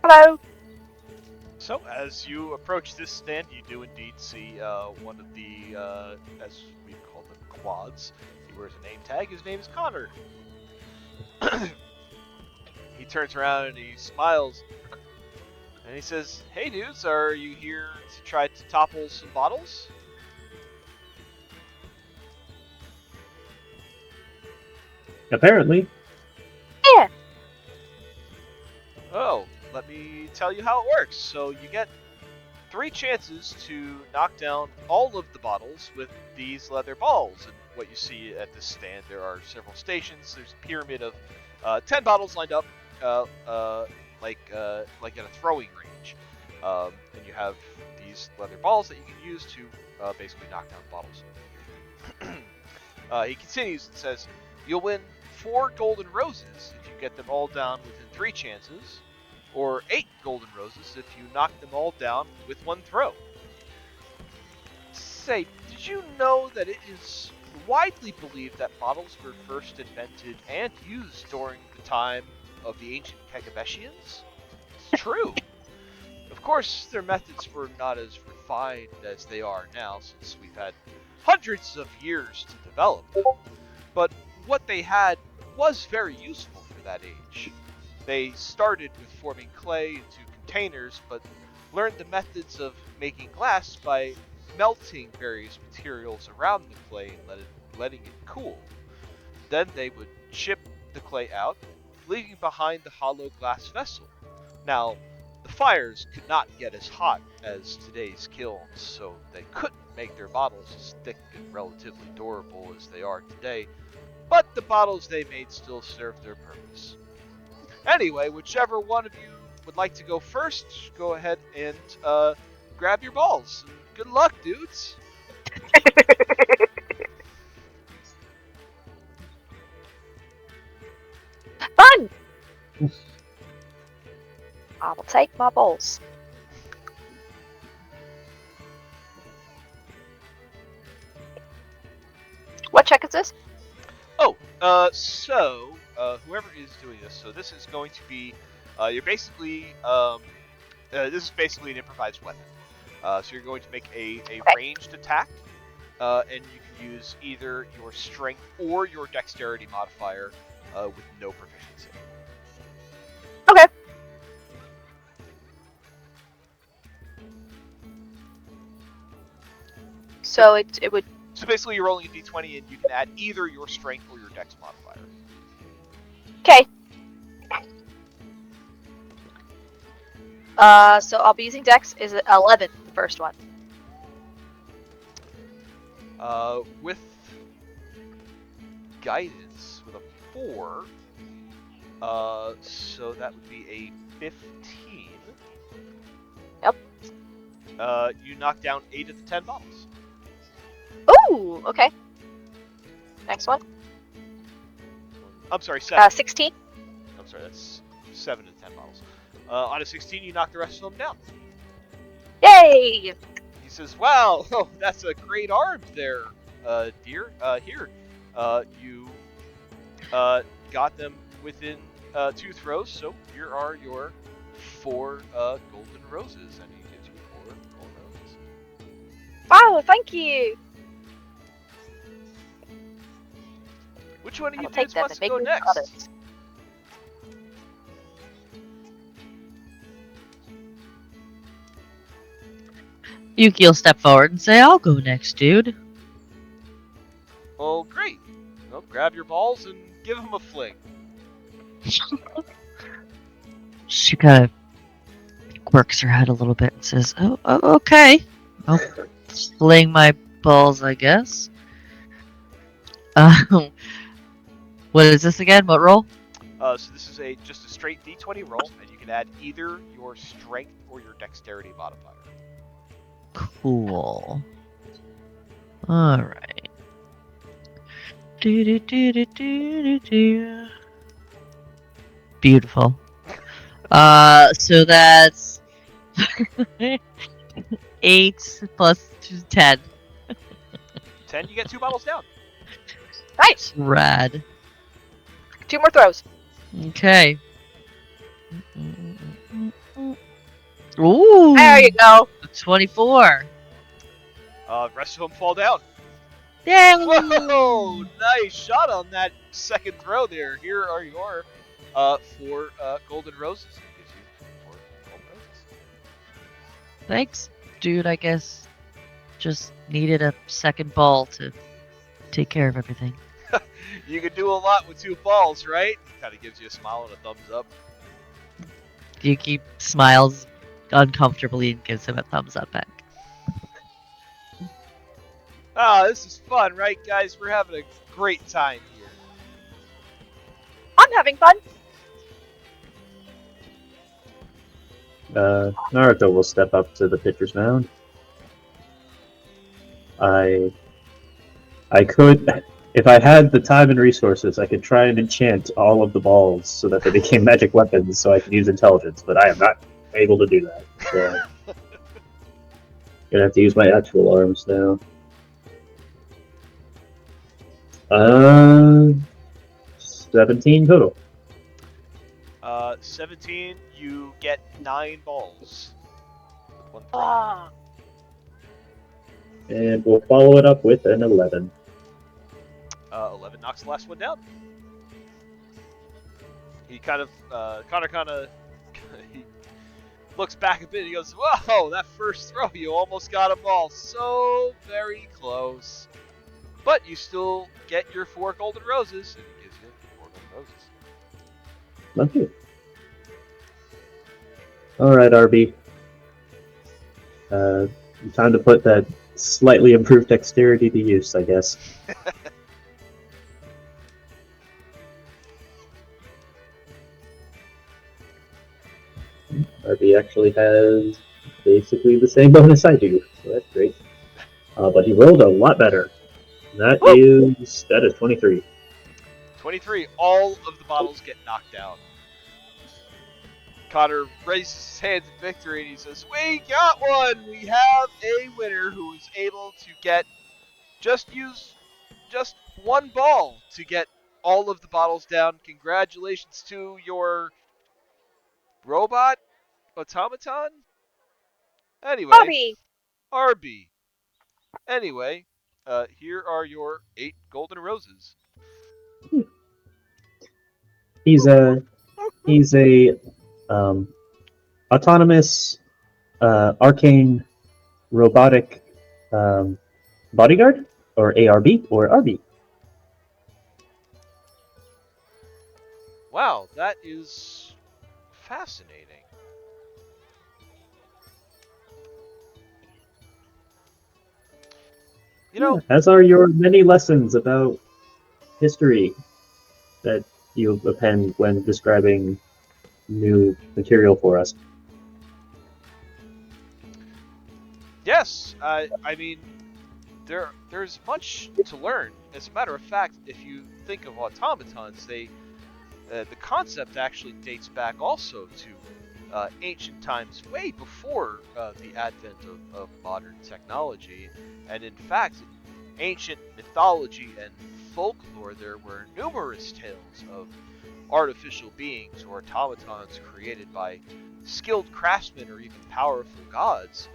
Hello. So, as you approach this stand, you do indeed see one of the, as we call them, quads. He wears a name tag. His name is Connor. He turns around and he smiles. And he says, "Hey dudes, are you here to try to topple some bottles?" Apparently. Yeah. Oh, let me tell you how it works. So you get 3 chances to knock down all of the bottles with these leather balls. And what you see at this stand, there are several stations. There's a pyramid of 10 bottles lined up, like at a throwing range. And you have these leather balls that you can use to basically knock down bottles. He continues and says, "You'll win 4 golden roses if you get them all down within 3 chances, or 8 golden roses if you knock them all down with 1 throw." Say, did you know that it is widely believed that bottles were first invented and used during the time of the ancient Kagabeshians? It's true. Of course, their methods were not as refined as they are now, since we've had hundreds of years to develop them. But what they had was very useful for that age. They started with forming clay into containers, but learned the methods of making glass by melting various materials around the clay and letting it cool. Then they would chip the clay out, leaving behind the hollow glass vessel. Now, the fires could not get as hot as today's kilns, so they couldn't make their bottles as thick and relatively durable as they are today, but the bottles they made still served their purpose. Anyway, whichever one of you would like to go first, go ahead and grab your balls. Good luck, dudes. Fun! I will take my balls. What check is this? Oh, whoever is doing this, so this is going to be, you're basically, this is basically an improvised weapon. So you're going to make a ranged attack, and you can use either your strength or your dexterity modifier with no proficiency. Okay. So it would. So basically, you're rolling a d20, and you can add either your strength or your dex modifier. Okay. So I'll be using Dex. Is it 11, the first one? With guidance, with a 4, so that would be a 15. Yep. You knock down 8 of the 10 bottles. Ooh, okay. Next one. I'm sorry, 7. 16. I'm sorry, that's 7 of the 10 bottles. On a 16, you knock the rest of them down. Yay! He says, "Wow, oh, that's a great arm there, dear. Here, you got them within 2 throws, so here are your 4 golden roses." And he gives you 4 golden roses. Wow, thank you. Which one of you I'll take dudes them wants and to make go me next? products. Yuki will step forward and say, "I'll go next, dude." Well, great. Well, grab your balls and give him a fling. She kind of quirks her head a little bit and says, "Oh, okay. I'll fling my balls, I guess." What is this again? What roll? So this is just a straight d20 roll, and you can add either your strength or your dexterity modifier. Cool. All right. Beautiful. So that's 8 plus 10. 10, you get 2 bottles down. Nice. Rad. 2 more throws. Okay. Ooh. There you go. 24. Rest of them fall down. Yay! Whoa! Nice shot on that second throw there. Here are your 4 golden roses. It gives you 4 golden roses. Thanks, dude. I guess just needed a second ball to take care of everything. You can do a lot with 2 balls, right? He kind of gives you a smile and a thumbs up. Yuki smiles uncomfortably and gives him a thumbs up back. Ah, this is fun, right, guys? We're having a great time here. I'm having fun. Naruto will step up to the pitcher's mound. I could, if I had the time and resources, I could try and enchant all of the balls so that they became magic weapons so I could use intelligence, but I am not able to do that. So gonna have to use my actual arms now. 17 total. 17, you get 9 balls. With 1 throw. Ah, And we'll follow it up with an 11. 11 knocks the last one down. He kind of, Connor kind of, he looks back a bit and he goes, "Whoa, that first throw, you almost got a ball. So very close. But you still get your 4 golden roses." And he gives you 4 golden roses. Love you. Alright, RB. Time to put that slightly improved dexterity to use, I guess. RB actually has basically the same bonus I do, so that's great. But he rolled a lot better. That is 23. 23, all of the bottles get knocked out. Connor raises his hands in victory and he says, "We got one! We have a winner who is able to use just 1 ball to get all of the bottles down. Congratulations to your robot automaton?" Anyway, Bobby. RB. Anyway, here are your 8 golden roses. He's a autonomous arcane robotic bodyguard, or ARB, or RB. Wow, that is fascinating. You know, As are your many lessons about history that you append when describing new material for us. yes, I mean, there's much to learn. As a matter of fact, if you think of automatons, the concept actually dates back also to ancient times, way before the advent of modern technology. And in fact, in ancient mythology and folklore, there were numerous tales of artificial beings or automatons created by skilled craftsmen or even powerful gods.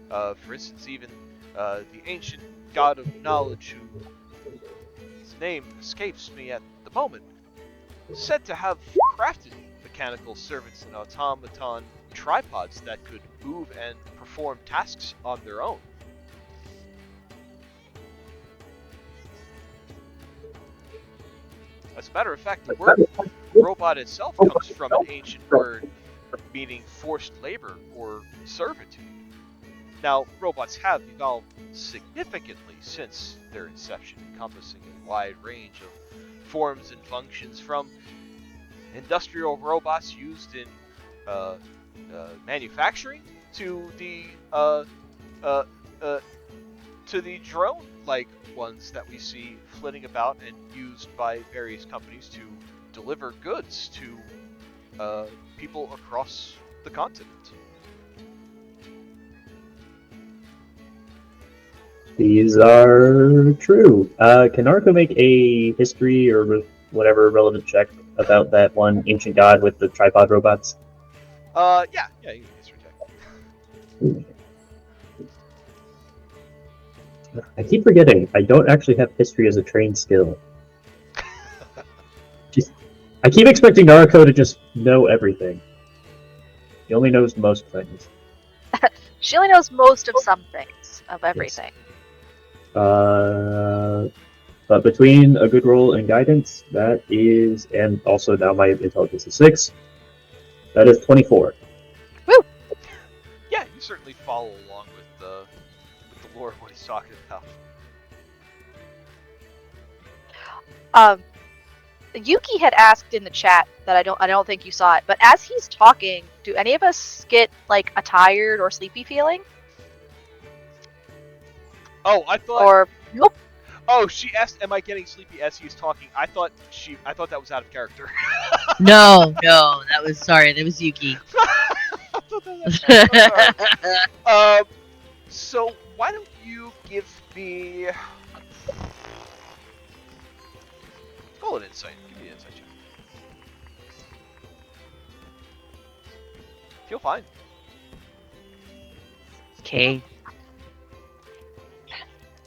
For instance, even the ancient god of knowledge, whose name escapes me at the moment, said to have crafted mechanical servants and automaton tripods that could move and perform tasks on their own. As a matter of fact, the word robot itself comes from an ancient word meaning forced labor or servitude. Now, robots have evolved significantly since their inception, encompassing a wide range of forms and functions, from industrial robots used in manufacturing to the drone-like ones that we see flitting about and used by various companies to deliver goods to people across the continent. These are true. Can Arco make a history or whatever relevant check about that one ancient god with the tripod robots? Yeah, you can history check. I keep forgetting, I don't actually have history as a trained skill. I keep expecting Naruto to just know everything. He only knows most things. She only knows most of some things of everything. But between a good roll and guidance, that is, and also now my intelligence is 6, that is 24. Woo! certainly follow along with the lore of what he's talking about. Yuki had asked in the chat that I don't think you saw it, but as he's talking, do any of us get like a tired or sleepy feeling? Oh, I thought. Or nope. Oh, she asked, "Am I getting sleepy?" As he's talking. I thought that was out of character. No, that was Yuki. I thought that was out of character. So why don't you give me? Call it insight. Give me an insight check. Feel fine. Okay.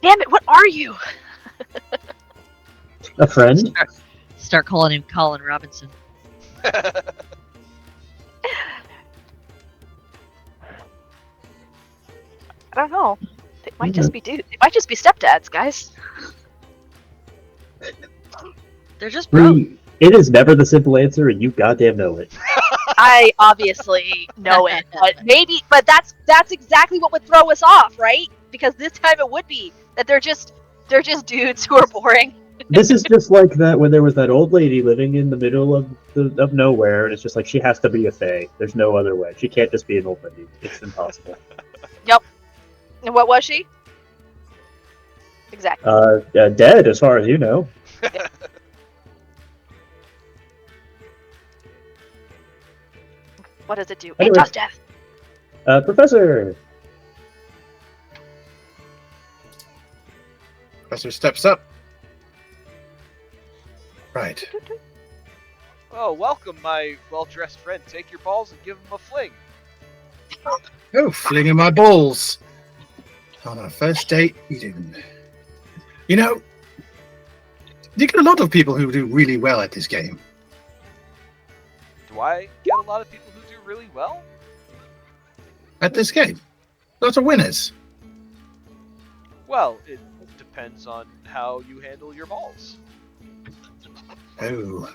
Damn it! What are you? A friend? Start calling him Colin Robinson. I don't know. It might just be dude. It might just be stepdads, guys. They're just bros. It is never the simple answer, and you goddamn know it. I obviously know it, but that's exactly what would throw us off, right? Because this time it would be that they're just dudes who are boring. This is just like that when there was that old lady living in the middle of nowhere, and it's just like she has to be a fae. There's no other way. She can't just be an old lady. It's impossible. Yep. And what was she? Exactly. Dead, as far as you know. What does it do? Anyway. It does death. Professor! Professor steps up. Right. Oh, welcome, my well-dressed friend. Take your balls and give them a fling. Oh, flinging my balls. On our first date, eating. You know, you get a lot of people who do really well at this game. Do I get a lot of people who do really well? At this game. Lots of winners. Well, it depends on how you handle your balls. Oh.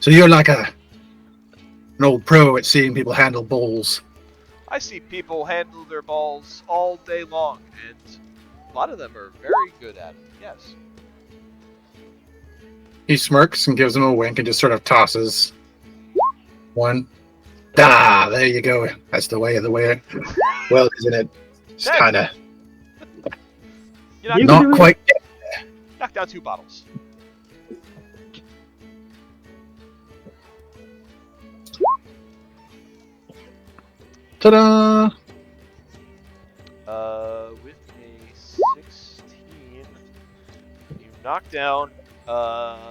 So you're like an old pro at seeing people handle balls. I see people handle their balls all day long, and a lot of them are very good at it, yes. He smirks and gives him a wink and just sort of tosses one. Ah, there you go. That's the way of the way. Well, isn't it? It's kind of You not quite. knock down 2 bottles. Ta-da! With a 16, you knock down,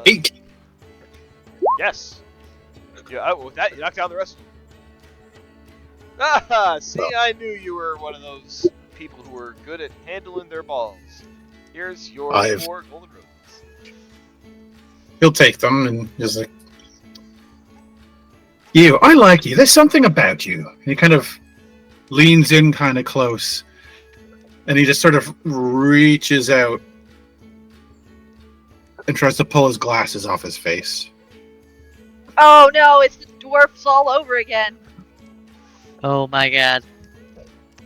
8. Yes. Yeah, with that, you knock down the rest of them. Ah, see, I knew you were one of those people who were good at handling their balls. Here's your 4 golden roses. He'll take them and just like, you, I like you. There's something about you. And he kind of leans in kind of close. And he just sort of reaches out and tries to pull his glasses off his face. Oh no, it's the dwarfs all over again. Oh my god.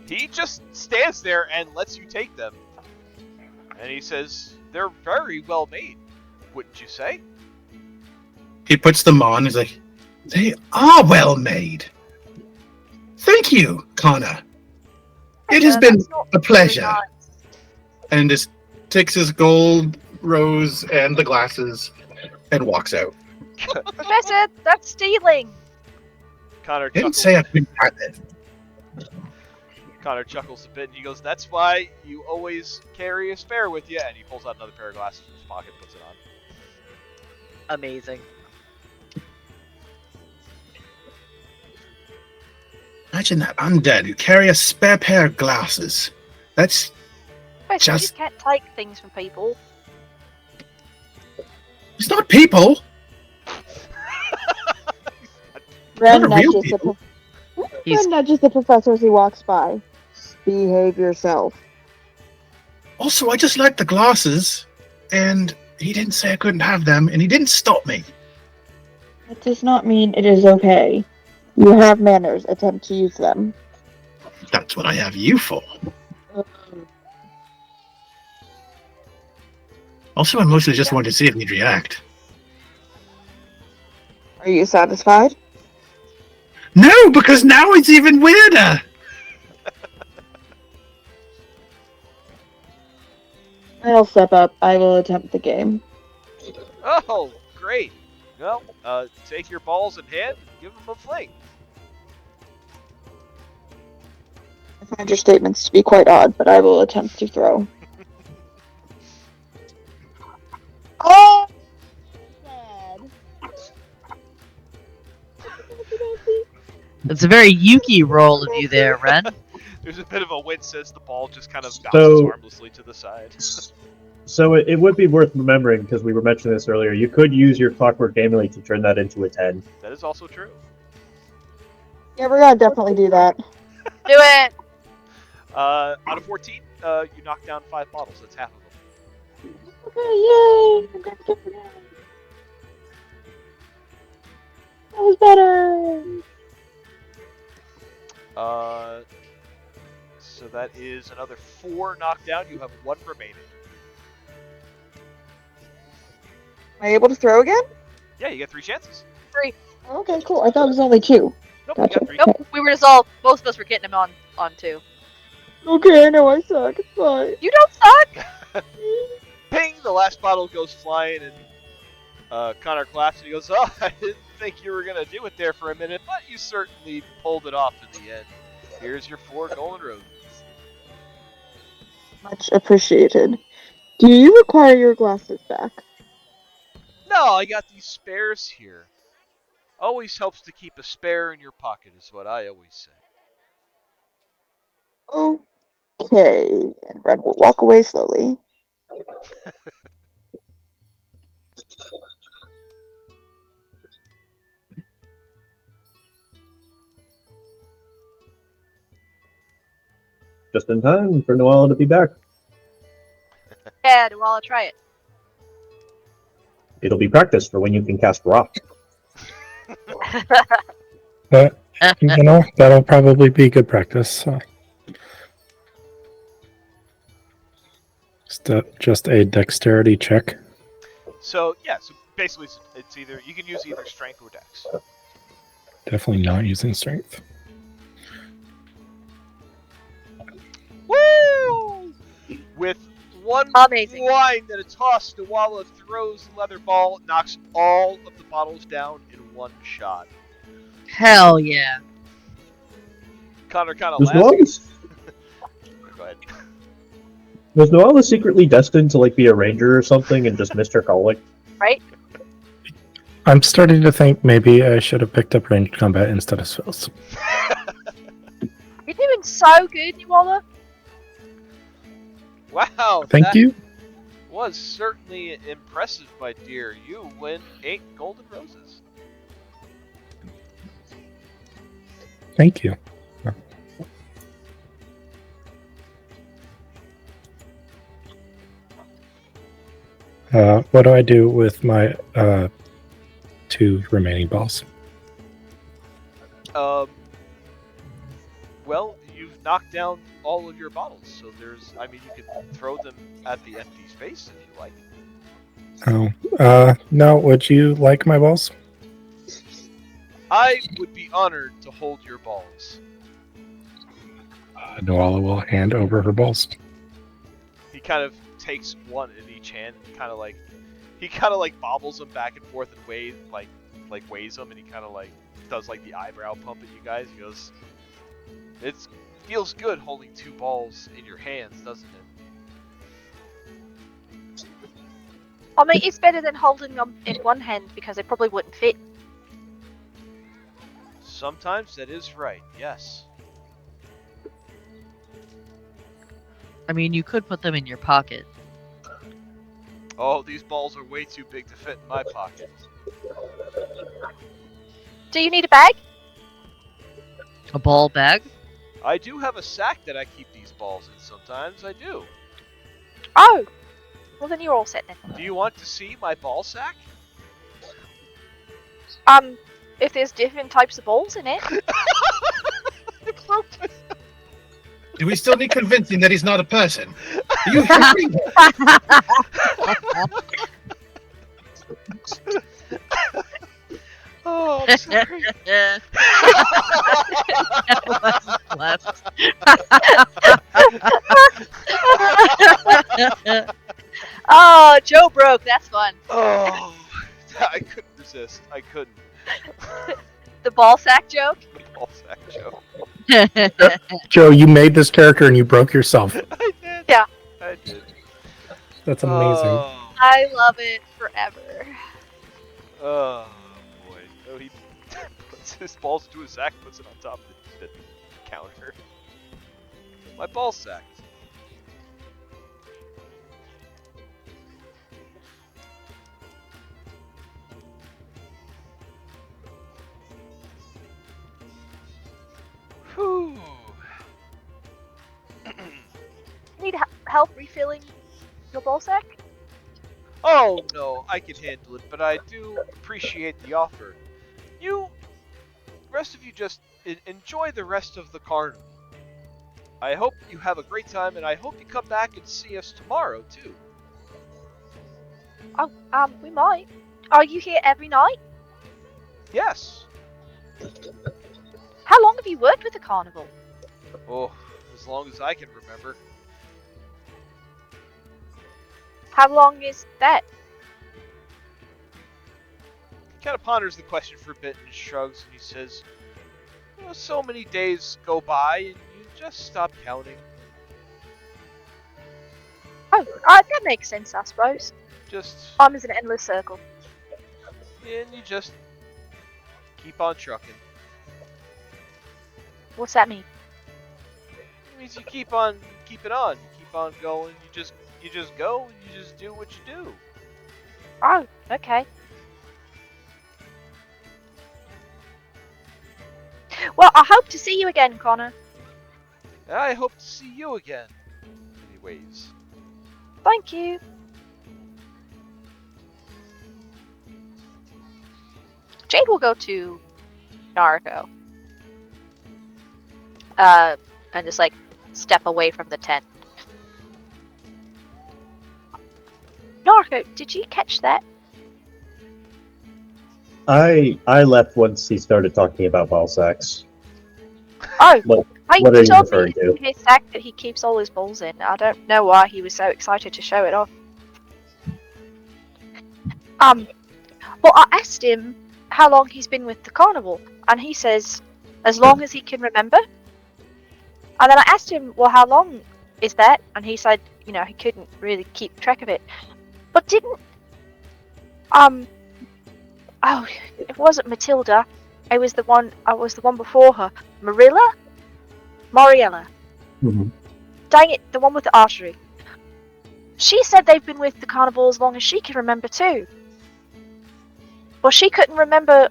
He just stands there and lets you take them. And he says, they're very well made, wouldn't you say? He puts them on. He's like, they are well made. Thank you, Connor. It has been a pleasure. And just takes his gold rose and the glasses and walks out. Professor, that's stealing. Connor Didn't chuckles. say I couldn't have it. Connor chuckles a bit and he goes, that's why you always carry a spare with you. And he pulls out another pair of glasses from his pocket and puts it on. Amazing. Imagine that undead who carry a spare pair of glasses. That's Professor, Just- you can't take things from people. it's not people. Ren What are real nudges, people? He's- Ren nudges the professor as he walks by. Behave yourself. Also, I just like the glasses, and he didn't say I couldn't have them, and he didn't stop me. That does not mean it is okay. You have manners. Attempt to use them. That's what I have you for. Also, I mostly just wanted to see if he'd react. Are you satisfied? No, because now it's even weirder. I'll step up. I will attempt the game. Oh, great. Well, take your balls in hand and give them a fling. I find your statements to be quite odd, but I will attempt to throw. Oh! Sad. It's a very Yuki roll of you there, Ren. There's a bit of a wince as the ball just kind of bounces So- harmlessly to the side. So it would be worth remembering, because we were mentioning this earlier, you could use your Clockwork Amulet to turn that into a 10. That is also true. Yeah, we're gonna definitely do that. Do it! Out of 14, you knock down 5 bottles. That's half of them. Okay, yay! I'm gonna get it out. That was better! So that is another 4 knocked down. You have 1 remaining. Am I able to throw again? Yeah, you get 3 chances. Okay, cool. I thought it was only 2. Nope, Gotcha. you got 3. Nope, we were just all, both of us were getting him on 2. Okay, I know I suck. It's fine. You don't suck! Ping! The last bottle goes flying, and Connor claps, and he goes, "Oh, I didn't think you were gonna do it there for a minute, but you certainly pulled it off in the end. Here's your 4 golden roses." Much appreciated. Do you require your glasses back? No, I got these spares here. Always helps to keep a spare in your pocket, is what I always say. Okay. And Red will walk away slowly. Just in time for Noella to be back. Yeah, well, I'll try it. It'll be practice for when you can cast Rock. But, that'll probably be good practice. So. Just a dexterity check. So, yeah, so basically it's either, you can use either strength or dex. Definitely not using strength. Woo! With one Amazing. line that a toss, Noala throws the leather ball, knocks all of the bottles down in one shot. Hell yeah. Connor kind of Was laughs. Go ahead. Noella secretly destined to be a ranger or something and just missed her calling? Right? I'm starting to think maybe I should have picked up ranged combat instead of spells. You're doing so good, Nuala. Wow. Thank you. Was certainly impressive, my dear. You win 8 golden roses. Thank you. What do I do with my 2 remaining balls? Well, you've knocked down all of your bottles, so you can throw them at the empty space if you like. Oh, no, would you like my balls? I would be honored to hold your balls. Noala will hand over her balls. He kind of takes one in each hand and he kind of bobbles them back and forth and weighs them, and he kind of does the eyebrow pump at you guys. He goes, "It feels good holding 2 balls in your hands, doesn't it?" I mean, it's better than holding them in one hand because they probably wouldn't fit. Sometimes that is right, yes. I mean, you could put them in your pocket. Oh, these balls are way too big to fit in my pocket. Do you need a bag? A ball bag? I do have a sack that I keep these balls in sometimes, I do. Oh, well then you're all set then. Do you want to see my ball sack? If there's different types of balls in it. I broke it. Do we still need convincing that he's not a person? Are you happy? Oh, I'm sorry. Left. Oh, Joe broke. That's fun. Oh, I couldn't resist. I couldn't. The ball sack joke. Ball sack joke. Joe, you made this character and you broke yourself. I did. Yeah. I did. That's amazing. Oh, I love it forever. oh boy. Oh, he puts his balls into his sack, puts it on top of the counter. My ball sack. Whew. Need help refilling your ball sack? Oh no, I can handle it, but I do appreciate the offer. Rest of you just enjoy the rest of the carnival. I hope you have a great time, and I hope you come back and see us tomorrow too. Oh, we might. Are you here every night? Yes. How long have you worked with the carnival? Oh, as long as I can remember. How long is that? He kind of ponders the question for a bit and shrugs, and he says, so many days go by, and you just stop counting. Oh, that makes sense, I suppose. Just, Time is an endless circle. and you just keep on trucking. What's that mean? It means you keep on keeping on. You keep on going. You just go, and you just do what you do. Oh, okay. Well, I hope to see you again, Connor. And I hope to see you again. Anyways. Thank you. Jade will go to Naruto. And just like step away from the tent. Naruto, did you catch that? I left once he started talking about ball sacks. Oh, What I are you told me referring to? in his sack that he keeps all his balls in. I don't know why he was so excited to show it off. Well, I asked him how long he's been with the carnival, and he says as long as he can remember. And then I asked him, well, how long is that? And he said, he couldn't really keep track of it. But didn't oh, it wasn't Matilda. I was the one before her. Mariella? Mm-hmm. Dang it, the one with the artery. She said they've been with the carnival as long as she can remember too. Well, she couldn't remember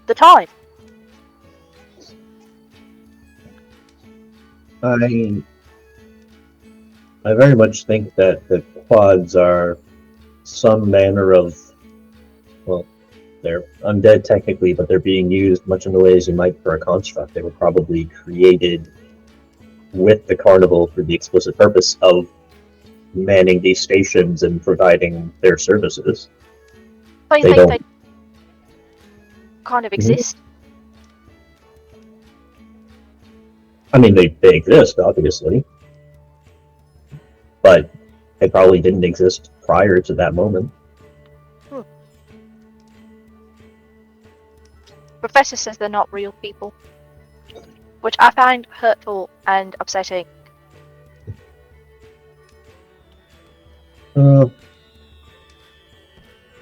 the time. I very much think that the quads are some manner of, well, they're undead technically, but they're being used much in the way as you might for a construct. They were probably created with the carnival for the explicit purpose of manning these stations and providing their services. So you They think don't- they kind of exist? I mean, they exist, obviously, but they probably didn't exist prior to that moment. Professor says they're not real people, which I find hurtful and upsetting.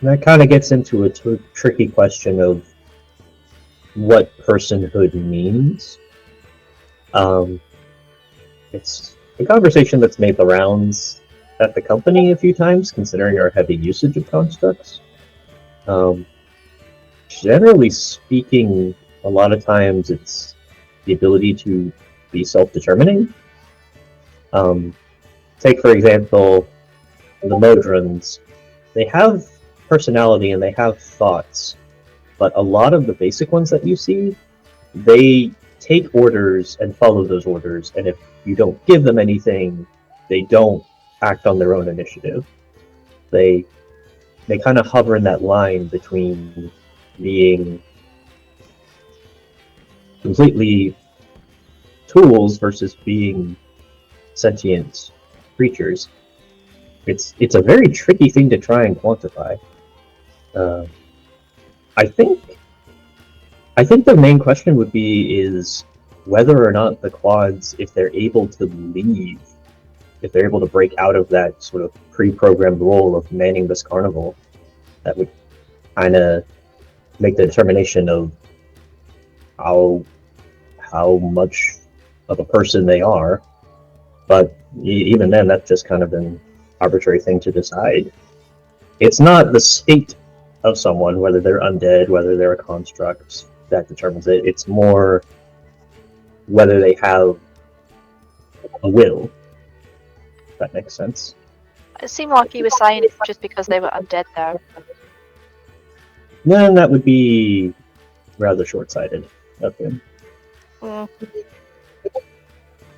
That kind of gets into a tricky question of what personhood means. It's a conversation that's made the rounds at the company a few times, considering our heavy usage of constructs. Generally speaking, a lot of times it's the ability to be self-determining. Take, for example, the Modrons. They have personality and they have thoughts, but a lot of the basic ones that you see, they take orders and follow those orders, and if you don't give them anything, they don't act on their own initiative. They kind of hover in that line between being completely tools versus being sentient creatures. It's a very tricky thing to try and quantify. I think the main question would be is whether or not the quads, if they're able to leave, if they're able to break out of that sort of pre-programmed role of manning this carnival, that would kind of make the determination of how much of a person they are. But even then, that's just kind of an arbitrary thing to decide. It's not the state of someone, whether they're undead, whether they're a construct, that determines it. It's more whether they have a will. If that makes sense. It seemed like he was saying it's just because they were undead, though. Then that would be rather short-sighted of him.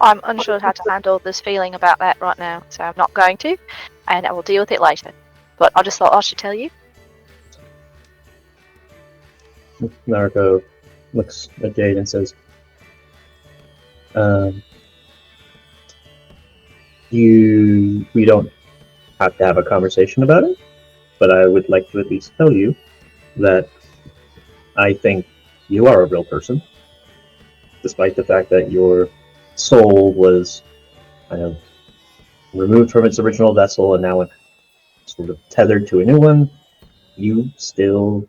I'm unsure how to handle this feeling about that right now, so I'm not going to, and I will deal with it later. But I just thought I should tell you. Naruto looks at Jade and says, we don't have to have a conversation about it, but I would like to at least tell you that I think you are a real person, despite the fact that your soul was kind of removed from its original vessel and now sort of tethered to a new one. You still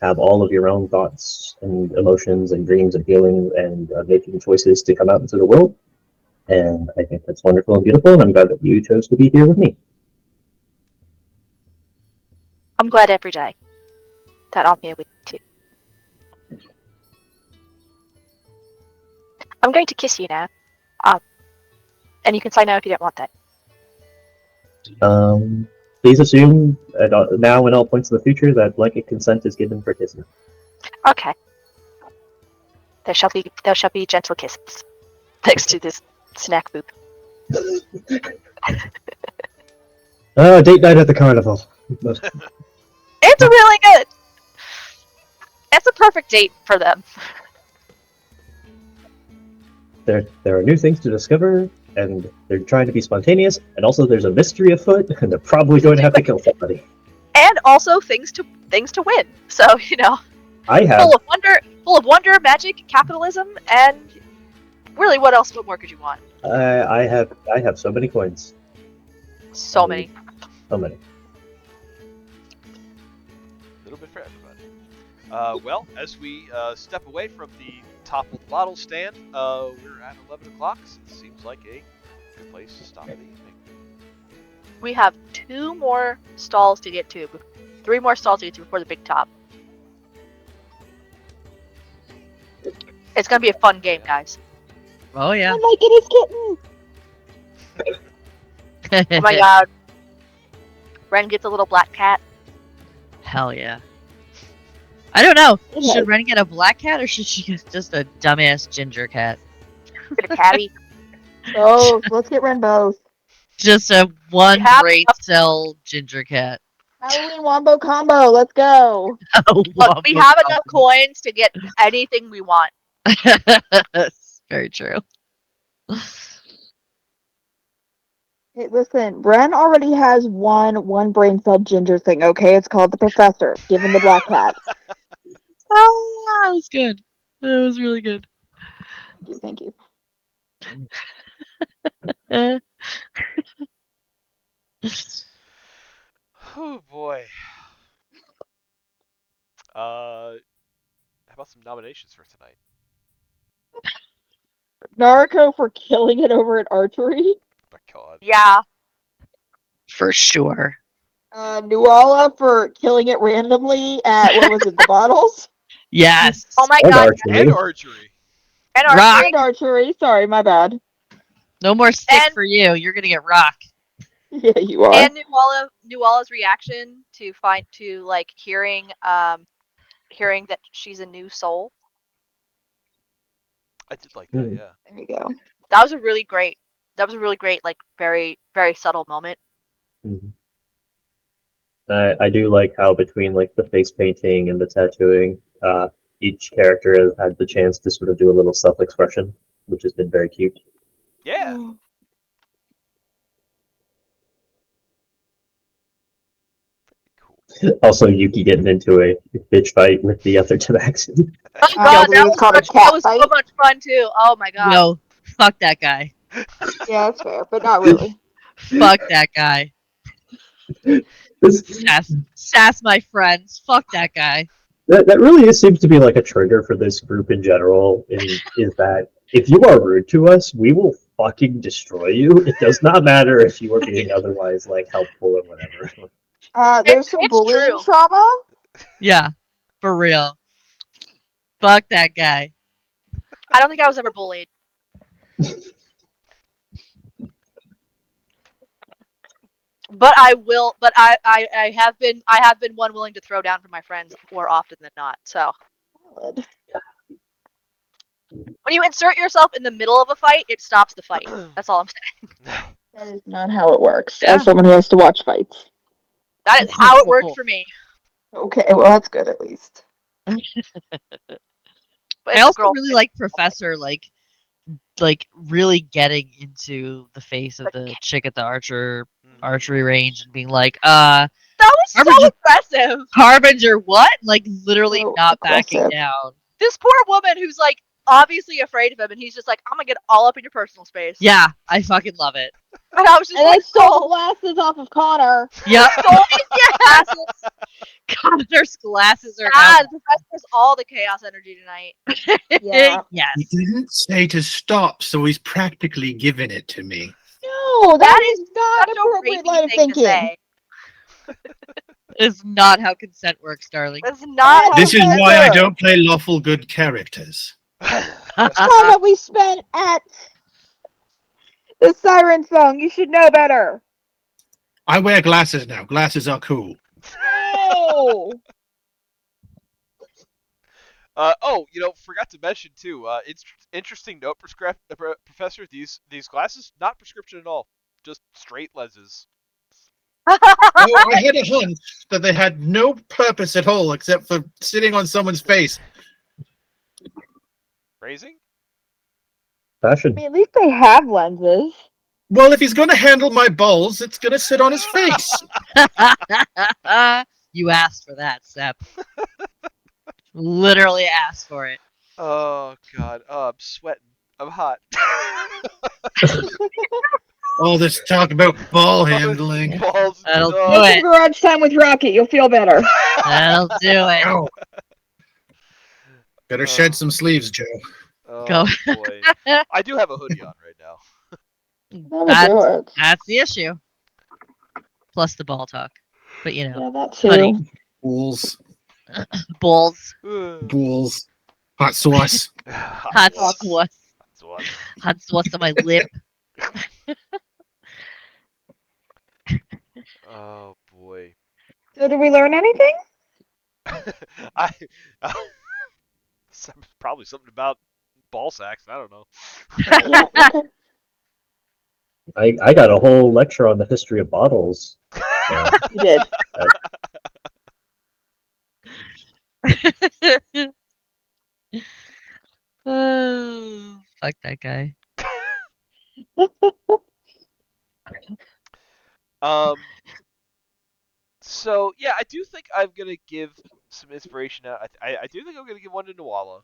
have all of your own thoughts and emotions and dreams and feelings and making choices to come out into the world. And I think that's wonderful and beautiful, and I'm glad that you chose to be here with me. I'm glad every day that I'm here with you. I'm going to kiss you now. And you can say no if you don't want that. Please assume now and all points in the future that blanket consent is given for kissing. Okay. There shall be gentle kisses next to this snack booth. Date night at the carnival. It's really good. It's a perfect date for them. There are new things to discover, and they're trying to be spontaneous, and also there's a mystery afoot, and they're probably going to have to kill somebody. And also things to win. So, you know, I have full of wonder, magic, capitalism, and really, what more could you want? I have so many coins. So many. So many. A little bit for everybody. Well, as we step away from the top of the bottle stand, we're at 11 o'clock. So it seems like a good place to stop the evening. We have 2 more stalls to get to. 3 more stalls to get to before the big top. It's gonna be a fun game, guys. Oh yeah. I like it as kitten. Oh my god. Ren gets a little black cat. Hell yeah. I don't know. Yeah. Should Ren get a black cat or should she get just a dumbass ginger cat? Get a catty. Oh, let's get Ren both. Just a one You have brain enough- cell ginger cat. Halloween Wombo combo. Let's go. Look, we have enough coins to get anything we want. Very true. Hey, listen, Ren already has one brain cell ginger thing. Okay, it's called the Professor. Give him the black cat. Oh, that was good. That was really good. Thank you. Oh boy. How about some nominations for tonight? Naruto for killing it over at archery. Oh my god. Yeah. For sure. Nuala for killing it randomly at what was it, the bottles? Yes. Oh my And god. archery. And archery. And Rock. archery. And archery. Sorry, my bad. No more stick And- for you. You're gonna get rock. Yeah, you are. And Nuala's reaction to hearing that she's a new soul. I did like that. Hmm. Yeah. There you go. That was a really great. That was a really great, like very very subtle moment. Mhm. I do like how between like the face painting and the tattooing, each character has had the chance to sort of do a little self-expression, which has been very cute. Yeah. Cool. Also, Yuki getting into a bitch fight with the other Tabaxi. Oh I god, believe it's called a that cat was so fight. much fun too. Oh my god. No, fuck that guy. Yeah, that's fair, but not really. Fuck that guy. This, Sass my friends. Fuck that guy. that really seems to be like a trigger for this group in general, is that if you are rude to us, we will fucking destroy you. It does not matter if you are being otherwise like helpful or whatever. There's some It's bullying true. trauma. Yeah, for real. Fuck that guy. I don't think I was ever bullied. But I will. But I have been one willing to throw down for my friends more often than not. So Valid. when you insert yourself in the middle of a fight, it stops the fight. That's all I'm saying. That is not how it works. Yeah. As someone who has to watch fights. That is how it worked for me. Okay, well that's good at least. But I it's a also girl really fight. like Professor like really getting into the face of the chick at the archery range and being like, That was so Harbinger- aggressive. Harbinger what? Like literally So not backing aggressive. down. This poor woman who's like obviously afraid of him, and he's just like, I'm gonna get all up in your personal space. Yeah, I fucking love it. And I was just And I like, stole oh, glasses off of Connor. Yep. stole these glasses. Connor's glasses are God, the professor's all the chaos energy tonight. Yeah. He Yes. didn't say to stop, so he's practically giving it to me. No, that is not Such an a appropriate rapey line of thing to thinking. say. Is not how consent works, darling. That's not. This is Professor! why I don't play lawful good characters. Time that we spent at the Siren Song, you should know better. I wear glasses now. Glasses are cool. No. Forgot to mention too. It's interesting note, Professor. These glasses not prescription at all, just straight lenses. Oh, I had a hunch that they had no purpose at all except for sitting on someone's face. Raising? I Fashion. mean, at least they have lenses. Well, if he's going to handle my balls, it's going to sit on his face. You asked for that, Sep. Literally asked for it. Oh god. Oh, I'm sweating. I'm hot. All this talk about ball handling. Balls. That'll Oh, do Go it. to garage time with Rocket, you'll feel better. That'll do it. Ow. Better shed some sleeves, Joe. Oh Go. boy. I do have a hoodie on right now. That'll do it. That's the issue. Plus the ball talk. But you know, Yeah, that too. Honey. Bulls. bulls, Bulls. Hot sauce. hot sauce. sauce, Sauce. hot sauce on my lip. Oh boy. So, did we learn anything? I probably something about ball sacks. I don't know. Yeah, okay. I got a whole lecture on the history of bottles. You did. Oh, fuck that guy. So yeah, I do think I'm gonna give some inspiration out. I do think I'm gonna give one to Nuala.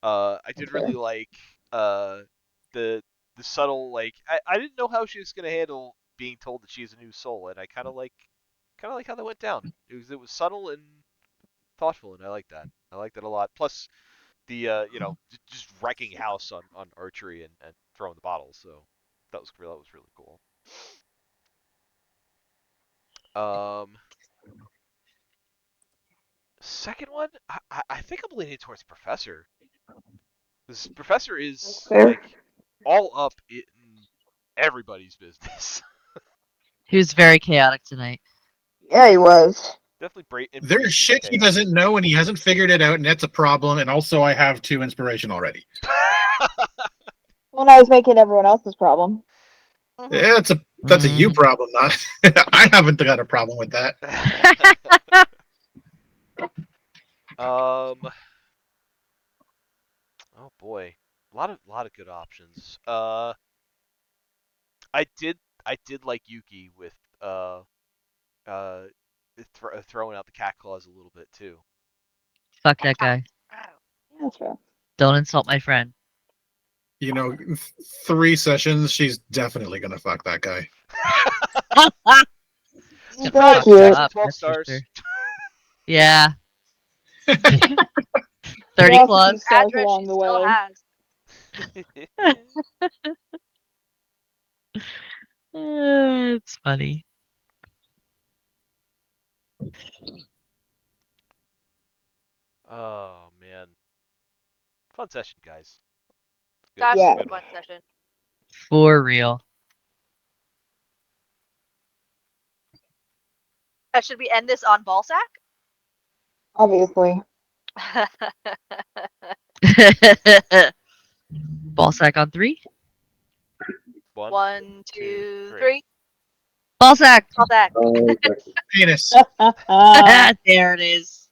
I did really like the subtle I didn't know how she was gonna handle being told that she's a new soul, and I kind of like how that went down. It was subtle and thoughtful, and I like that. I like that a lot. Plus the just wrecking house on archery and throwing the bottles. So that was really cool. Second one, I think I'm leaning towards Professor. This Professor is Fair. like all up in everybody's business. He was very chaotic tonight. Yeah, he was. Definitely There's shit he doesn't know and he hasn't figured it out, and that's a problem. And also, I have 2 inspiration already. When I was making everyone else's problem. Mhm. Yeah, that's a you problem, not. I haven't got a problem with that. Oh boy, a lot of good options. I did like Yuki with uh throwing out the cat claws a little bit too. Fuck that guy. Yeah, that's fair. Don't insult my friend. 3 sessions, she's definitely gonna fuck that guy. It's gonna Thank fuck you. you up. 12 That's for stars. sure. Yeah. 30 Lots claws. of stars Address along she the still way. has. It's funny. Oh man, fun session, guys. Good, That was Yeah. a good fun one. session. For real. Should we end this on Ballsack? Obviously. Ball sack on 3. One, 1, two, 2, three. 3. Ball sack. Ballsack. Okay. Penis. There it is.